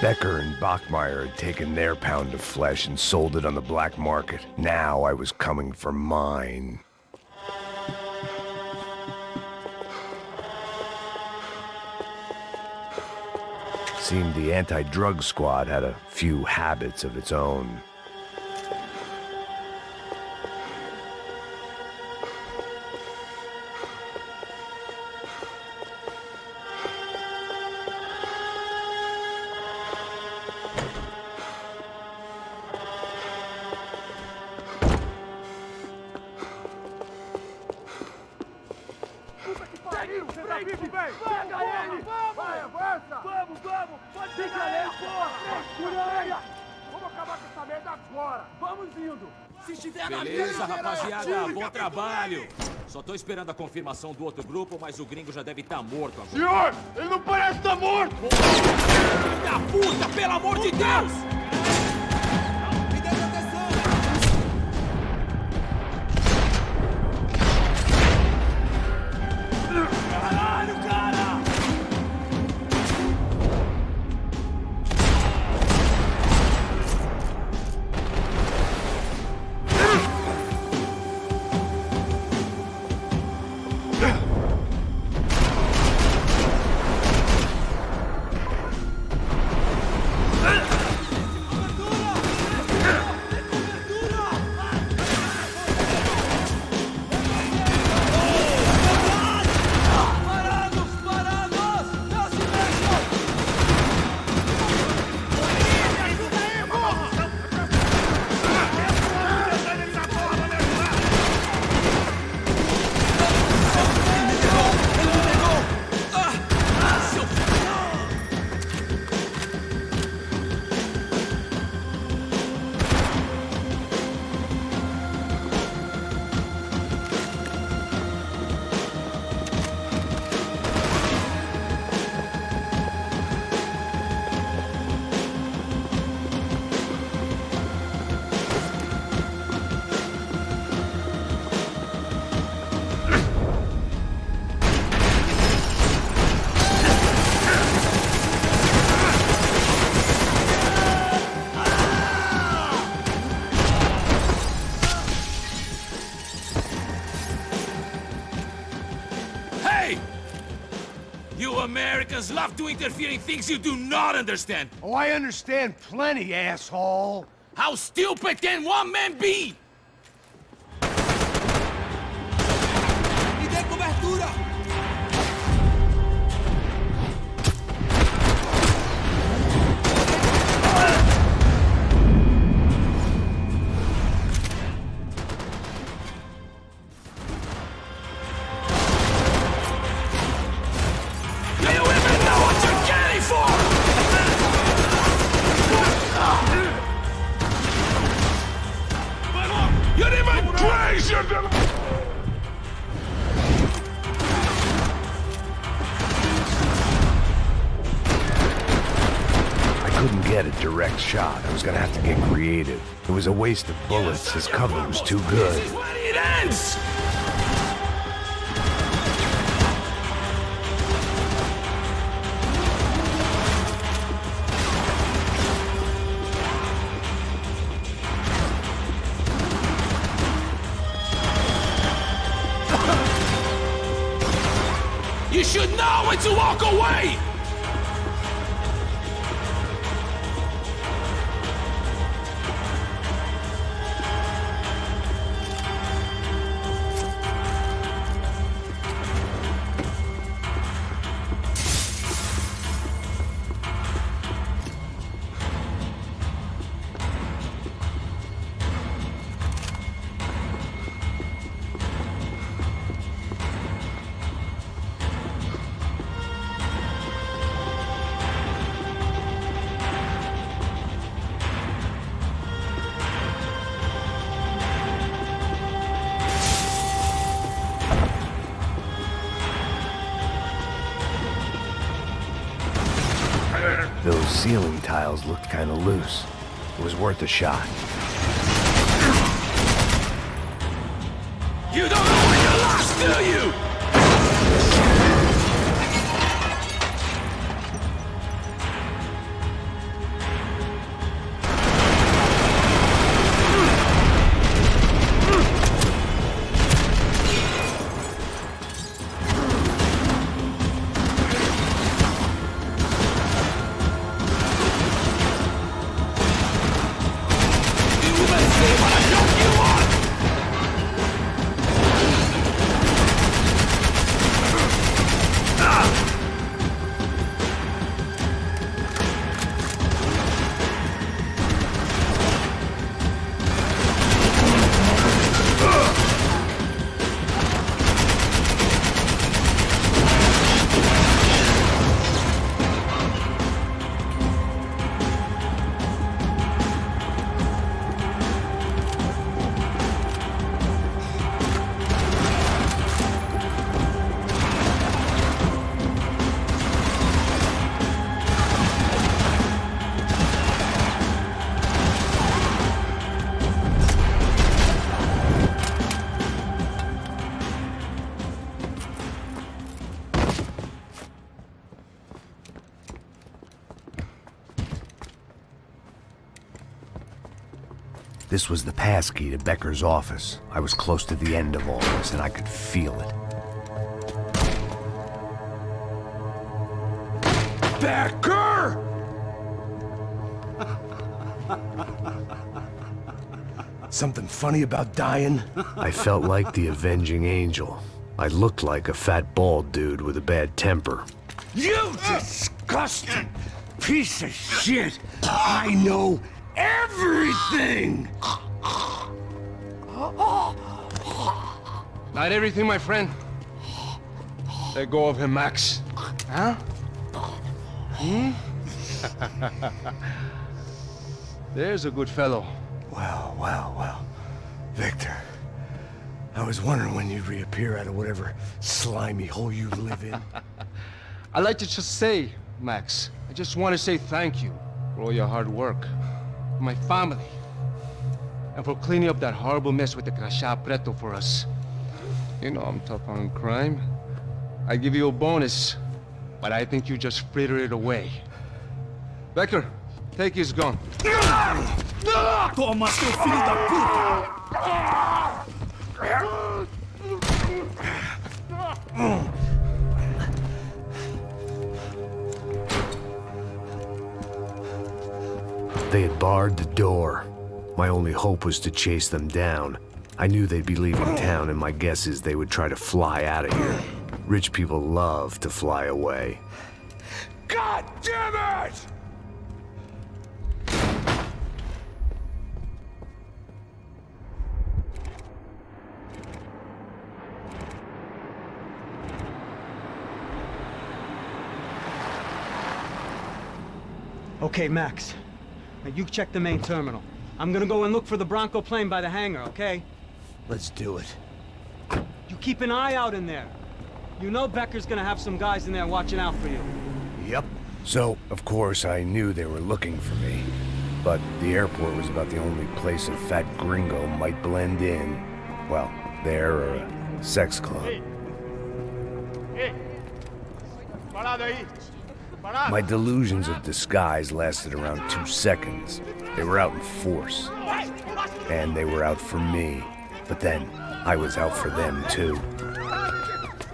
S1: Becker and Bachmeyer had taken their pound of flesh and sold it on the black market. Now I was coming for mine. Seemed the anti-drug squad had a few habits of its own.
S7: Pega ele! Vai, avança! Vamos! Pode pegar ele, porra! Segura! Vamos acabar com essa merda agora! Vamos indo! Se estiver na
S15: Beleza, rapaziada, bom trabalho! Só tô esperando a confirmação do outro grupo, mas o gringo já deve estar morto agora.
S10: Senhor, ele não parece estar morto!
S15: Filho da puta, pelo amor de Deus!
S11: Me dê atenção!
S15: Caralho, cara! You Americans love to interfere in things you do not understand!
S9: Oh, I understand plenty, asshole!
S15: How stupid can one man be?
S11: Me dê cobertura!
S1: Get a direct shot. I was gonna have to get creative. It was a waste of bullets. His cover was too good.
S15: This is when it ends! You should know when to walk away!
S1: Those ceiling tiles looked kind of loose. It was worth a shot.
S15: You don't know when you're lost, do you?
S1: This was the passkey to Becker's office. I was close to the end of all this, and I could feel it.
S9: Becker! Something funny about dying?
S1: I felt like the avenging angel. I looked like a fat bald dude with a bad temper.
S9: You disgusting piece of shit! I know everything!
S16: Not everything, my friend. Let go of him, Max. Huh? There's a good fellow.
S9: Well, well, well. Victor, I was wondering when you'd reappear out of whatever slimy hole you live in.
S16: I'd like to just say, Max, I just want to say thank you for all your hard work, for my family, and for cleaning up that horrible mess with the Crachá Preto for us. You know I'm tough on crime. I give you a bonus, but I think you just fritter it away. Becker, take his gun.
S10: Toma, seu filho da
S1: They had barred the door. My only hope was to chase them down. I knew they'd be leaving town, and my guess is they would try to fly out of here. Rich people love to fly away.
S9: God damn it!
S5: Okay, Max. Now you check the main terminal. I'm gonna go and look for the Bronco plane by the hangar, okay?
S9: Let's do it.
S5: You keep an eye out in there. You know Becker's gonna have some guys in there watching out for you.
S1: Yep. So, of course, I knew they were looking for me. But the airport was about the only place a fat gringo might blend in. Well, there or a sex club. My delusions of disguise lasted around 2 seconds. They were out in force. And they were out for me. But then, I was out for them too.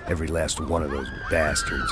S1: Every last one of those bastards.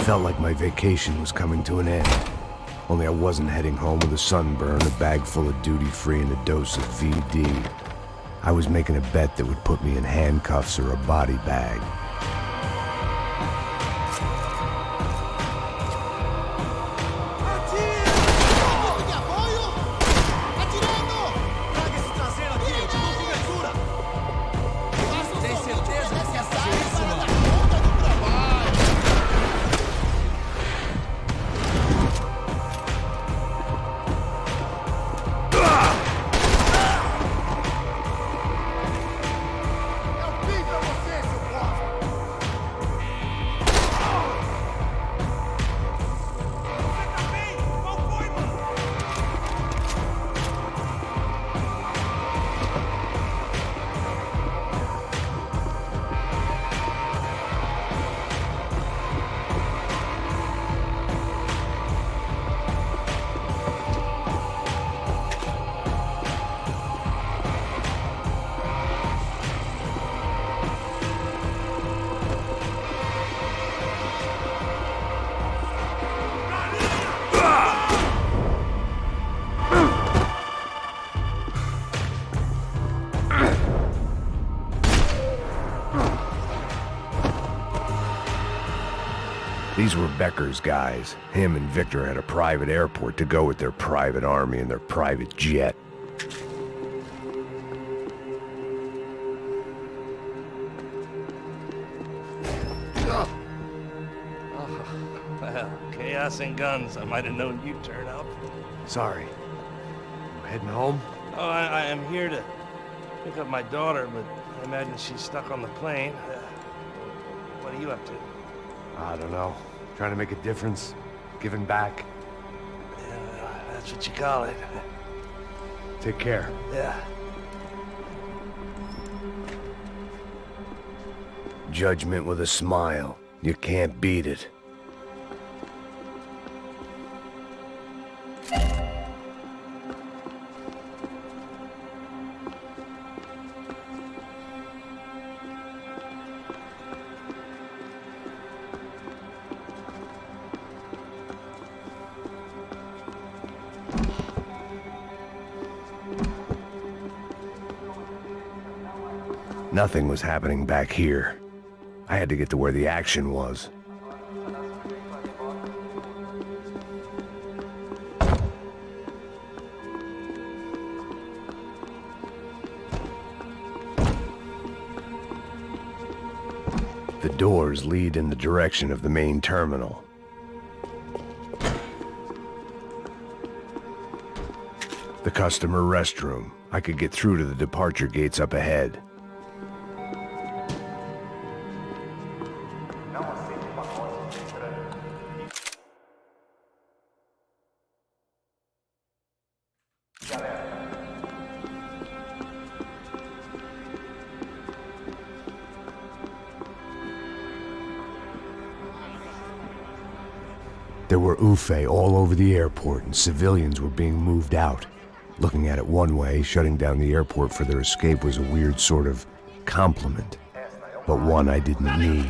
S1: felt like my vacation was coming to an end. Only I wasn't heading home with a sunburn, a bag full of duty-free, and a dose of VD. I was making a bet that would put me in handcuffs or a body bag. These were Becker's guys. Him and Victor had a private airport to go with their private army and their private jet.
S17: Well, chaos and guns. I might have known you'd turn up.
S1: Sorry. You heading home?
S17: Oh, I am here to pick up my daughter, but I imagine she's stuck on the plane. What are you up to?
S1: I don't know. Trying to make a difference. Giving back.
S17: Yeah, well, that's what you call it.
S1: Take care.
S17: Yeah.
S1: Judgment with a smile. You can't beat it. Nothing was happening back here. I had to get to where the action was. The doors lead in the direction of the main terminal. The customer restroom. I could get through to the departure gates up ahead. There were UFE all over the airport, and civilians were being moved out. Looking at it one way, shutting down the airport for their escape was a weird sort of compliment, but one I didn't need.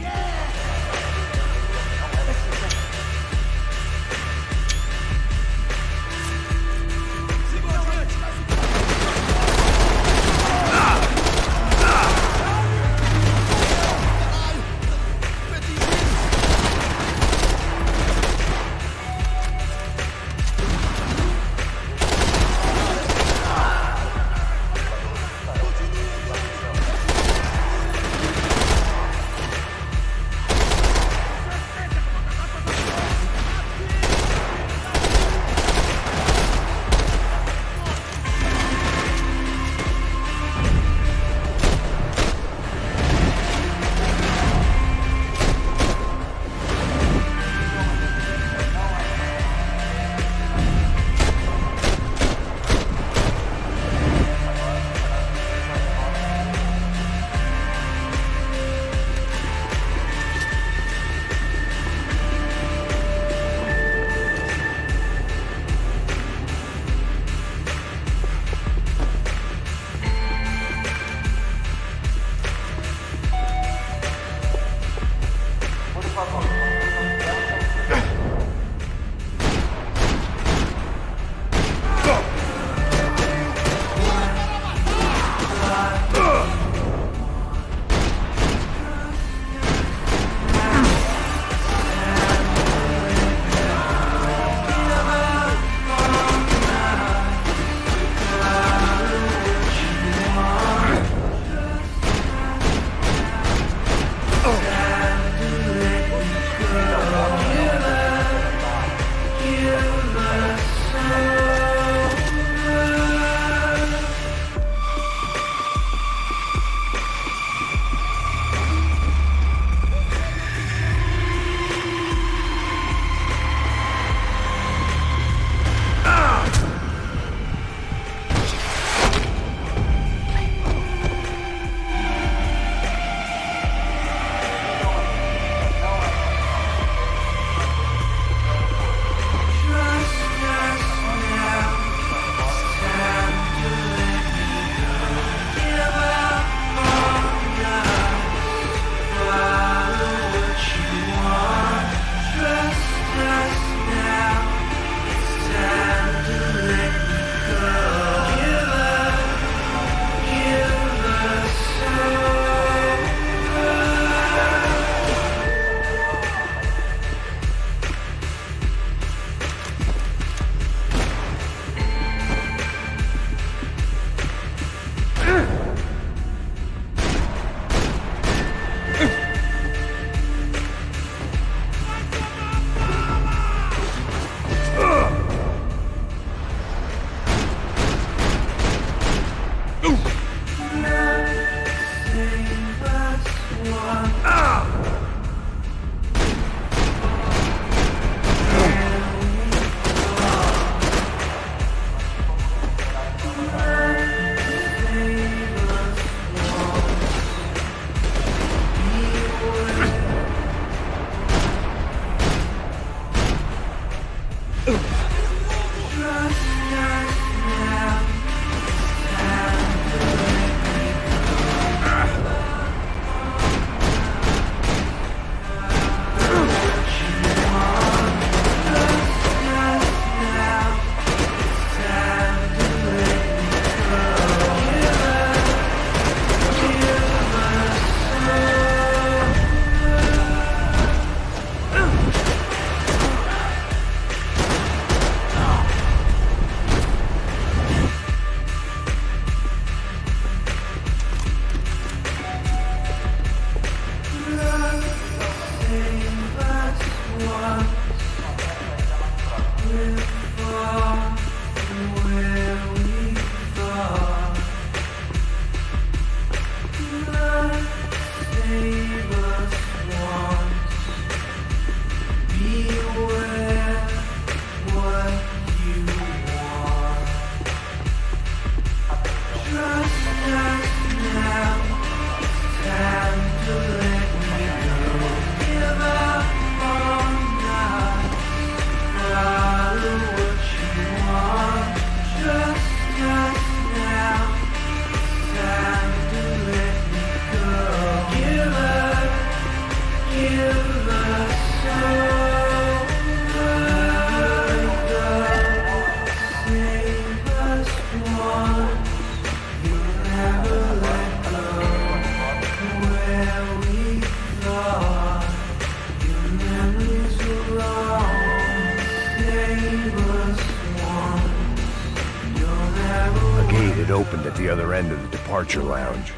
S1: It opened at the other end of the departure lounge.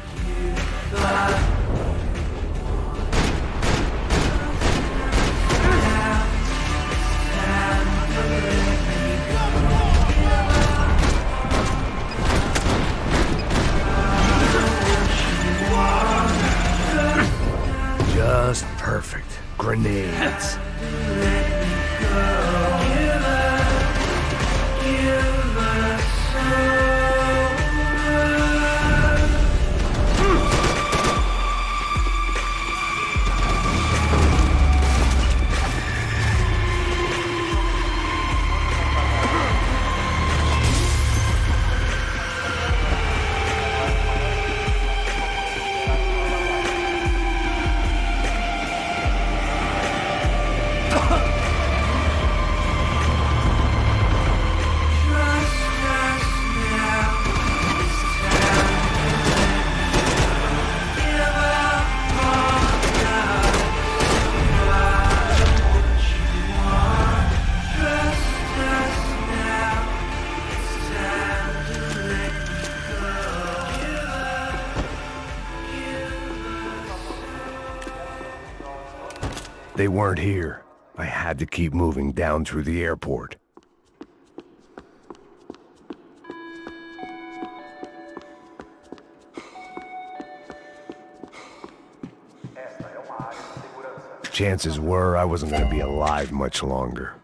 S1: Just perfect. Grenades. They weren't here. I had to keep moving down through the airport. Chances were I wasn't going to be alive much longer.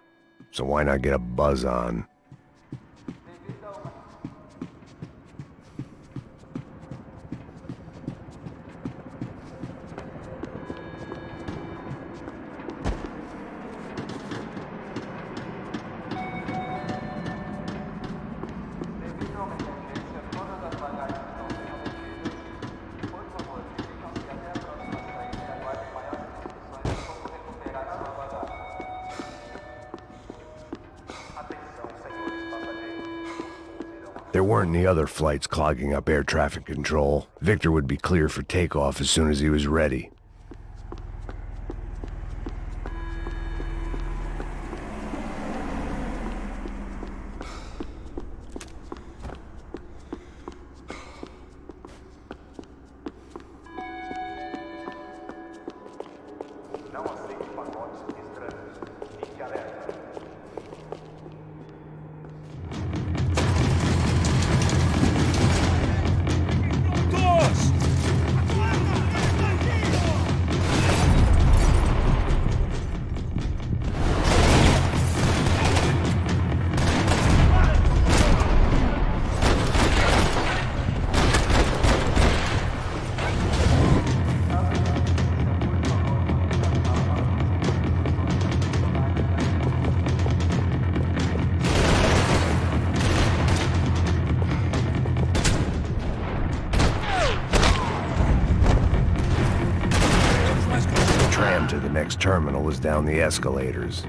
S1: So why not get a buzz on? There weren't any other flights clogging up air traffic control. Victor would be clear for takeoff as soon as he was ready. To the next terminal was down the escalators.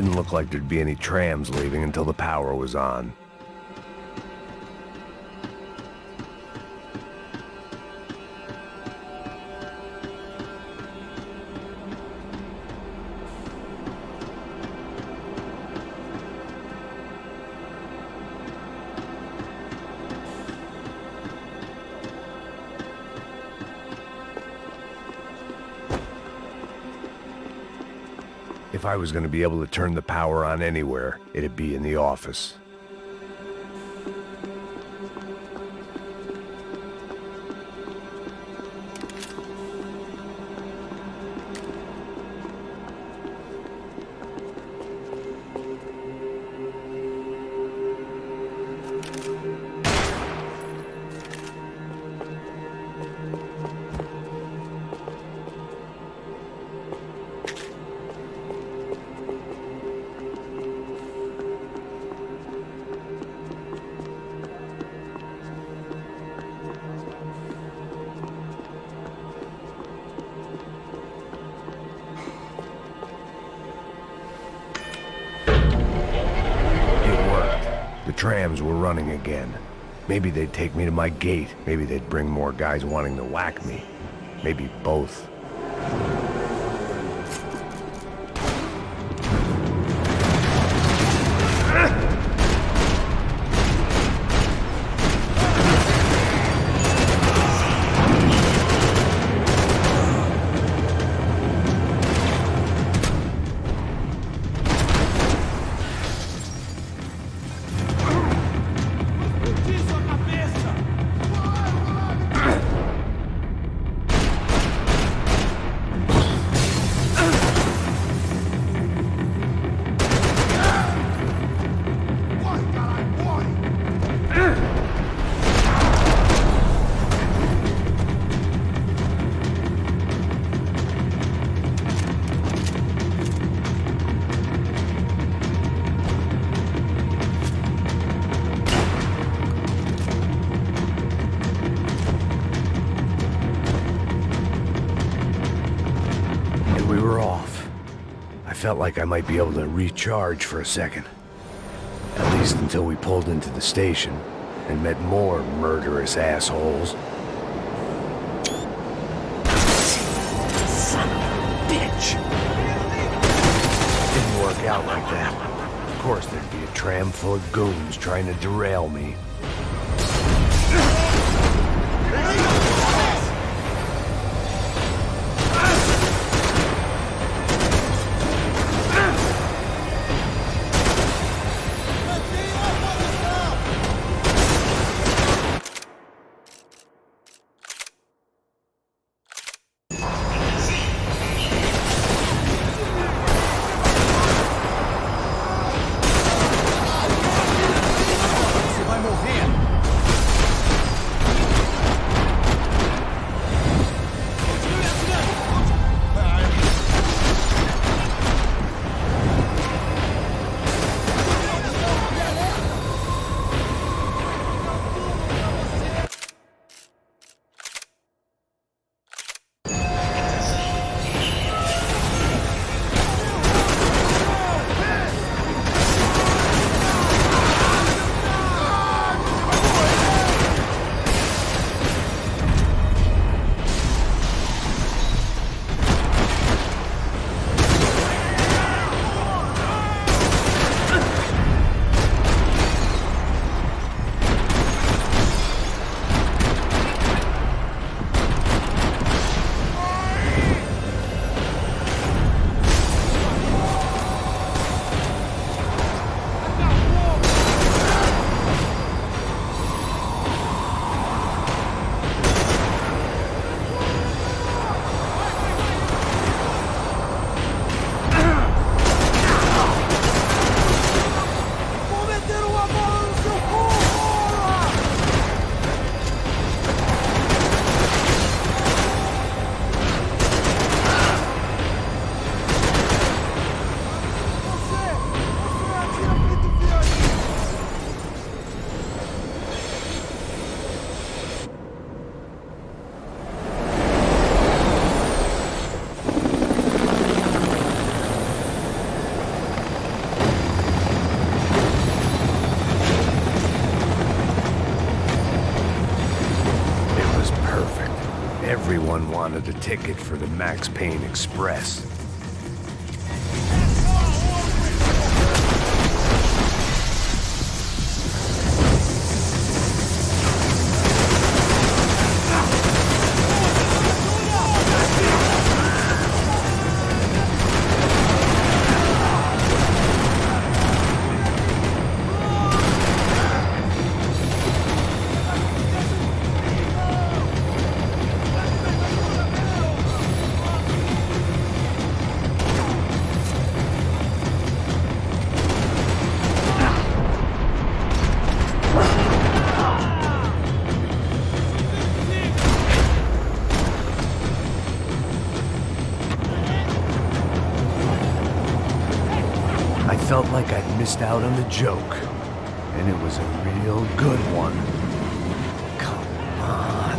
S1: didn't look like there'd be any trams leaving until the power was on. If I was going to be able to turn the power on anywhere, it'd be in the office. The trams were running again. Maybe they'd take me to my gate. Maybe they'd bring more guys wanting to whack me. Maybe both. I felt like I might be able to recharge for a second. At least until we pulled into the station and met more murderous assholes. Son of a bitch! Didn't work out like that. Of course there'd be a tram full of goons trying to derail me. Everyone wanted a ticket for the Max Payne Express. I felt like I'd missed out on the joke, and it was a real good one. Come on.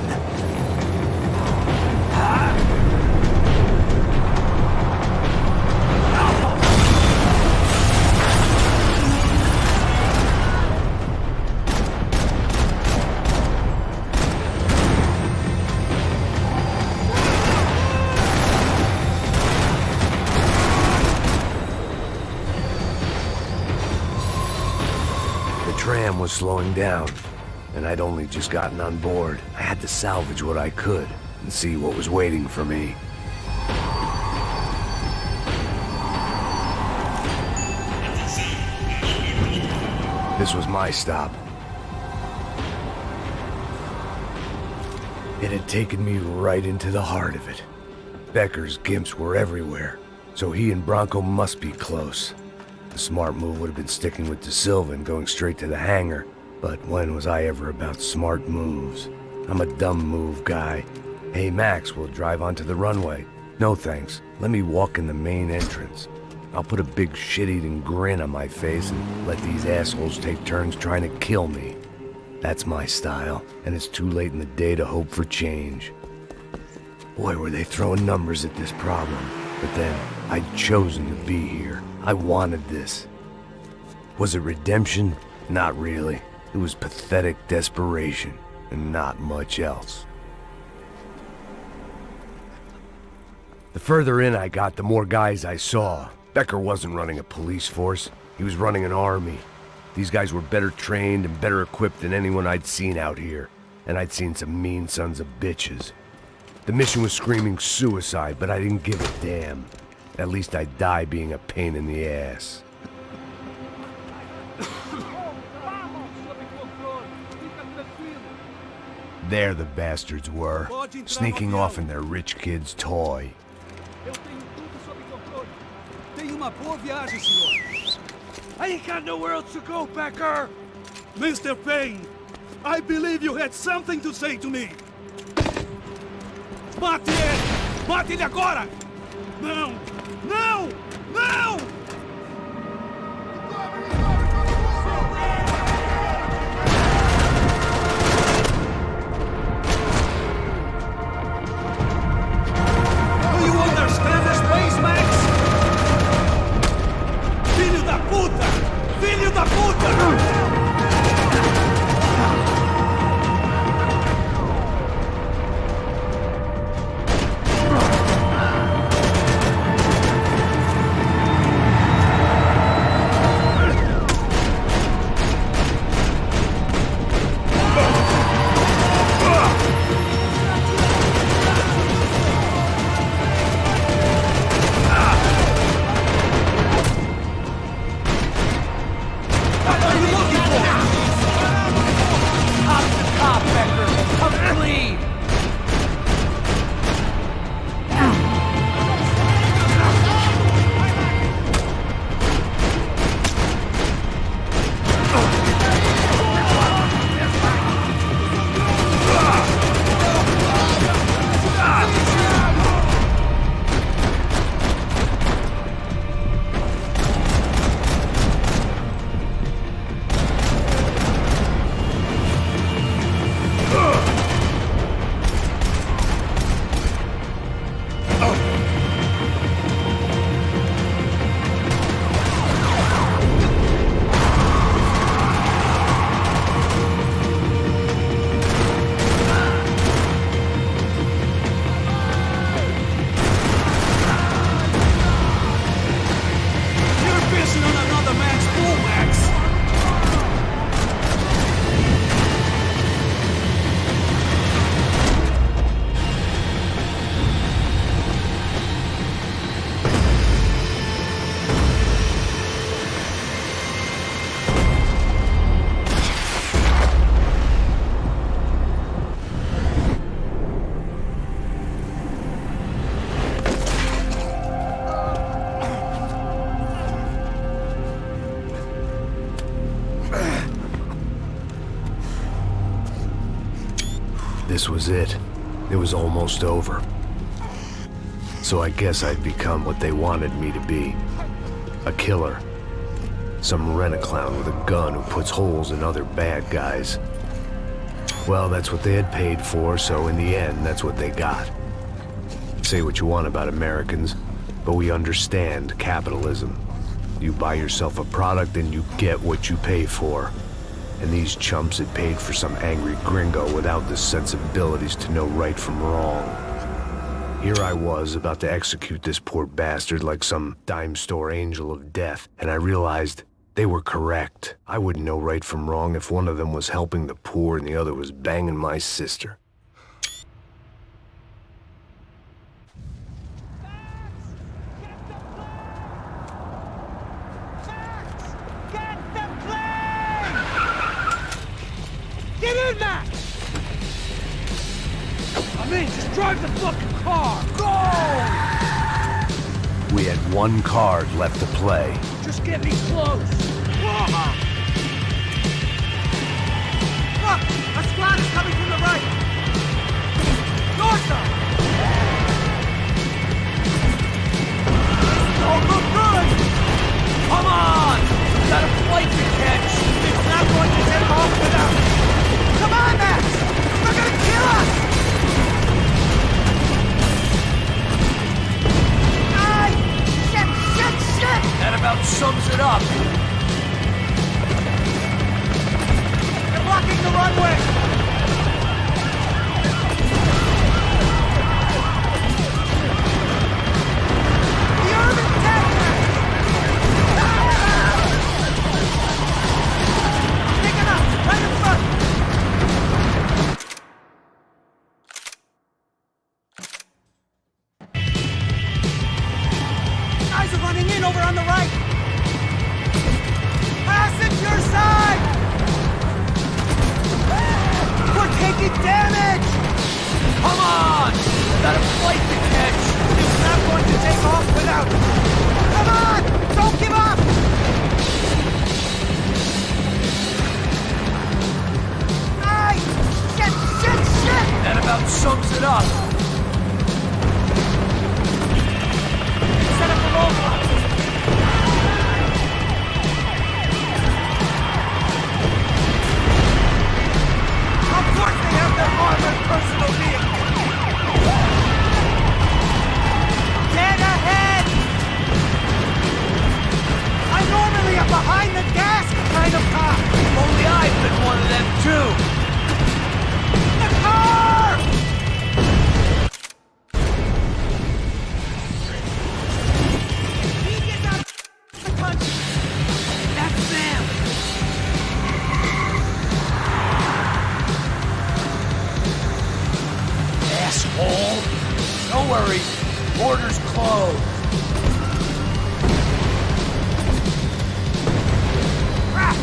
S1: The tram was slowing down, and I'd only just gotten on board. I had to salvage what I could and see what was waiting for me. This was my stop. It had taken me right into the heart of it. Becker's gimps were everywhere, so he and Bronco must be close. The smart move would have been sticking with De Silva and going straight to the hangar, but when was I ever about smart moves? I'm a dumb move guy. Hey Max, we'll drive onto the runway. No thanks, let me walk in the main entrance. I'll put a big shit-eating grin on my face and let these assholes take turns trying to kill me. That's my style, and it's too late in the day to hope for change. Boy, were they throwing numbers at this problem. But then, I'd chosen to be here. I wanted this. Was it redemption? Not really. It was pathetic desperation, and not much else. The further in I got, the more guys I saw. Becker wasn't running a police force. He was running an army. These guys were better trained and better equipped than anyone I'd seen out here. And I'd seen some mean sons of bitches. The mission was screaming suicide, but I didn't give a damn. At least I'd die being a pain in the ass. There the bastards were, sneaking off in their rich kid's toy.
S10: I ain't got nowhere else to go, Becker! Mr. Payne, I believe you had something to say to me. Mate ele! Mate ele agora! Não! Não! Não! Do you understand this place, Max? Filho da puta! Filho da puta!
S1: This was it. It was almost over. So I guess I'd become what they wanted me to be. A killer. Some rent-a-clown with a gun who puts holes in other bad guys. Well, that's what they had paid for, so in the end, that's what they got. Say what you want about Americans, but we understand capitalism. You buy yourself a product and you get what you pay for. And these chumps had paid for some angry gringo without the sensibilities to know right from wrong. Here I was, about to execute this poor bastard like some dime store angel of death, and I realized they were correct. I wouldn't know right from wrong if one of them was helping the poor and the other was banging my sister.
S17: Get in, Max! I'm in, just drive the fucking car! Go!
S1: We had one card left to play.
S17: Just get me close! Look! A squad is coming from the right! Your side! This don't look good! Come on! Got a flight to catch! It's not going to take off without... Come on, Max! They're gonna kill us! Ay! Shit! That about sums it up. They're blocking the runway! The urban tanker! Taking up! Right in front! Guys are running in over on the right! Passenger side! We're taking damage! Come on! Got a flight to catch! It's not going to take off without... Come on! Don't give up! Ay! Shit! That about sums it up. Set up the roadblock. Of course they have their armored personal vehicle. Dead ahead! I'm normally a behind the desk kind of cop. Only I've been one of them too. The car! He gets out of the country. That's them. Asshole! Don't worry, border's closed. Ah!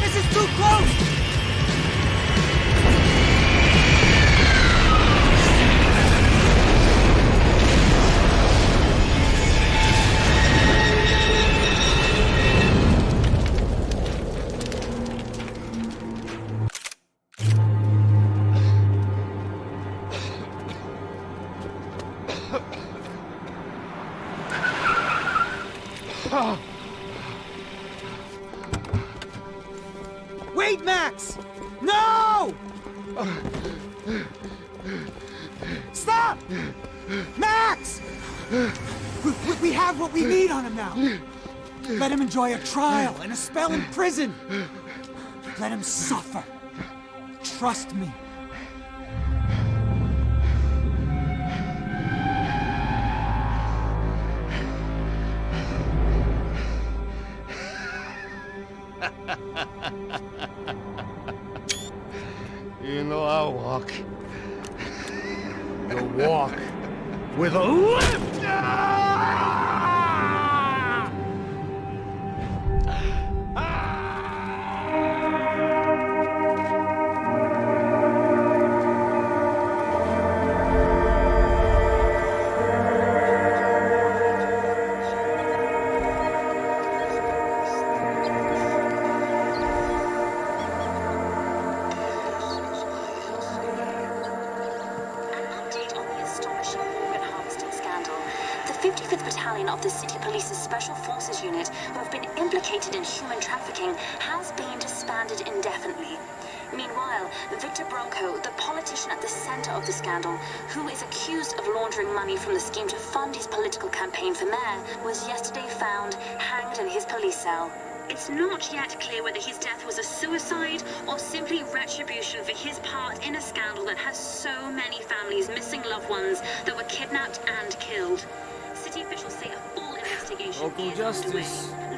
S17: This is too close! Wait, Max! No! Stop! Max! We have what we need on him now. Let him enjoy a trial and a spell in prison. Let him suffer. Trust me.
S9: You know I'll walk. You'll walk with a lift!
S13: 55th Battalion of the City Police's Special Forces Unit, who have been implicated in human trafficking, has been disbanded indefinitely. Meanwhile, Victor Bronco, the politician at the center of the scandal, who is accused of laundering money from the scheme to fund his political campaign for mayor, was yesterday found hanged in his police cell. It's not yet clear whether his death was a suicide or simply retribution for his part in a scandal that has so many families missing loved ones that were kidnapped and killed. City officials say a full investigation
S15: Local
S13: is
S15: justice.
S13: underway.